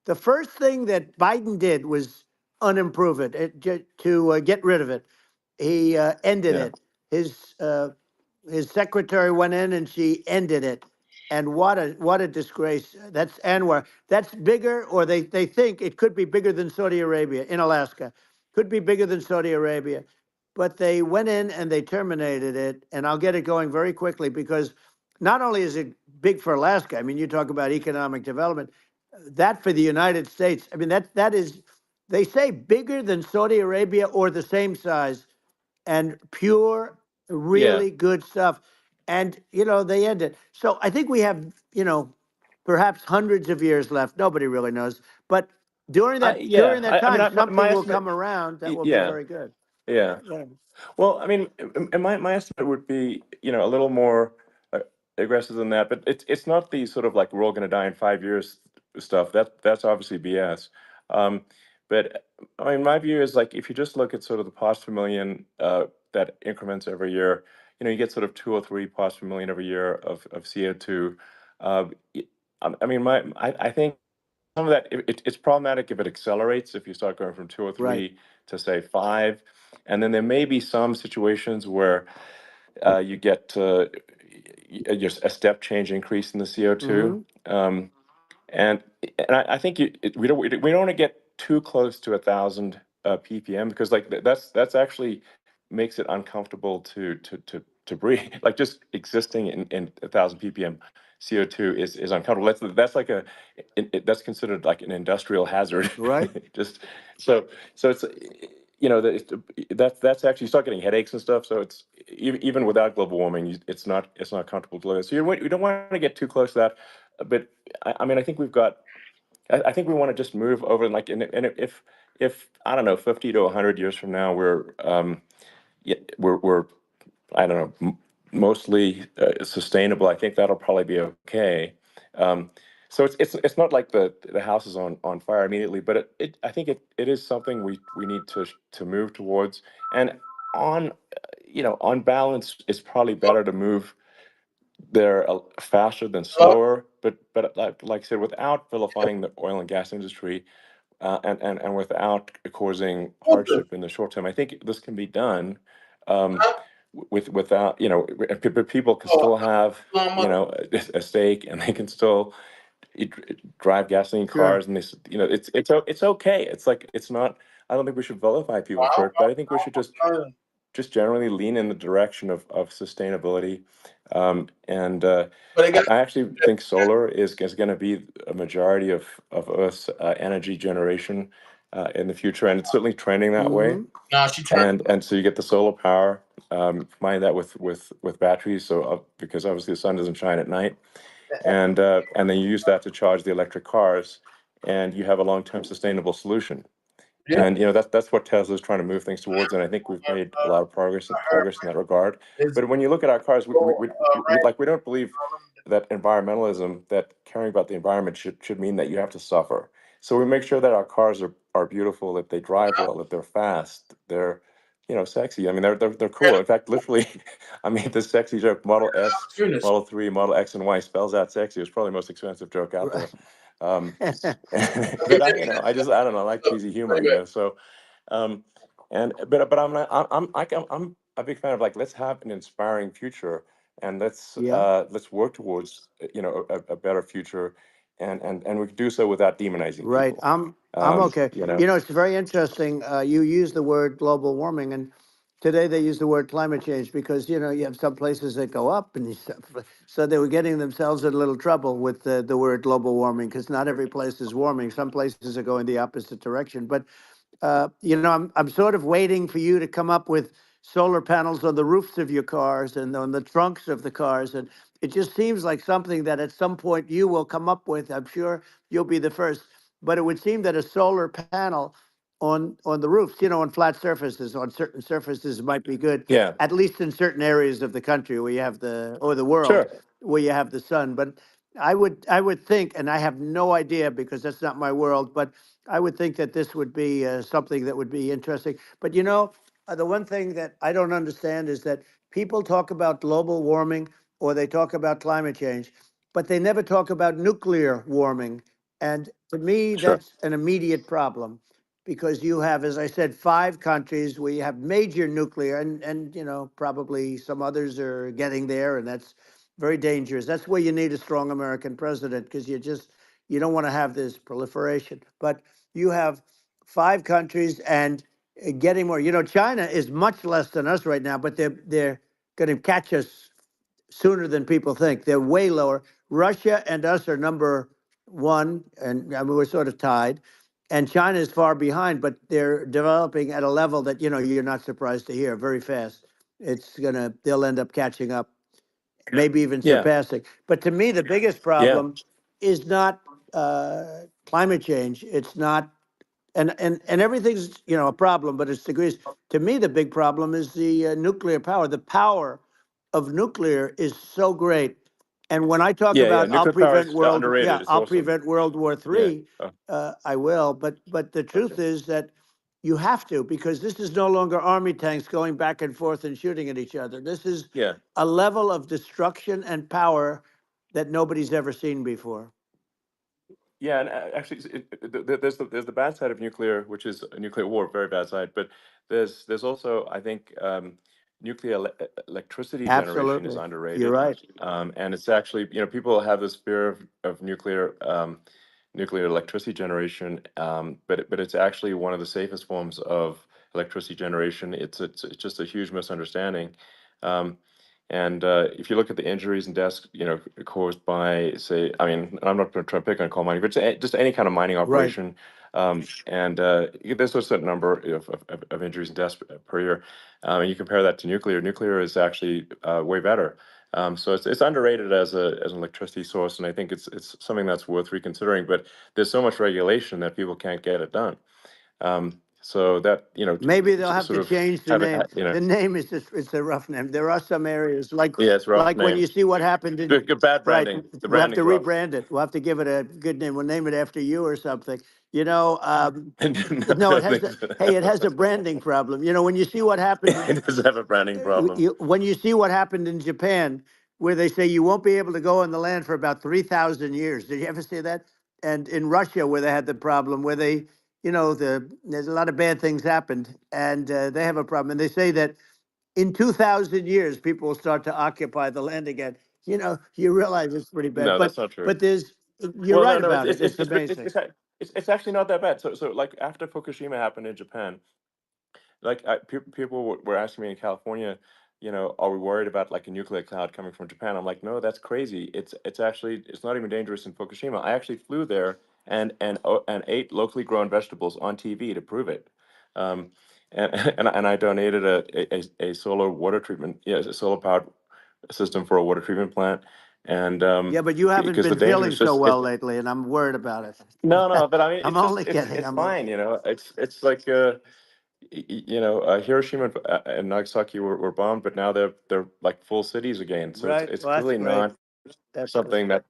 The first thing that Biden did was unimprove to get rid of it. He ended
yeah.
it. His secretary went in and she ended it. And what a disgrace. That's Anwar. That's bigger, or they think it could be bigger than Saudi Arabia in Alaska. Could be bigger than Saudi Arabia. But they went in and they terminated it. And I'll get it going very quickly, because not only is it big for Alaska, I mean, you talk about economic development, that for the United States, I mean, that is, they say bigger than Saudi Arabia or the same size, and pure,
Yeah.
really good stuff. And, they end it. So I think we have, perhaps hundreds of years left. Nobody really knows. But during that
Yeah.
during that
I mean,
time,
my
something will
estimate.
come around that will be
Yeah.
very good.
Yeah.
Yeah.
Well, I mean, and my estimate would be, a little more aggressive than that, but it's not the sort of like we're all going to die in 5 years stuff. That's obviously BS. Um, but I mean, my view is like if you just look at sort of the parts per million that increments every year, you get sort of 2 or 3 parts per million every year of CO2. Uh, y- I mean, I think some of that it's problematic if it accelerates, if you start going from two or
Right.
three to say five, and then there may be some situations where you get just a step change increase in the CO2.
Hmm.
And I think we don't want to get too close to 1,000 ppm, because like that's actually makes it uncomfortable to breathe. Like just existing in 1,000 ppm CO2 is uncomfortable. That's like that's considered like an industrial hazard.
Right.
Just so it's that's actually, you start getting headaches and stuff. So it's even without global warming, it's not comfortable to live. So you don't want to get too close to that. But I mean, I think we've got. I think we want to just move over, like, and if I don't know, 50 to 100 years from now, we're I don't know, mostly sustainable. I think that'll probably be okay. Um, so it's not like the house is on fire immediately, but I think it is something we need to move towards. And on on balance, it's probably better to move there faster than slower. But like I said, without vilifying the oil and gas industry, and without causing hardship in the short term. I think this can be done, um, without, but people can still have, a stake, and they can still drive gasoline
Sure.
cars, and it's okay. It's like, it's not. I don't think we should vilify people for it, but I think we should just generally lean in the direction of sustainability. And I actually think solar is going to be a majority of Earth's energy generation in the future, and it's certainly trending that way. And so you get the solar power, combine that with batteries, so because obviously the sun doesn't shine at night, and then you use that to charge the electric cars, and you have a long-term sustainable solution. And that's what Tesla's trying to move things towards, and I think we've made a lot of progress in that regard. But when you look at our cars, we don't believe that environmentalism, that caring about the environment should mean that you have to suffer. So we make sure that our cars are beautiful, that they drive well, that they're fast, they're sexy. I mean, they're cool. In fact, literally, I mean, the sexy joke, Model S, Model 3, Model X, and Y spells out sexy. It's probably the most expensive joke out there. Um, but I don't know, I like cheesy humor, So, um, but I'm a big fan of, like, let's have an inspiring future, and
Yeah.
let's work towards a better future, and we can do so without demonizing
Right.
people.
I'm okay.
You know,
It's very interesting. You use the word global warming, and today they use the word climate change because you have some places that go up, and so they were getting themselves in a little trouble with the word global warming because not every place is warming. Some places are going the opposite direction. But I'm sort of waiting for you to come up with solar panels on the roofs of your cars and on the trunks of the cars, and it just seems like something that at some point you will come up with. I'm sure you'll be the first, but it would seem that a solar panel on the roofs, on flat surfaces, on certain surfaces might be good,
yeah,
at least in certain areas of the country where you have or the world
sure,
where you have the sun. But I would think, and I have no idea because that's not my world, but I would think that this would be something that would be interesting. But the one thing that I don't understand is that people talk about global warming or they talk about climate change, but they never talk about nuclear warming. And to me,
sure,
that's an immediate problem because you have, as I said, 5 countries where you have major nuclear, and probably some others are getting there, and that's very dangerous. That's where you need a strong American president because you don't want to have this proliferation. But you have 5 countries and getting more. China is much less than us right now, but they're going to catch us sooner than people think. They're way lower. Russia and us are number one, and I mean, we're sort of tied. And China is far behind, but they're developing at a level that you're not surprised to hear very fast. They'll end up catching up, maybe even
yeah,
surpassing. But to me, the biggest
yeah,
problem is not climate change. It's not, and everything's a problem, but it's degrees. To me, the big problem is the nuclear power. The power of nuclear is so great. And when I talk
yeah.
about
Nuclear power is underrated. It's
I'll
awesome.
prevent World War
Yeah.
III,
Oh,
I will. But the
okay.
truth is that you have to, because this is no longer army tanks going back and forth and shooting at each other. This is
Yeah.
a level of destruction and power that nobody's ever seen before.
Yeah, and actually, there's the bad side of nuclear, which is a nuclear war, very bad side. But there's also, I think, nuclear electricity generation is
Absolutely. You're
underrated,
right.
and it's actually, people have this fear of nuclear electricity generation, but it's actually one of the safest forms of electricity generation. It's just a huge misunderstanding. Um, And if you look at the injuries and deaths, caused by, say, I mean, I'm not trying to pick on coal mining, but just any kind of mining
Right.
operation, and there's a certain number of injuries and deaths per year. And you compare that to nuclear. Nuclear is actually way better. So it's underrated as an electricity source, and I think it's something that's worth reconsidering. But there's so much regulation that people can't get it done. So that
Maybe they'll have
sort
to
of
change the
have it,
name. The name is just, it's a rough name. There are some areas
yeah, it's a rough
like when
name.
you see what happened in,
Good bad
right,
branding. The
we'll have to
branding's rough.
rebrand it. We'll have to give it a good name. We'll name it after you or something. You know,
No,
no,
I
it
don't
has
think
a,
so.
hey, it has a branding problem. You know, when you see what happened in,
It does have a branding problem.
when you see what happened in Japan, where they say you won't be able to go on the land for about 3,000 years. Did you ever see that? And in Russia, where they had the problem, where they, there's a lot of bad things happened, and they have a problem. And they say that in 2,000 years, people will start to occupy the land again. You know, you realize it's pretty bad,
No, that's not true.
but there's, you're
Well, no,
right
no,
about it. It's amazing.
it's actually not that bad. So like after Fukushima happened in Japan, like people were asking me in California, are we worried about like a nuclear cloud coming from Japan? I'm like, no, that's crazy. It's not even dangerous in Fukushima. I actually flew there and ate locally grown vegetables on TV to prove it. Um, and and I donated a solar water treatment, a solar powered system for a water treatment plant, and
Yeah, but you haven't
because the
been
danger
feeling
is
so
just
well lately, and I'm worried about it.
no, but I mean,
I'm
it's just
only kidding.
it's
I'm only
fine,
kidding.
it's like Hiroshima and Nagasaki were bombed, but now they're like full cities again. So
Right.
it's
Well, that's
clearly
great.
not
That's great.
something that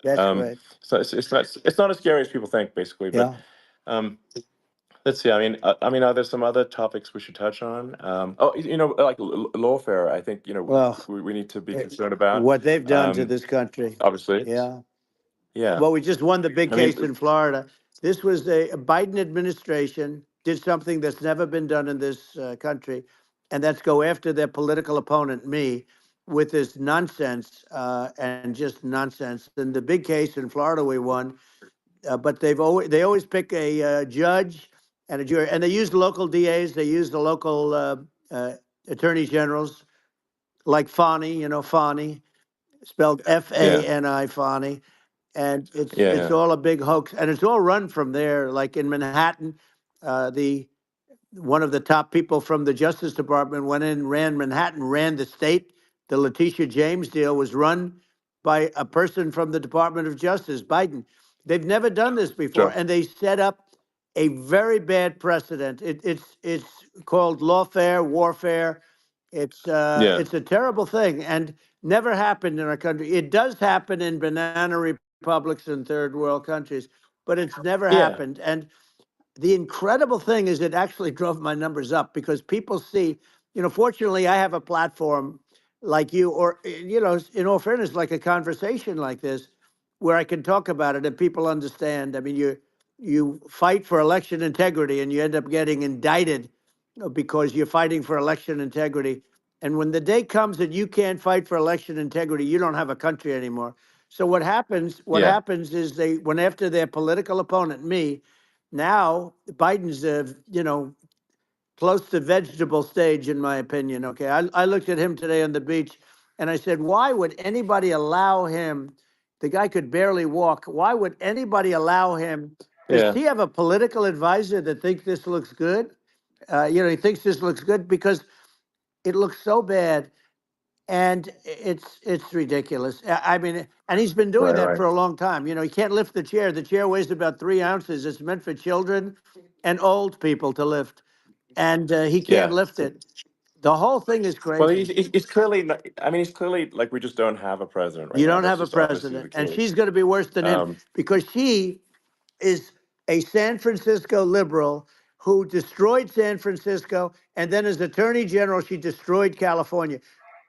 That's
um,
great.
so it's not as scary as people think, basically. But
Yeah.
um, let's see. I mean, are there some other topics we should touch on? Like lawfare. I think
Well,
we need to be concerned about.
what they've done to
Um,
this country.
obviously,
Yeah.
yeah.
Well, we just won the big
I mean,
case in Florida. This was a Biden administration did something that's never been done in this country, and that's go after their political opponent, me, with this nonsense and just nonsense. And the big case in Florida we won, but they always pick a judge and a jury, and they use local DAs, they use the local attorney generals, like Fani, Fani, spelled
yeah,
Fani, Fani, and it's
yeah,
all a big hoax, and it's all run from there. Like in Manhattan, the one of the top people from the Justice Department went in, ran Manhattan, ran the state. The Letitia James deal was run by a person from the Department of Justice, Biden. They've never done this before,
sure,
and they set up a very bad precedent. It's called lawfare, warfare.
yeah,
It's a terrible thing, and never happened in our country. It does happen in banana republics and third world countries, but it's never
yeah,
happened. And the incredible thing is it actually drove my numbers up because people see, fortunately I have a platform like you, or, in all fairness, like a conversation like this, where I can talk about it and people understand. I mean, you fight for election integrity and you end up getting indicted because you're fighting for election integrity. And when the day comes that you can't fight for election integrity, you don't have a country anymore. So what
yeah,
happens is they went after their political opponent, me. Now Biden's, close to vegetable stage, in my opinion. Okay, I looked at him today on the beach, and I said, why would anybody allow him? The guy could barely walk. Why would anybody allow him? Does
yeah,
he have a political advisor that thinks this looks good? He thinks this looks good because it looks so bad, and it's ridiculous. I mean, and he's been doing
right,
that
right,
for a long time. He can't lift the chair. The chair weighs about 3 ounces. It's meant for children and old people to lift, and he can't
yeah.
lift it. The whole thing is
Well,
crazy.
he's clearly not, I mean, he's clearly like we just don't have a president right
You
now.
don't
That's
have a
just obviously the
president, and
case.
she's going to be worse than him
Um,
because she is a San Francisco liberal who destroyed San Francisco, and then as Attorney General, she destroyed California.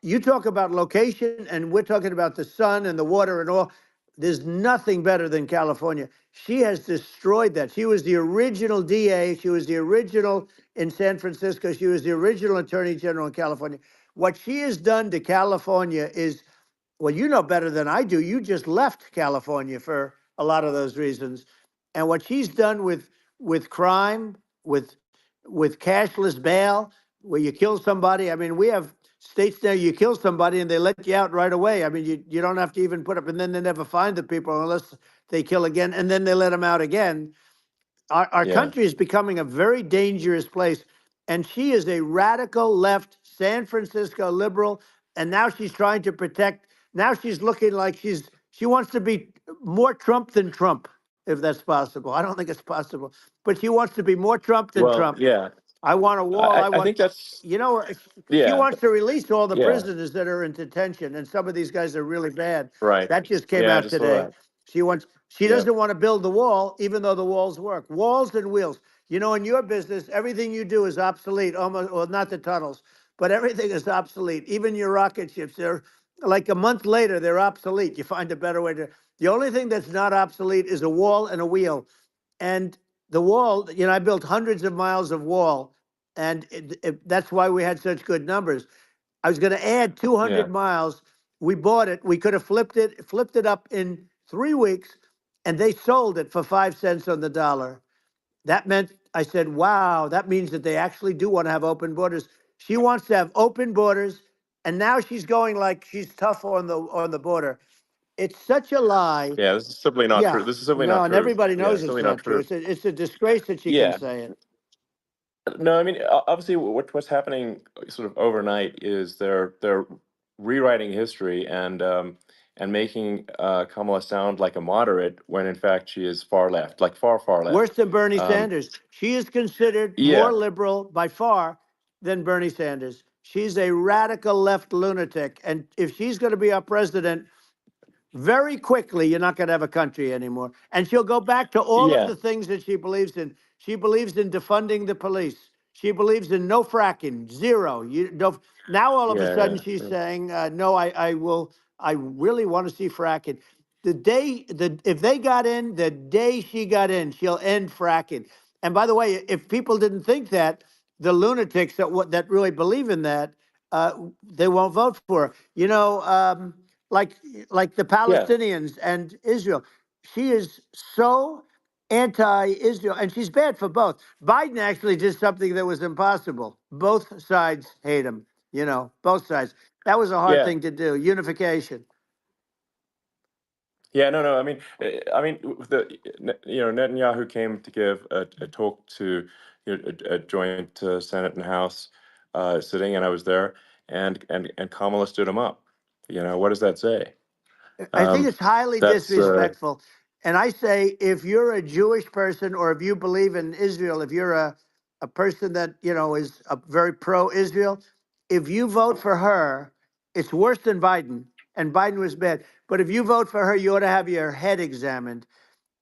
You talk about location, and we're talking about the sun and the water and all. There's nothing better than California. She has destroyed that. She was the original DA. She was the original in San Francisco. She was the original Attorney General in California. What she has done to California is, well, you know better than I do. You just left California for a lot of those reasons. And what she's done with crime, with cashless bail, where you kill somebody. I mean, we have states there, you kill somebody and they let you out right away. I mean, you don't have to even put up, and then they never find the people unless they kill again, and then they let them out again. Our
Yeah.
country is becoming a very dangerous place. And she is a radical left San Francisco liberal. And now she's trying to protect. Now she's looking like she wants to be more Trump than Trump, if that's possible. I don't think it's possible, but she wants to be more Trump than
Well,
Trump.
yeah.
I want a wall. I
I
want,
think that's
you know, she
yeah,
wants to release all the
yeah,
prisoners that are in detention, and some of these guys are really bad.
right.
That just came
Yeah, I
out
just saw
today.
that.
She
Yeah.
doesn't want to build the wall, even though the walls work. Walls and wheels. You know, in your business, everything you do is obsolete, almost, well, not the tunnels, but everything is obsolete. Even your rocket ships, they're like a month later, they're obsolete. You find a better way to. The only thing that's not obsolete is a wall and a wheel. And the wall, you know, I built hundreds of miles of wall, and that's why we had such good numbers. I was going to add
Yeah.
200 miles. We bought it. We could have flipped it up in 3 weeks, and they sold it for 5 cents on the dollar. That meant, I said, wow, that means that they actually do want to have open borders. She wants to have open borders, and now she's going like she's tough on the border. It's such a lie.
Yeah, this is simply not true.
Yeah,
This is simply
no,
not
and
true.
everybody
Yeah,
knows
it's
it's
simply not
not true.
true.
It's a disgrace that she can
Yeah.
say it.
No, I mean, obviously, what's happening sort of overnight is they're rewriting history and making Kamala sound like a moderate when in fact she is far left, like far
Worse
left.
than Bernie
Um,
Sanders. She is considered more
yeah,
liberal by far than Bernie Sanders. She's a radical left lunatic. And if she's going to be our president, very quickly, you're not going to have a country anymore. And she'll go back to all of
yeah,
the things that she believes in. She believes in defunding the police. She believes in no fracking, zero. You no. Now all of a
yeah,
sudden she's
yeah,
saying, no, I will. I really want to see fracking. If they got in, the day she got in, she'll end fracking. And by the way, if people didn't think that, the lunatics that really believe in that, they won't vote for her. You know, like like the
yeah,
Palestinians and Israel. She is so anti-Israel, and she's bad for both. Biden actually did something that was impossible. Both sides hate him. You know, both sides. That was a hard
yeah.
thing to do. Unification.
Yeah, no, no. I mean, Netanyahu came to give a talk to a joint Senate and House sitting, and I was there, and Kamala stood him up. What does that say?
I think
Um,
it's highly
that's
disrespectful. And I say, if you're a Jewish person or if you believe in Israel, if you're a person that, you know, is a very pro-Israel, if you vote for her, it's worse than Biden. And Biden was bad. But if you vote for her, you ought to have your head examined.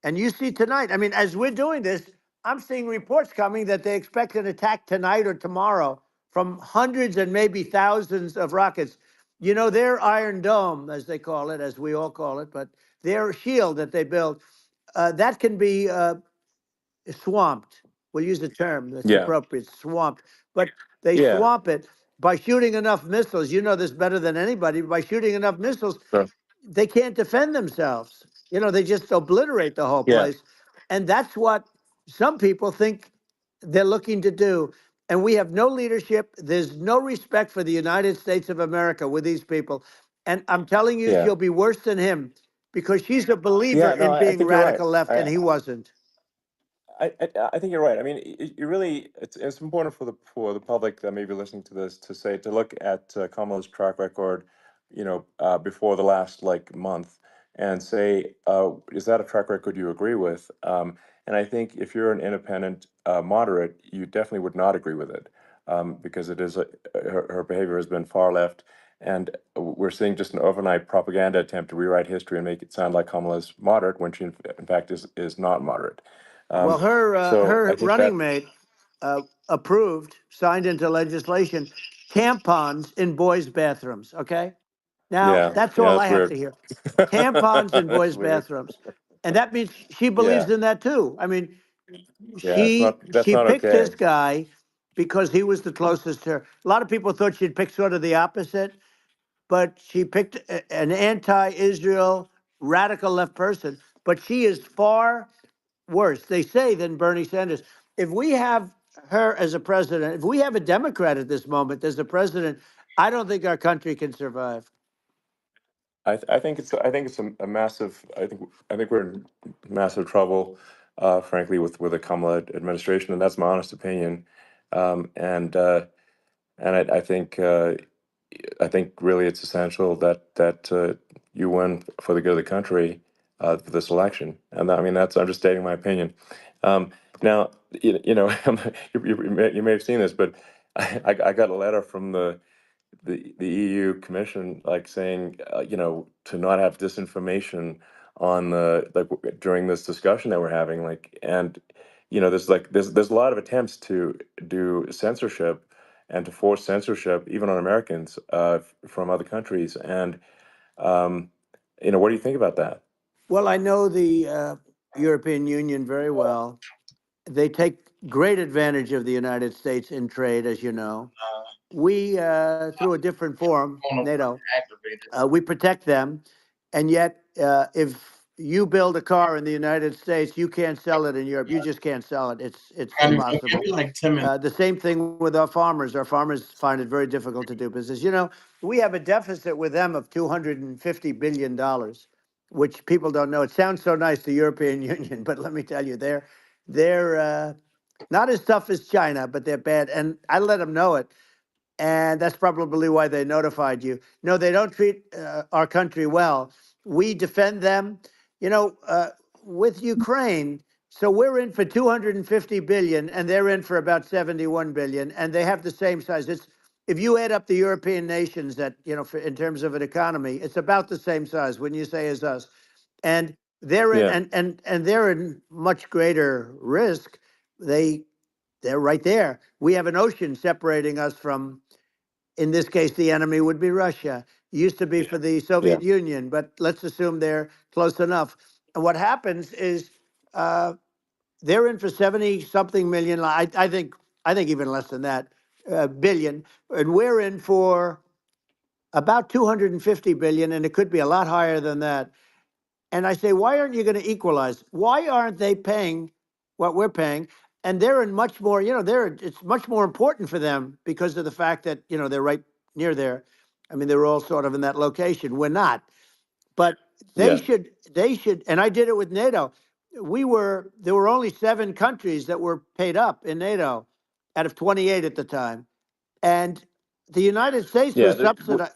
And you see tonight, I mean, as we're doing this, I'm seeing reports coming that they expect an attack tonight or tomorrow from hundreds and maybe thousands of rockets. You know, their Iron Dome, as they call it, as we all call it, but their shield that they build, that can be swamped. We'll use the term that's
yeah,
appropriate, swamped. But they
yeah,
swamp it by shooting enough missiles. You know this better than anybody. By shooting enough missiles,
so,
they can't defend themselves. You know, they just obliterate the whole
yeah,
place. And that's what some people think they're looking to do. And we have no leadership. There's no respect for the United States of America with these people. And I'm telling you,
yeah,
she'll be worse than him because she's a believer
yeah. No,
in
I
being
think you're right.
radical left, and he wasn't.
I think you're right. I mean, you really, it's important for the public that may be listening to this to look at Kamala's track record, before the last like month, and say, is that a track record you agree with? And I think if you're an independent moderate, you definitely would not agree with it, because it is her behavior has been far left, and we're seeing just an overnight propaganda attempt to rewrite history and make it sound like Kamala's moderate when she in fact is not moderate.
Well,
So I
her
think that,
running mate approved, signed into legislation, tampons in boys' bathrooms. Okay, now
yeah,
that's
yeah,
all I
that's
have
weird.
to hear. Tampons in
That's
boys'
weird.
bathrooms, and that means she
Yeah,
believes in that too. I mean,
yeah, that's
she
not
picked
okay.
this guy because he was the closest to her. A lot of people thought she'd pick sort of the opposite, but she picked an anti-Israel radical left person. But she is far worse, they say, than Bernie Sanders. If we have her as a president, if we have a Democrat at this moment as the president, I don't think our country can survive.
I think it's a massive. I think we're in massive trouble, frankly, with the Kamala administration, and that's my honest opinion. Um, and uh, and I think really it's essential that you win for the good of the country for this election. And I mean that's understating my opinion. Now you may have seen this, but I got a letter from the EU Commission, like saying, to not have disinformation on the during this discussion that we're having, and there's a lot of attempts to do censorship and to force censorship even on Americans from other countries, and um, what do you think about that?
Well, I know the European Union very well. They take great advantage of the United States in trade, as you know. We, through a different forum, NATO, we protect them. And yet, if you build a car in the United States, you can't sell it in Europe. You just can't sell it. It's impossible.
Like 10 minutes.
The same thing with our farmers. Our farmers find it very difficult to do business. You know, we have a deficit with them of $250 billion, which people don't know. It sounds so nice, the European Union, but let me tell you, they're not as tough as China, but they're bad. And I let them know it. And that's probably why they notified you. No, they don't treat our country well. We defend them, you know, with Ukraine. So we're in for 250 billion, and they're in for about 71 billion, and they have the same size. It's if you add up the European nations that in terms of an economy, it's about the same size. Wouldn't you say as us? And they're in,
Yeah,
and they're in much greater risk. They're right there. We have an ocean separating us from, in this case, the enemy would be Russia. Used to be for the
yeah,
Soviet Union, but let's assume they're close enough. And what happens is uh, they're in for 70 something million. I think even less than that, billion, and we're in for about 250 billion, and it could be a lot higher than that. And I say, why aren't you going to equalize? Why aren't they paying what we're paying? And they're in much more, it's much more important for them because of the fact that, they're right near there. I mean, they're all sort of in that location. We're not. But
yeah,
they should, and I did it with NATO. There were only 7 countries that were paid up in NATO out of 28 at the time. And the United States
yeah,
was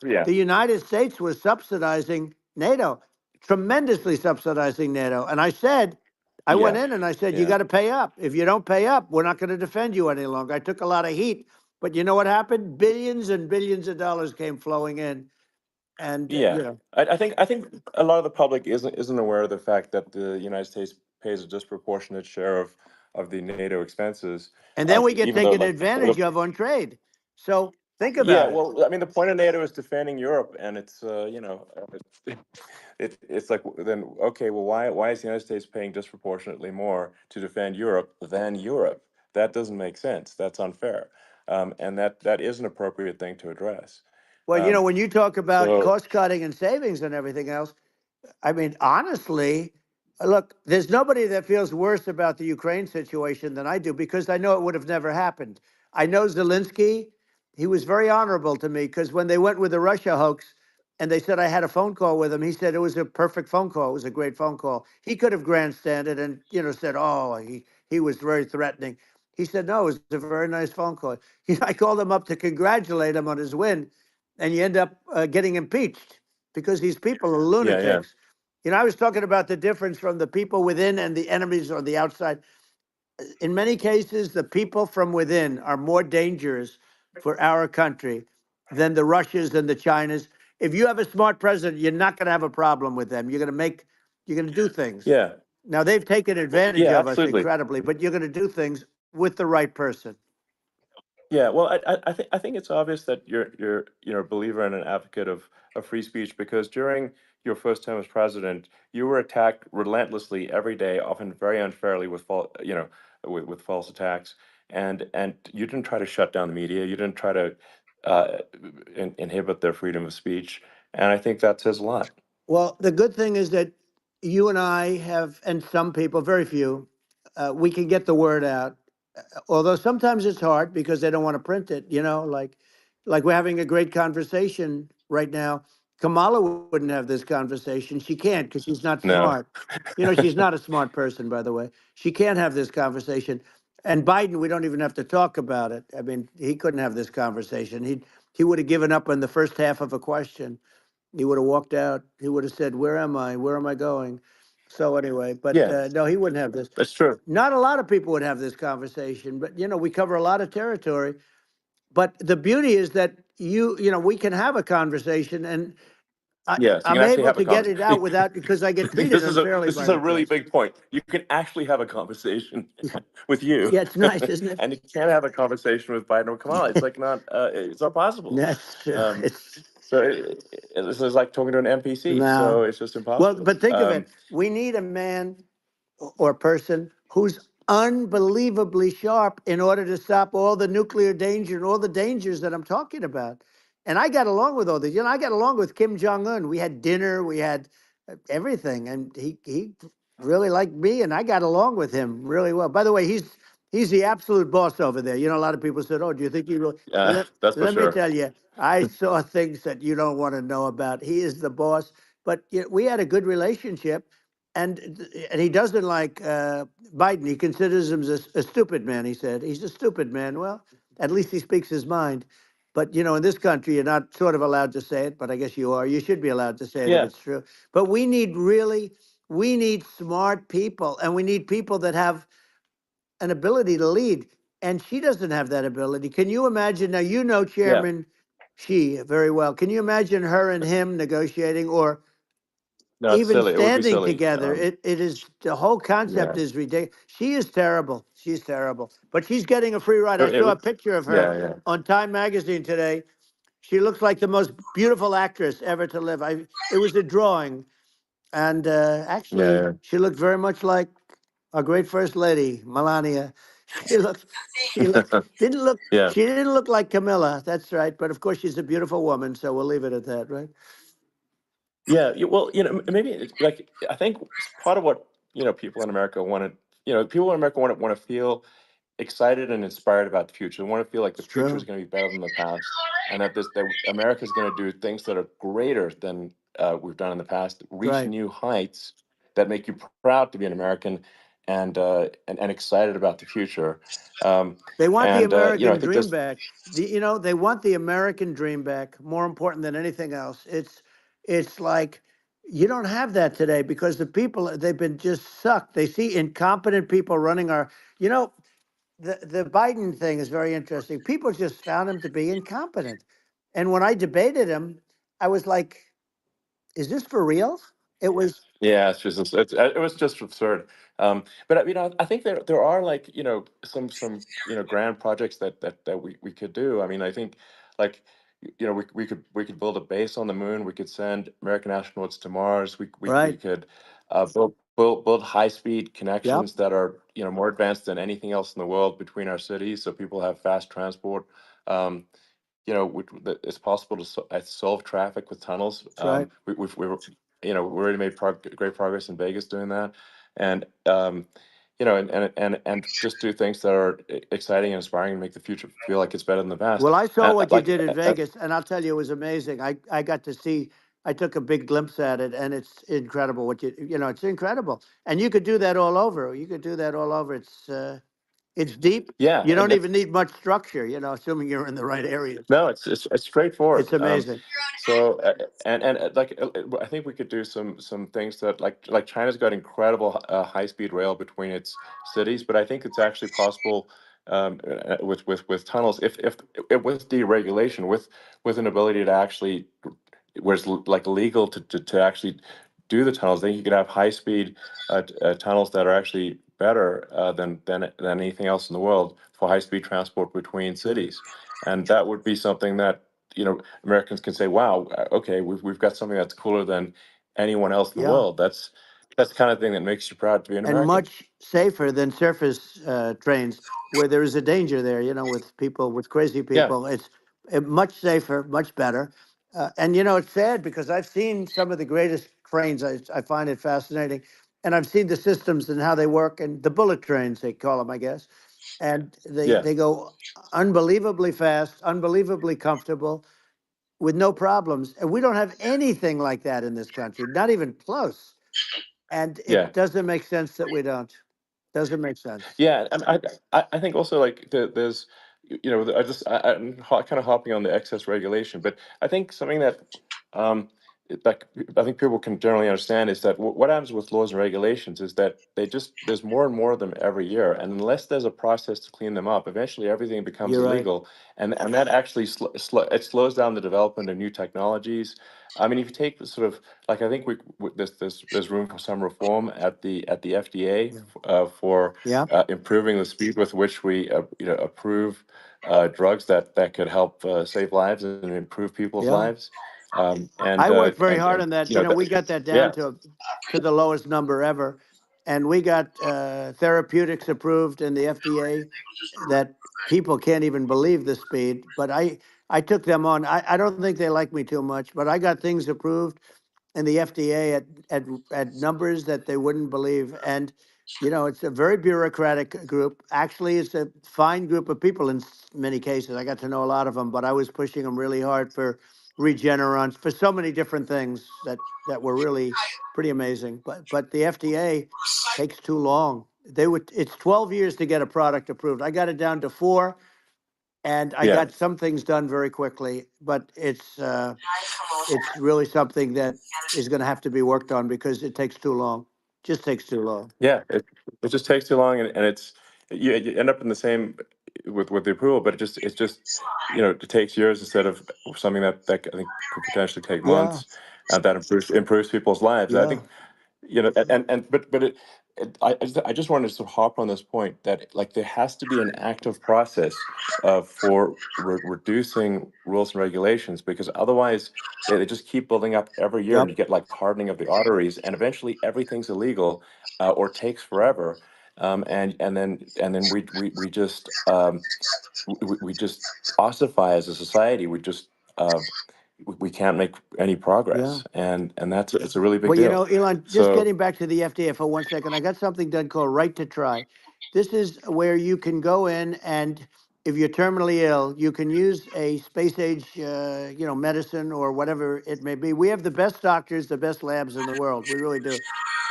yeah,
the United States was subsidizing NATO, tremendously subsidizing NATO. And I said, I went
yeah,
in and I said, you
yeah,
got to pay up. If you don't pay up, we're not going to defend you any longer. I took a lot of heat, but you know what happened? Billions and billions of dollars came flowing in, and
yeah. I think a lot of the public isn't aware of the fact that the United States pays a disproportionate share of the NATO expenses,
and then we get
even though
taken advantage of on trade. So think
yeah,
about it.
well, I mean, the point of NATO is defending Europe, and it's it's like then okay, well, why is the United States paying disproportionately more to defend Europe than Europe? That doesn't make sense. That's unfair, and that is an appropriate thing to address.
Well,
Um,
when you talk about
so
cost cutting and savings and everything else, I mean, honestly, look, there's nobody that feels worse about the Ukraine situation than I do because I know it would have never happened. I know Zelensky, he was very honorable to me because when they went with the Russia hoax and they said I had a phone call with him, he said it was a perfect phone call. It was a great phone call. He could have grandstanded and, said, oh, he was very threatening. He said, no, it was a very nice phone call. I called him up to congratulate him on his win, and you end up getting impeached because these people are
yeah, yeah,
lunatics. I was talking about the difference from the people within and the enemies on the outside. In many cases, the people from within are more dangerous for our country than the Russias and the Chinas. If you have a smart president, you're not going to have a problem with them. You're going to do things.
yeah,
Now, they've taken advantage
yeah,
of us
absolutely.
incredibly, but you're going to do things with the right person.
Yeah, well, I think it's obvious that you're a believer and an advocate of free speech because during your first term as president, you were attacked relentlessly every day, often very unfairly with false attacks, and you didn't try to shut down the media, you didn't try to uh, inhibit their freedom of speech, and I think that says a lot.
Well, the good thing is that you and I have, and some people, very few, we can get the word out. Although sometimes it's hard because they don't want to print it, like like we're having a great conversation right now. Kamala wouldn't have this conversation. She can't because she's not
No.
smart. She's not a smart person, by the way. She can't have this conversation. And Biden, we don't even have to talk about it. I mean, he couldn't have this conversation. He would have given up on the first half of a question. He would have walked out. He would have said, "Where am I? Where am I going?" So anyway, but
Yeah,
no, he wouldn't have this.
that's true.
Not a lot of people would have this conversation, but we cover a lot of territory. But the beauty is that we can have a conversation, and
Yes, you can
I'm
actually
able
have a
to get it out
conversation.
without because I get treated
This is a
unfairly
this
by
is a
the
really
press.
big point. You can actually have a conversation with you,
Yeah, it's nice, isn't it?
and you can't have a conversation with Biden or Kamala. It's like not it's not possible.
That's true.
Um,
It's
so this is like talking to an NPC. So
no.
it's just
Well,
impossible.
but think of it. We need a man or person who's unbelievably sharp in order to stop all the nuclear danger and all the dangers that I'm talking about. And I got along with all these. I got along with Kim Jong Un. We had dinner. We had everything, and he really liked me, and I got along with him really well. By the way, he's the absolute boss over there. A lot of people said, "Oh, do you think he really?"
That's for
Let me
sure.
tell you, I saw things that you don't want to know about. He is the boss. But we had a good relationship, and he doesn't like Biden. He considers him a stupid man. He said he's a stupid man. Well, at least he speaks his mind. But in this country, you're not sort of allowed to say it, but I guess you are. You should be allowed to say it if
Yeah,
it's true. But we need smart people, and we need people that have an ability to lead. And she doesn't have that ability. Can you imagine? Now,
yeah.
Chairman Xi very well. Can you imagine her and him negotiating or
No, it's
even
silly. It would be
standing
silly.
together? It is the whole
Yeah,
concept is ridiculous. She is terrible. She's terrible. But she's getting a free ride. I
it
saw a
would.
picture of her
Yeah, yeah,
on Time Magazine today. She looks like the most beautiful actress ever to live. It was a drawing, and
yeah,
actually,
yeah.
she looked very much like our great first lady, Melania. Didn't look,
Yeah.
she didn't look like Camilla. That's right. But of course, she's a beautiful woman, so we'll leave it at that, right?
Yeah, well, maybe like I think part of what people in America want to, people in America want to feel excited and inspired about the future. They want to feel like the
It's
future is
true.
going to be better than the past, and that America is going to do things that are greater than we've done in the past, reach
Right.
new heights that make you proud to be an American, and excited about the future. Um,
They want the
I
American
think
dream
this,
back. They want the American dream back. More important than anything else. It's like you don't have that today because the people they've been just sucked. They see incompetent people running our. You know, the Biden thing is very interesting. People just found him to be incompetent, and when I debated him, I was like, "Is this for real?" It was
yeah, it was just absurd. But I think there are like some grand projects that we could do. I mean, I think like we could build a base on the moon. We could send American astronauts to Mars. We
right.
could build high speed
Yep.
connections that are more advanced than anything else in the world between our cities, so people have fast transport. Um, it's possible to solve traffic with tunnels.
That's right.
We already made great progress in Vegas doing that, and and just do things that are exciting and inspiring and make the future feel like it's better than the past.
Well, I saw what you
Like,
did in Vegas, and I'll tell you, it was amazing. I got to see. I took a big glimpse at it, and it's incredible. It's incredible, and you could do that all over. You could do that all over. It's deep.
yeah,
You don't even need much structure. Assuming you're in the right areas.
no, it's
It's
straightforward.
amazing.
So and like I think we could do some things that like China's got incredible high speed rail between its cities, but I think it's actually possible with tunnels if with deregulation with an ability to actually where it's like legal to actually do the tunnels. Then you could have high speed tunnels that are actually better than anything else in the world for high speed transport between
Right.
cities, and that would be something that Americans can say, "Wow, okay, we've got something that's cooler than anyone else in the
Yeah.
world." That's the kind of thing that makes you proud to be an
And
American.
much safer than surface trains where there is a danger there, with people, with crazy
Yeah,
people. It's much safer, much better. And, it's sad because I've seen some of the greatest trains. I find it fascinating. And I've seen the systems and how they work and the bullet trains, they call them, I guess. and
Yeah.
they go unbelievably fast, unbelievably comfortable, with no problems. And we don't have anything like that in this country, not even close. And
Yeah.
it doesn't make sense that we don't. Doesn't make sense.
Yeah, and I think also like there's I'm kind of hopping on the excess regulation, but I think something that um that I think people can generally understand is that what happens with laws and regulations is that there's more and more of them every year, and unless there's a process to clean them up, eventually everything becomes
You're right.
illegal, and that actually it slows down the development of new technologies. I mean, if you take the sort of like I think there's room for some reform at the FDA
Yeah.
for
Yeah.
improving the speed with which we approve drugs that could help save lives and improve people's
Yeah.
lives.
I worked very hard
And
on that.
you know that,
We got that down
yeah,
to the lowest number ever, and we got therapeutics approved in the FDA that people can't even believe the speed. But I took them on. I don't think they like me too much, but I got things approved in the FDA at numbers that they wouldn't believe. And it's a very bureaucratic group. Actually, it's a fine group of people in many cases. I got to know a lot of them, but I was pushing them really hard for Regenerons, for so many different things that were really pretty amazing. But the FDA takes too long. It's 12 years to get a product approved. I got it down to 4, and I
yeah,
got some things done very quickly. But it's really something that is going to have to be worked on because it takes too long. Just takes too long.
yeah. It just takes too long, and it's you end up in the same with the approval, but it's just it takes years instead of something that I think could potentially take
Yeah,
months, and that improves people's lives. I
yeah,
think and but I just wanted to sort of hop on this point that like there has to be an active process for reducing rules and regulations, because otherwise they just keep building up every year, and
yep,
you get like hardening of the arteries, and eventually everything's illegal or takes forever, and then we just we just ossify as a society. Uh, we can't make any
yeah.
progress, and that's it's a really big
Well,
deal.
Elon, just
So
getting back to the FDA for 1 second, I got something done called Right to Try. This is where you can go in and if you're terminally ill, you can use a space age, medicine or whatever it may be. We have the best doctors, the best labs in the world. We really do.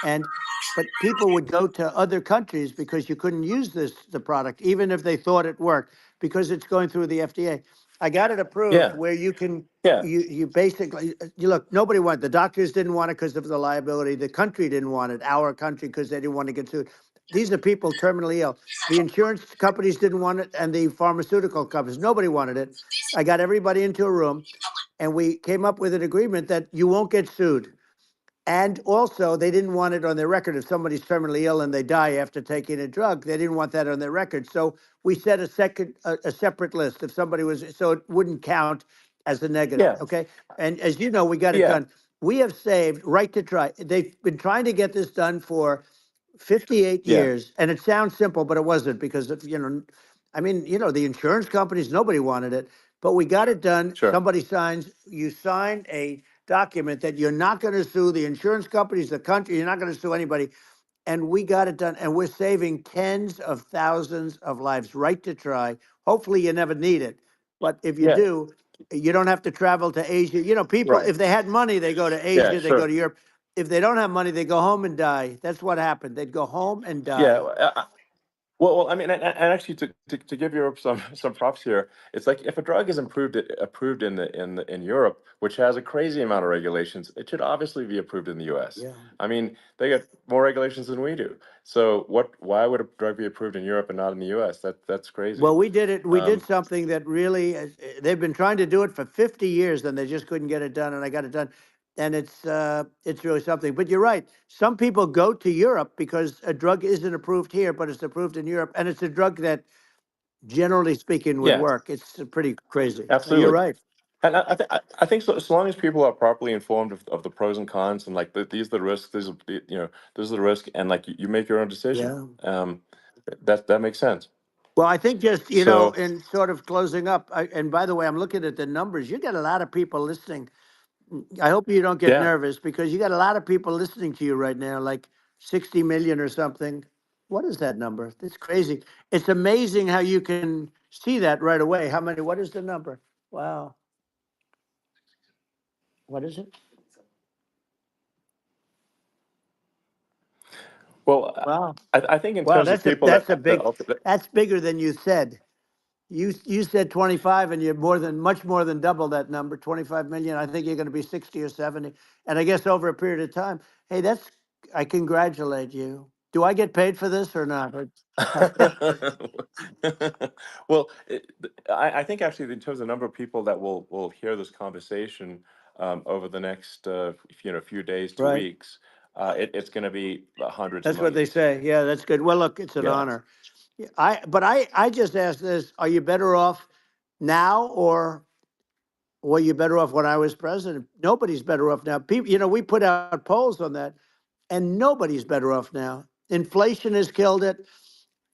And but people would go to other countries because you couldn't use the product, even if they thought it worked, because it's going through the FDA. I got it approved
yeah,
where you can
yeah,
you basically you look, nobody wanted, the doctors didn't want it because of the liability, the country didn't want it, our country, because they didn't want to get sued. These are people terminally ill. The insurance companies didn't want it, and the pharmaceutical companies, nobody wanted it. I got everybody into a room, and we came up with an agreement that you won't get sued. And also, they didn't want it on their record. If somebody's terminally ill and they die after taking a drug, they didn't want that on their record. So we set a separate list. If somebody was, so it wouldn't count as a negative.
yeah,
Okay. And as you know, we got it
yeah,
done. We have saved Right to Try. They've been trying to get this done for 58
yeah,
years. And it sounds simple, but it wasn't because of, I mean, the insurance companies, nobody wanted it, but we got it done.
sure,
Somebody signs, you sign a document that you're not going to sue the insurance companies, the country, you're not going to sue anybody. And we got it done. And we're saving tens of thousands of lives. Right to Try. Hopefully you never need it. But if you
yeah,
do, you don't have to travel to Asia. People,
right,
if they had money, they go to
yeah,
Asia, they go
sure,
to Europe. If they don't have money, they go home and die. That's what happened. They'd go home and
yeah.
die.
Well, I mean, and actually, to give Europe some props here, it's like if a drug is approved in Europe, which has a crazy amount of regulations, it should obviously be approved in the U.S.
Yeah.
I mean, they got more regulations than we do. So why would a drug be approved in Europe and not in the U.S.? That's crazy.
Well, we did it. We did
Um,
something that really, they've been trying to do it for 50 years and they just couldn't get it done. And I got it done. And it's really something. But you're right. Some people go to Europe because a drug isn't approved here, but it's approved in Europe. And it's a drug that, generally speaking, would
yeah,
work. It's pretty crazy. You're
absolutely.
right.
And I think so long as people are properly informed of the pros and cons, and like these are the risks, this is the risk, and like you make your own decision.
Yeah.
That makes sense.
Well, I think just,
So
in sort of closing up, and by the way, I'm looking at the numbers. You got a lot of people listening. I hope you don't get
yeah,
nervous because you got a lot of people listening to you right now, like 60 million or something. what is that number? It's crazy. It's amazing how you can see that right away. How many? What is the number? Wow. What is it?
Well,
Wow.
I think in
Wow.
terms of people that,
That's bigger than you said. You said 25 and you're much more than double that number, 25 million. I think you're going to be 60 or 70. And I guess over a period of time, hey, I congratulate you. Do I get paid for this or not?
well, I think actually in terms of the number of people that will hear this conversation over the next few days to
Right.
weeks, it's going to be hundreds of
That's what they
millions.
say. Yeah, that's good. Well, look, it's an
Yeah.
honor. Yeah, I just asked this, are you better off now or were you better off when I was president? Nobody's better off now. People, we put out polls on that and nobody's better off now. Inflation has killed it.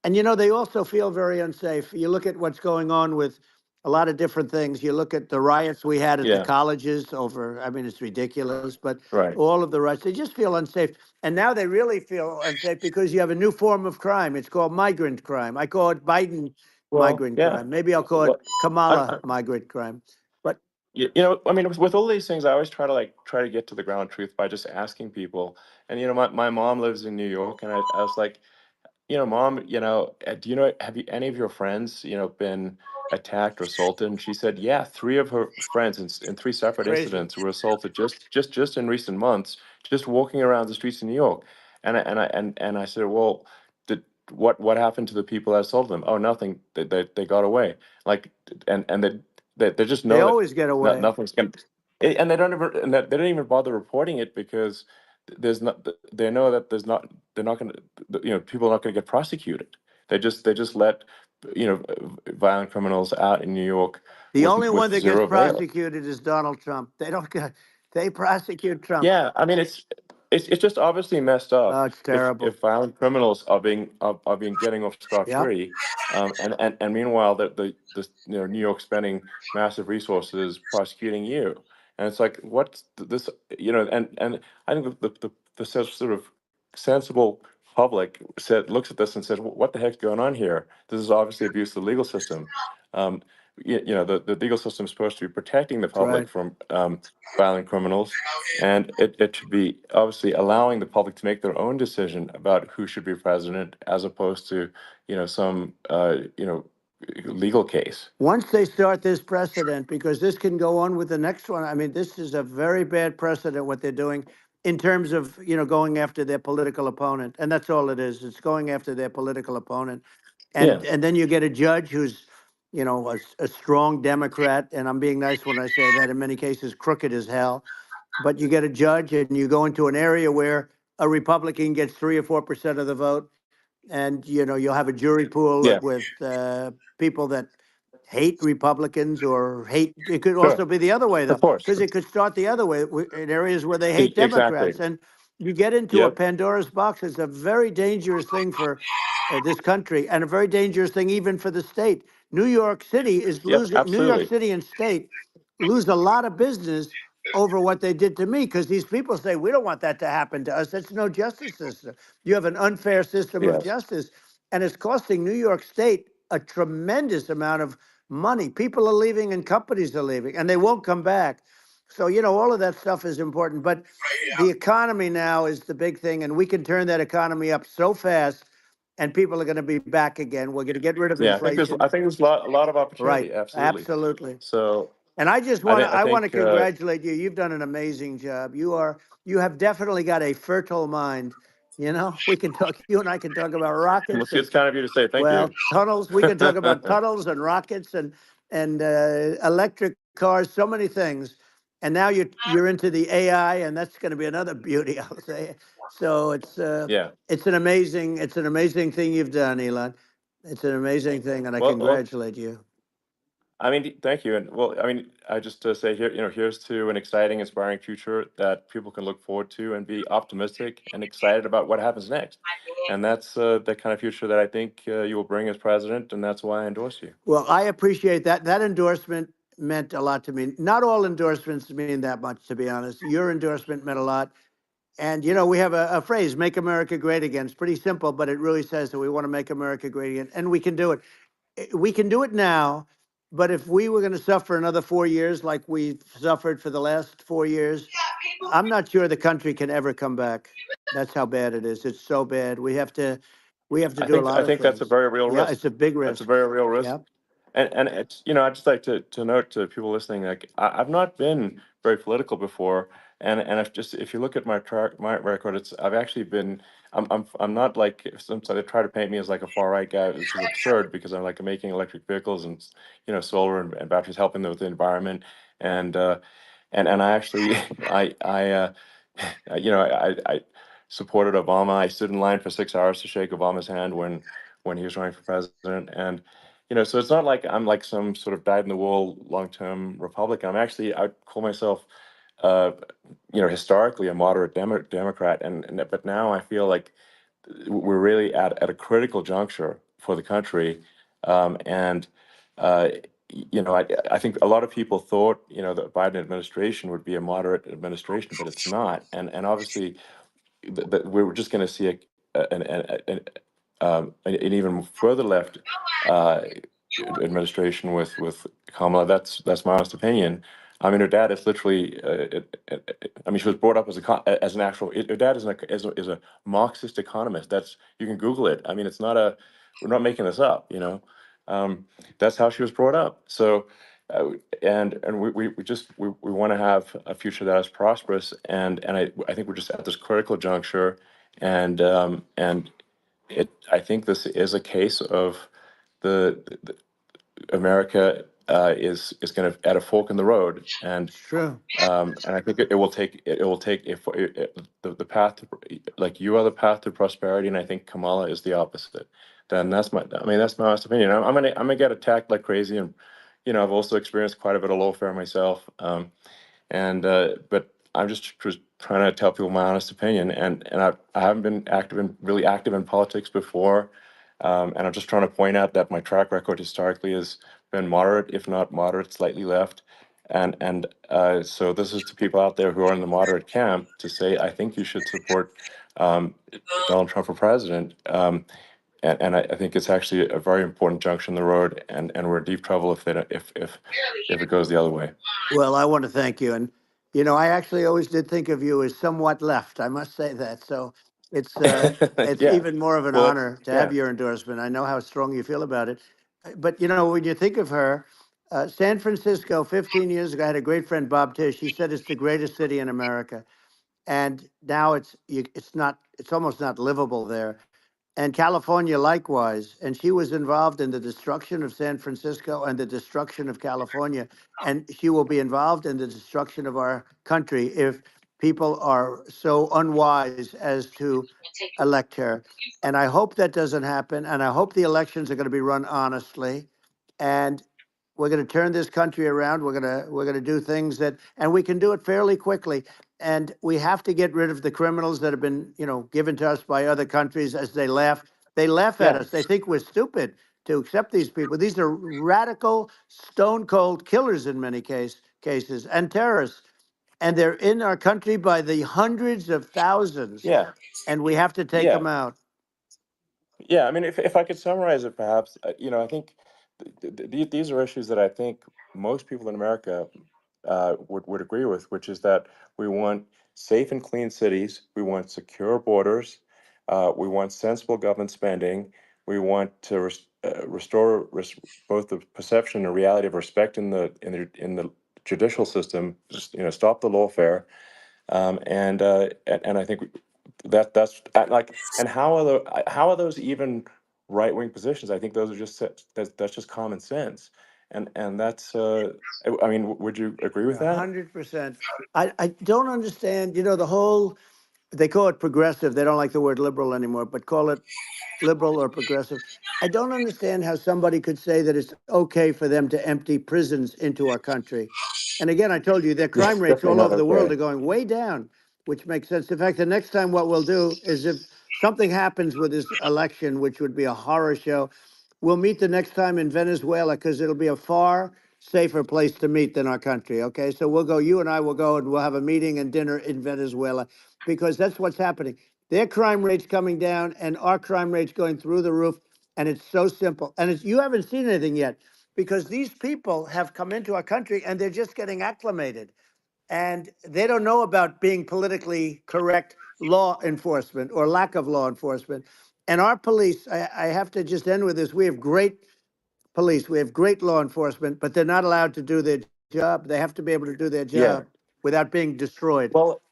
And they also feel very unsafe. You look at what's going on with a lot of different things. You look at the riots we had at the
Yeah.
colleges over, I mean, it's ridiculous, but
Right.
all of the riots, they just feel unsafe. And now they really feel unsafe because you have a new form of crime. It's called migrant crime. I call it Biden
Well,
migrant
yeah.
crime. Maybe I'll call it
Well,
Kamala migrant crime. But
I mean, with all these things, I always try to get to the ground truth by just asking people. And my mom lives in New York, and I was like, Mom, do have any of your friends, been attacked or assaulted? And she said, yeah, three of her friends in three separate
crazy.
incidents were assaulted just in recent months, just walking around the streets of New York. And I said, well, what happened to the people that assaulted them? Oh, nothing. They got away. Like, and they just
They
know that
always get away.
nothing's going. And they don't even bother reporting it because there's not. They know that they're not going to, people are not going to get prosecuted. They just let, violent criminals out in New York
The only one
with
that gets
zero bail.
prosecuted is Donald Trump. They don't get, they prosecute Trump.
Yeah, I mean it's just obviously messed up
Oh, it's terrible.
if violent criminals are being getting off scot
Yeah.
free, and meanwhile New York spending massive resources prosecuting you, and it's like what's this, and I think the sort of sensible public looks at this and says, what the heck's going on here? This is obviously abuse of the legal system. Um, the legal system is supposed to be protecting the
That's right.
public from violent criminals, and it should be obviously allowing the public to make their own decision about who should be president, as opposed to some legal case.
Once they start this precedent, because this can go on with the next one, I mean, this is a very bad precedent what they're doing in terms of, going after their political opponent. And that's all it is. It's going after their political opponent.
Yeah,
And then you get a judge who's, a strong Democrat, and I'm being nice when I say that, in many cases crooked as hell. But you get a judge and you go into an area where a Republican gets 3 or 4% of the vote, and you'll have a jury pool
yeah,
with people that hate Republicans or hate. It could
sure,
also be the other way
of
though,
course.
because it could start the other way in areas where they hate
Exactly.
Democrats, and you get into a
Yep.
Pandora's box. It's a very dangerous thing for this country, and a very dangerous thing even for the state. New York City is
Yep.
losing. New York
Absolutely.
City and state lose a lot of business over what they did to me, because these people say we don't want that to happen to us. That's no justice system. You have an unfair system of
Yes.
justice, and it's costing New York State a tremendous amount of money. People are leaving and companies are leaving, and they won't come back. So, all of that stuff is important. But the economy now is the big thing, and we can turn that economy up so fast, and people are going to be back again. We're going to get rid of
Yeah, I
inflation.
think there's a lot of
Right.
opportunity. Absolutely.
Absolutely.
So
And I just
I
want to,
think I
I want to
think
congratulate you. You've done an amazing job. You have definitely got a fertile mind. We can talk, you and I can talk about rockets and,
it's kind of you to say thank
well,
you.
tunnels. We can talk about tunnels and rockets and electric cars, so many things. And now you're into the AI, and that's going to be another beauty, I'll say. So
Yeah.
it's an amazing thing you've done, Elon. It's an amazing thing, and I
Well,
congratulate you.
I mean, thank you. And well, I mean, I just say here, here's to an exciting, inspiring future that people can look forward to and be optimistic and excited about what happens next. And that's the kind of future that I think you will bring as president, and that's why I endorse you.
Well, I appreciate that. That endorsement meant a lot to me. Not all endorsements mean that much, to be honest. Your endorsement meant a lot. And you know, we have a phrase, "Make America Great Again." It's pretty simple, but it really says that we want to make America great again, and we can do it. We can do it now, but if we were going to suffer another 4 years like we've suffered for the last 4 years, I'm not sure the country can ever come back. That's how bad it is. It's so bad. We have to do a lot
I
of
think that's a
things.
very real
Yeah,
risk.
it's a big
That's a
risk.
very real risk.
Yeah,
And it's, I'd just like to note to people listening, like I've not been very political before, and if you look at my record, I've actually been I'm not like some they try to paint me as like a far right guy, which is absurd because I'm like making electric vehicles and solar and batteries, helping with the environment, and and I actually I supported Obama. I stood in line for 6 hours to shake Obama's hand when he was running for president, and so it's not like I'm like some sort of dyed-in-the-wool long-term Republican. I'd call myself, uh, historically a moderate Democrat, but now I feel like we're really at a critical juncture for the country, and uh, I think a lot of people thought the Biden administration would be a moderate administration, but it's not, and obviously we were just going to see an even further left uh, administration with Kamala. That's my honest opinion. I mean, her dad is literally. I mean, she was brought up as an actual. Her dad is a Marxist economist. You can Google it. I mean, it's not a. We're not making this up. That's how she was brought up. So, and we want to have a future that is prosperous. And I think we're just at this critical juncture, and I think this is a case of the America is going to at a fork in the road,
it's true.
and I think it will take if the path to, like you are the path to prosperity, and I think Kamala is the opposite. Then that's my honest opinion. I'm gonna get attacked like crazy, and I've also experienced quite a bit of lawfare myself. And but I'm just trying to tell people my honest opinion, and I haven't been really active in politics before, and I'm just trying to point out that my track record historically has been moderate, if not moderate, slightly left, and so this is to people out there who are in the moderate camp to say I think you should support um, Donald Trump for president. And I think it's actually a very important junction in the road, and we're in deep trouble if it goes the other way.
Well, I want to thank you. And, you know, I actually always did think of you as somewhat left. I must say that. So it's
Yeah.
even more of an
Well,
honor to have
yeah.
your endorsement. I know how strong you feel about it. But, you know, when you think of her, San Francisco, 15 years ago, I had a great friend, Bob Tish. He said it's the greatest city in America. And now it's almost not livable there. And California likewise. And she was involved in the destruction of San Francisco and the destruction of California. And she will be involved in the destruction of our country if people are so unwise as to elect her. And I hope that doesn't happen. And I hope the elections are going to be run honestly. And we're going to turn this country around. We're going to do things and we can do it fairly quickly. And we have to get rid of the criminals that have been, given to us by other countries as they laugh. They laugh at
Yeah.
us. They think we're stupid to accept these people. These are radical, stone cold killers in many cases and terrorists. And they're in our country by the hundreds of thousands.
Yeah.
And we have to take
Yeah.
them out.
Yeah, I mean, if I could summarize it, perhaps, I think these are issues that I think most people in America would agree with, which is that we want safe and clean cities, we want secure borders, we want sensible government spending, we want to restore both the perception and reality of respect in the judicial system, just stop the lawfare, and I think that's like, and how are those even right wing positions? I think those are that's just common sense, and that's I mean, would you agree with that?
100%. I don't understand, the whole, they call it progressive. They don't like the word liberal anymore, but call it liberal or progressive. I don't understand how somebody could say that it's okay for them to empty prisons into our country. And again, I told you their
Yeah,
crime rates
definitely
all
not
over the world
okay.
are going way down, which makes sense. In fact, the next time what we'll do is if something happens with this election, which would be a horror show, we'll meet the next time in Venezuela because it'll be a far safer place to meet than our country. Okay, so you and I will go and we'll have a meeting and dinner in Venezuela. because that's what's happening. Their crime rate's coming down and our crime rate's going through the roof. And it's so simple. And you haven't seen anything yet because these people have come into our country and they're just getting acclimated. And they don't know about being politically correct law enforcement or lack of law enforcement. And our police, I have to just end with this. We have great police. We have great law enforcement, but they're not allowed to do their job. They have to be able to do their
Yeah.
job without being destroyed.
Well,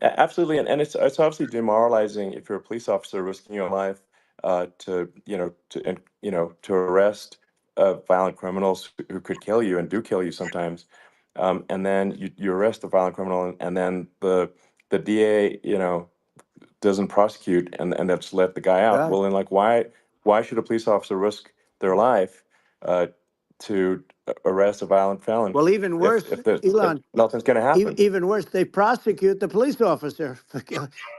absolutely, and it's obviously demoralizing if you're a police officer risking your life to arrest violent criminals who could kill you and do kill you sometimes, and then you arrest the violent criminal and then the DA doesn't prosecute and that's let the guy out.
Right.
Well, then like why should a police officer risk their life uh, to arrest a violent felon
Well, even worse,
if
Elon,
nothing's going to happen?
even worse, they prosecute the police officer.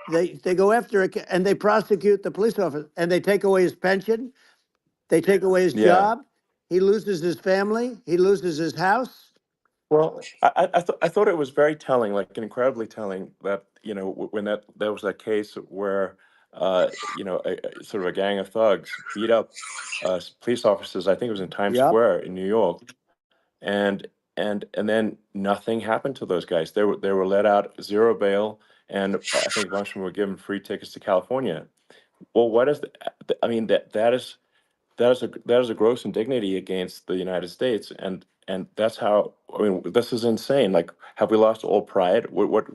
They go after it and they prosecute the police officer and they take away his pension. They take away his
Yeah.
job. He loses his family. He loses his house.
Well, I thought it was very telling, like incredibly telling, that when there was that case where sort of a gang of thugs beat up police officers. I think it was in Times
Yep.
Square in New York, and and then nothing happened to those guys. They were let out, zero bail, and I think a bunch of them were given free tickets to California. Well, what is I mean, that is a gross indignity against the United States, and that's how. I mean, this is insane. Like, have we lost all pride? What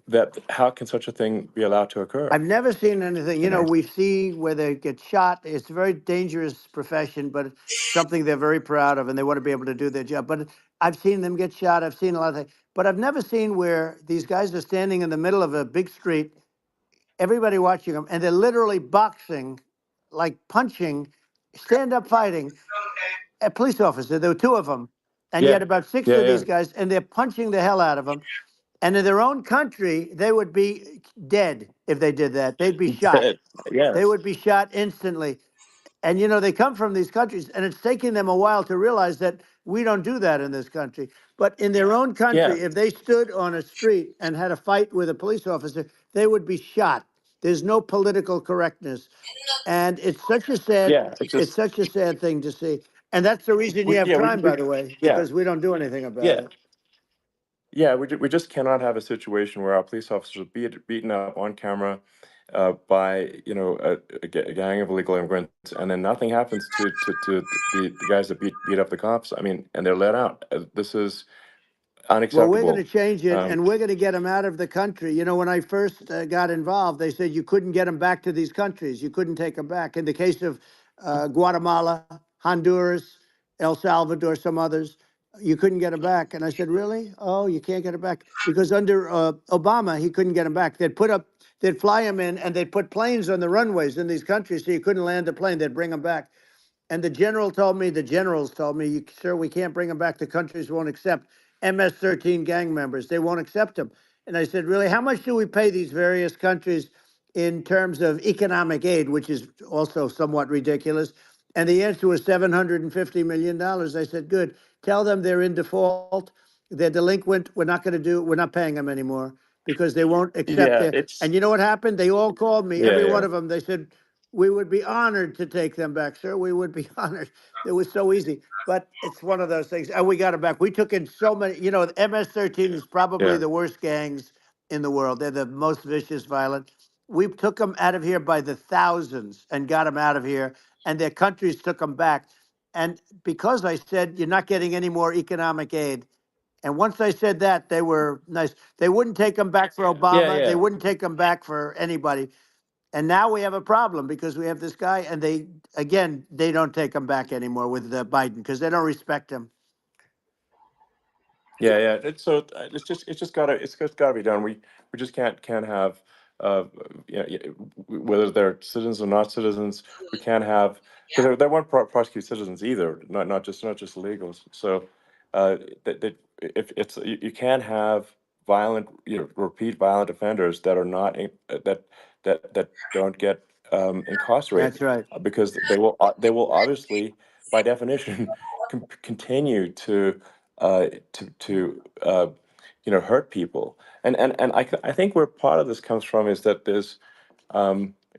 that? How can such a thing be allowed to occur?
I've never seen anything.
You know?
We see where they get shot. It's a very dangerous profession, but it's something they're very proud of, and they want to be able to do their job. But I've seen them get shot. I've seen a lot of things, but I've never seen where these guys are standing in the middle of a big street, everybody watching them, and they're literally boxing, like punching, stand-up fighting a police officer. There were two of them, and you
Yeah,
had about six
yeah,
of
yeah.
these guys, and they're punching the hell out of them. And in their own country, they would be dead if they did that. They'd be shot. They
Yes.
would be shot instantly. And they come from these countries, and it's taking them a while to realize that we don't do that in this country. But in their own
Yeah.
country, if they stood on a street and had a fight with a police officer, they would be shot. There's no political correctness, and
Yeah. It's
it's
just
such a sad thing to see. And that's the reason you have crime,
we
by the way,
yeah,
because we don't do anything about
yeah.
it.
Yeah, we just cannot have a situation where our police officers are beaten up on camera by a gang of illegal immigrants, and then nothing happens to the guys that beat up the cops. I mean, and they're let out. This is
Well, we're going to
unacceptable.
change it,
Um,
and we're going to get them out of the country. When I first got involved, they said you couldn't get them back to these countries. You couldn't take them back. In the case of Guatemala, Honduras, El Salvador, some others, you couldn't get them back. And I said, really? Oh, you can't get them back because under Obama, he couldn't get them back. They'd fly them in, and they'd put planes on the runways in these countries, so you couldn't land a plane. They'd bring them back. And the generals told me, sir, we can't bring them back. The countries won't accept MS-13 gang members. They won't accept them. And I said, really, how much do we pay these various countries in terms of economic aid, which is also somewhat ridiculous? And the answer was $750 million. I said, good. Tell them they're in default. They're delinquent. We're not paying them anymore because they won't accept
yeah,
it.
it's
And you know what happened? They all called me,
yeah,
every
yeah,
one of them. They said, we would be honored to take them back, sir. We would be honored. It was so easy, but it's one of those things. And we got them back. We took in so many, the MS-13 is probably
yeah,
the worst gangs in the world. They're the most vicious, violent. We took them out of here by the thousands and got them out of here, and their countries took them back. And because I said, you're not getting any more economic aid, and once I said that, they were nice. They wouldn't take them back for
yeah,
Obama. They
yeah.
wouldn't take them back for anybody. And now we have a problem because we have this guy, and they don't take him back anymore with Biden because they don't respect him.
Yeah, yeah. It's just gotta be done. We just can't have whether they're citizens or not citizens. We can't have because they won't prosecute citizens either. Not just illegals. So that if you can't have violent repeat violent offenders that are not that don't get
That's
incarcerated
right.
because they will obviously by definition continue to uh, to to uh, hurt people. And I think where part of this comes from is that there's,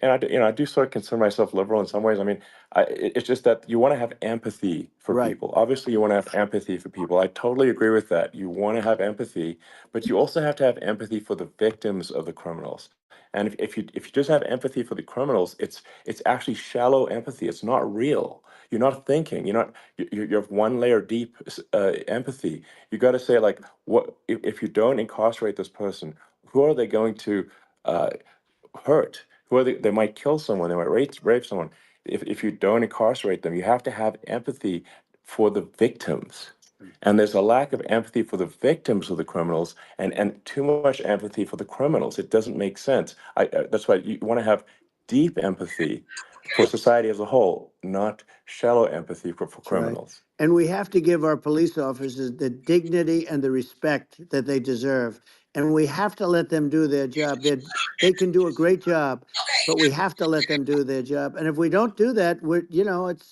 and I do sort of consider myself liberal in some ways. I mean, it's just that you want to have empathy for
Right.
people. Obviously, you want to have empathy for people. I totally agree with that. You want to have empathy, but you also have to have empathy for the victims of the criminals. And if you just have empathy for the criminals, it's actually shallow empathy. It's not real. You're not thinking. You have one layer deep empathy. You got to say, like, what if you don't incarcerate this person? Who are they going to uh, hurt? Who are they might kill someone. They might rape someone. If you don't incarcerate them, you have to have empathy for the victims. And there's a lack of empathy for the victims of the criminals, and too much empathy for the criminals. It doesn't make sense. That's why you want to have deep empathy for society as a whole, not shallow empathy for
That's right.
criminals.
And we have to give our police officers the dignity and the respect that they deserve. And we have to let them do their job. They can do a great job, but we have to let them do their job. And if we don't do that,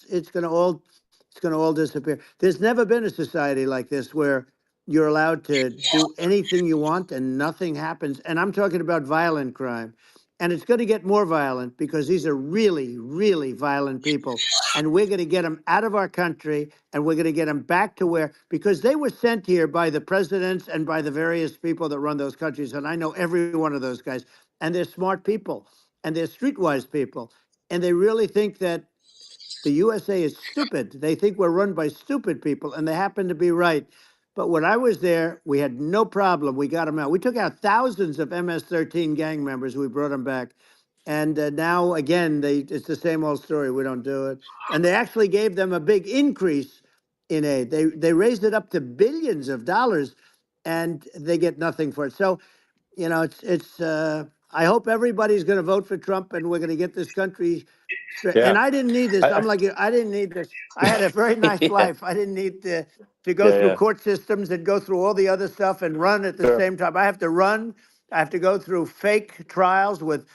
it's going to all disappear. There's never been a society like this where you're allowed to do anything you want and nothing happens. And I'm talking about violent crime. And it's going to get more violent because these are really, really violent people. And we're going to get them out of our country, and we're going to get them back to because they were sent here by the presidents and by the various people that run those countries. And I know every one of those guys. And they're smart people, and they're streetwise people. And they really think that the USA is stupid. They think we're run by stupid people, and they happen to be right. But when I was there, we had no problem. We got them out. We took out thousands of MS-13 gang members. We brought them back. And now, again, it's the same old story. We don't do it. And they actually gave them a big increase in aid. They raised it up to billions of dollars, and they get nothing for it. So, I hope everybody's going to vote for Trump, and we're going to get this country straight. And
Yeah.
I didn't need this.
I,
I'm
I,
like you. I didn't need this. I had a very nice
yeah.
life. I didn't need to go
Yeah.
through
Yeah.
court systems and go through all the other stuff and run at the
Sure.
same time. I have to run. I have to go through fake trials with,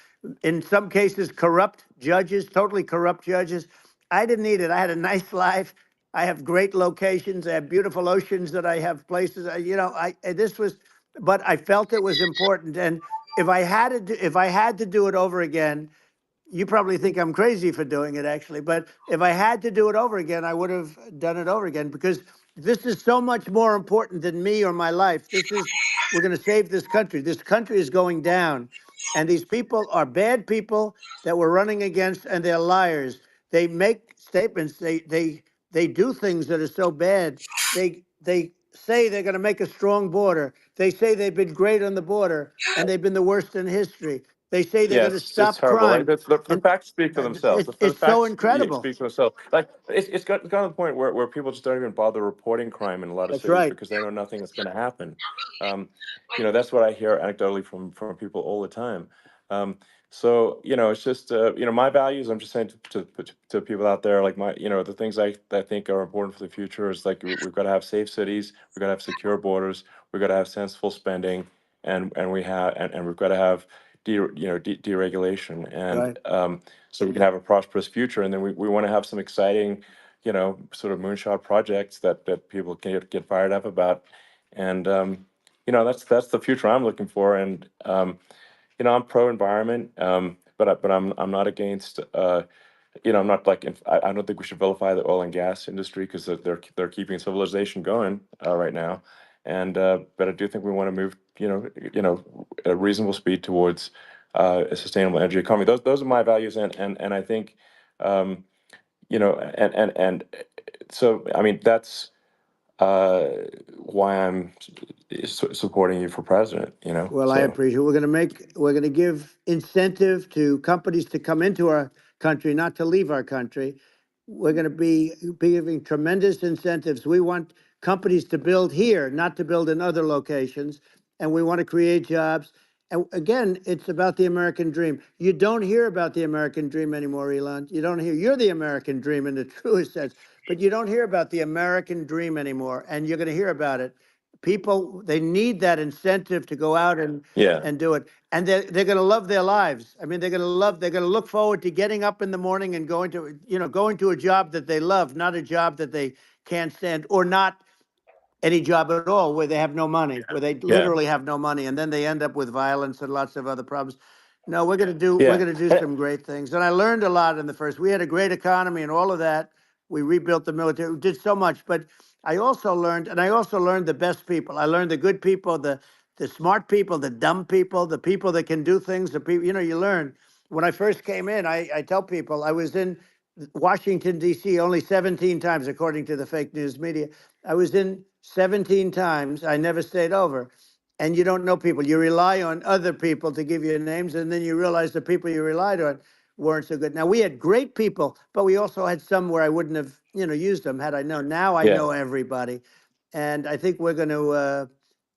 in some cases, corrupt judges, totally corrupt judges. I didn't need it. I had a nice life. I have great locations. I have beautiful oceans that I have places. But I felt it was important. And if I had to do it over again, you probably think I'm crazy for doing it, actually. But if I had to do it over again, I would have done it over again, because this is so much more important than me or my life. We're going to save this country. This country is going down. And these people are bad people that we're running against, and they're liars. They make statements. They do things that are so bad. They say they're going to make a strong border. They say they've been great on the border, and they've been the worst in history. They say they're
Yeah,
going to
it's
stop
terrible. Like
crime,
the
and
facts speak for themselves. The
it's so
facts
incredible.
speak for themselves. Like it's gotten to the point where people just don't even bother reporting crime in a lot of
That's
cities
right.
because they know nothing is going to happen. That's what I hear anecdotally from people all the time. So it's just my values. I'm just saying to people out there, like the things I think are important for the future is like we've got to have safe cities, we've got to have secure borders, we've got to have sensible spending, and we've got to have deregulation, and
Right.
so we can have a prosperous future. And then we want to have some exciting, sort of moonshot projects that people can get fired up about. And that's the future I'm looking for. And I'm pro environment, but I'm not against. I'm not like I don't think we should vilify the oil and gas industry because they're keeping civilization going right now, and but I do think we want to move at a reasonable speed towards a sustainable energy economy. Those are my values, and I think um, and so I mean that's uh, why I'm supporting you for president.
Well, I
So
appreciate. We're going to give incentive to companies to come into our country, not to leave our country. We're going to be giving tremendous incentives. We want companies to build here, not to build in other locations, and we want to create jobs. And again, it's about the American dream. You don't hear about the American dream anymore, Elon. You don't hear. You're the American dream in the truest sense, but you don't hear about the American dream anymore, and you're going to hear about it. People, they need that incentive to go out
yeah.
and do it. And they're going to love their lives. I mean, they're going to look forward to getting up in the morning and going to a job that they love, not a job that they can't stand, or not any job at all where they have no money, where they literally have no money, and then they end up with violence and lots of other problems. No, we're going
Yeah.
to do some great things. And I learned a lot in the first. We had a great economy and all of that. We rebuilt the military. We did so much, but I also learned the best people. I learned the good people, the smart people, the dumb people, the people that can do things. The people, you learn. When I first came in, I tell people I was in Washington, D.C. only 17 times, according to the fake news media. I was in 17 times. I never stayed over. And you don't know people. You rely on other people to give you names, and then you realize the people you relied on weren't so good. Now, we had great people, but we also had some where I wouldn't have, used them had I known. Now I know everybody. And I think we're going to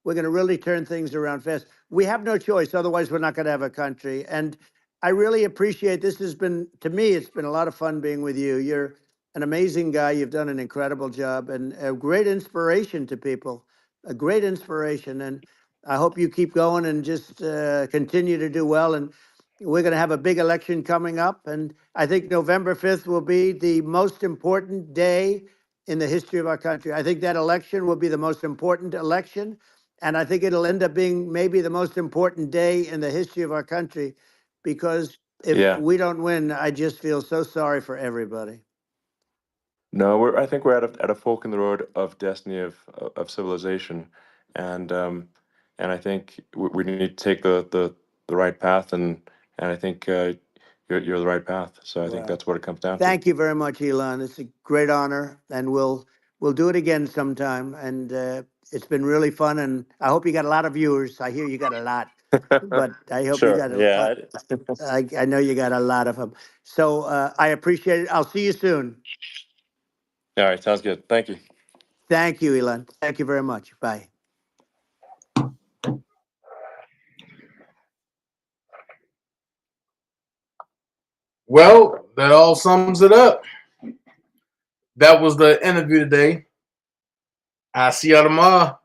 really turn things around fast. We have no choice. Otherwise, we're not going to have a country. And I really appreciate this. To me, it's been a lot of fun being with you. You're an amazing guy. You've done an incredible job and a great inspiration to people, a great inspiration. And I hope you keep going and just continue to do well. And we're going to have a big election coming up. And I think November 5th will be the most important day in the history of our country. I think that election will be the most important election. And I think it'll end up being maybe the most important day in the history of our country, because if we don't win, I just feel so sorry for everybody.
No, I think we're at a fork in the road of destiny of civilization, and I think we need to take the right path, and I think you're the right path. So I think that's what it comes down to.
Thank you very much, Elon. It's a great honor, and we'll do it again sometime. And it's been really fun, and I hope you got a lot of viewers. I hear you got a lot, but I hope you got I know you got a lot of them. So I appreciate it. I'll see you soon.
All right, sounds good. Thank you.
Thank you, Elon. Thank you very much. Bye.
Well, that all sums it up. That was the interview today. I'll see y'all tomorrow.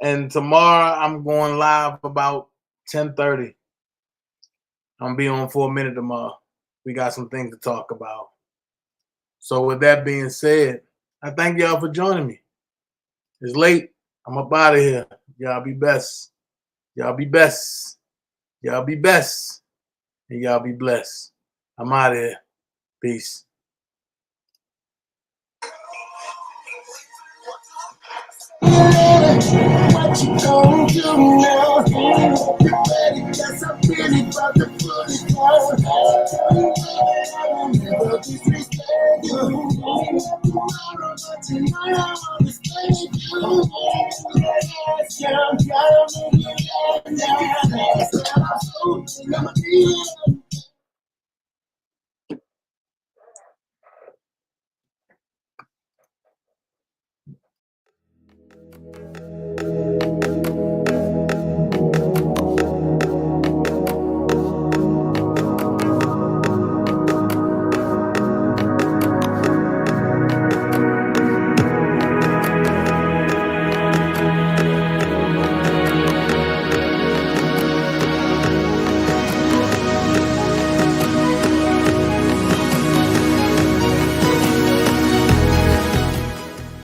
And tomorrow I'm going live about 10:30. I'm gonna be on for a minute tomorrow. We got some things to talk about. So with that being said, I thank y'all for joining me. It's late. I'm up out of here. Y'all be best. Y'all be best. Y'all be best. And y'all be blessed. I'm out of here. Peace.
What you gonna do now? Get ready, 'cause I'm really about to put it down. I'll never disrespect you. Tomorrow, but tonight I wanna stay with you. Yes, yeah, I'm drowning in your love now.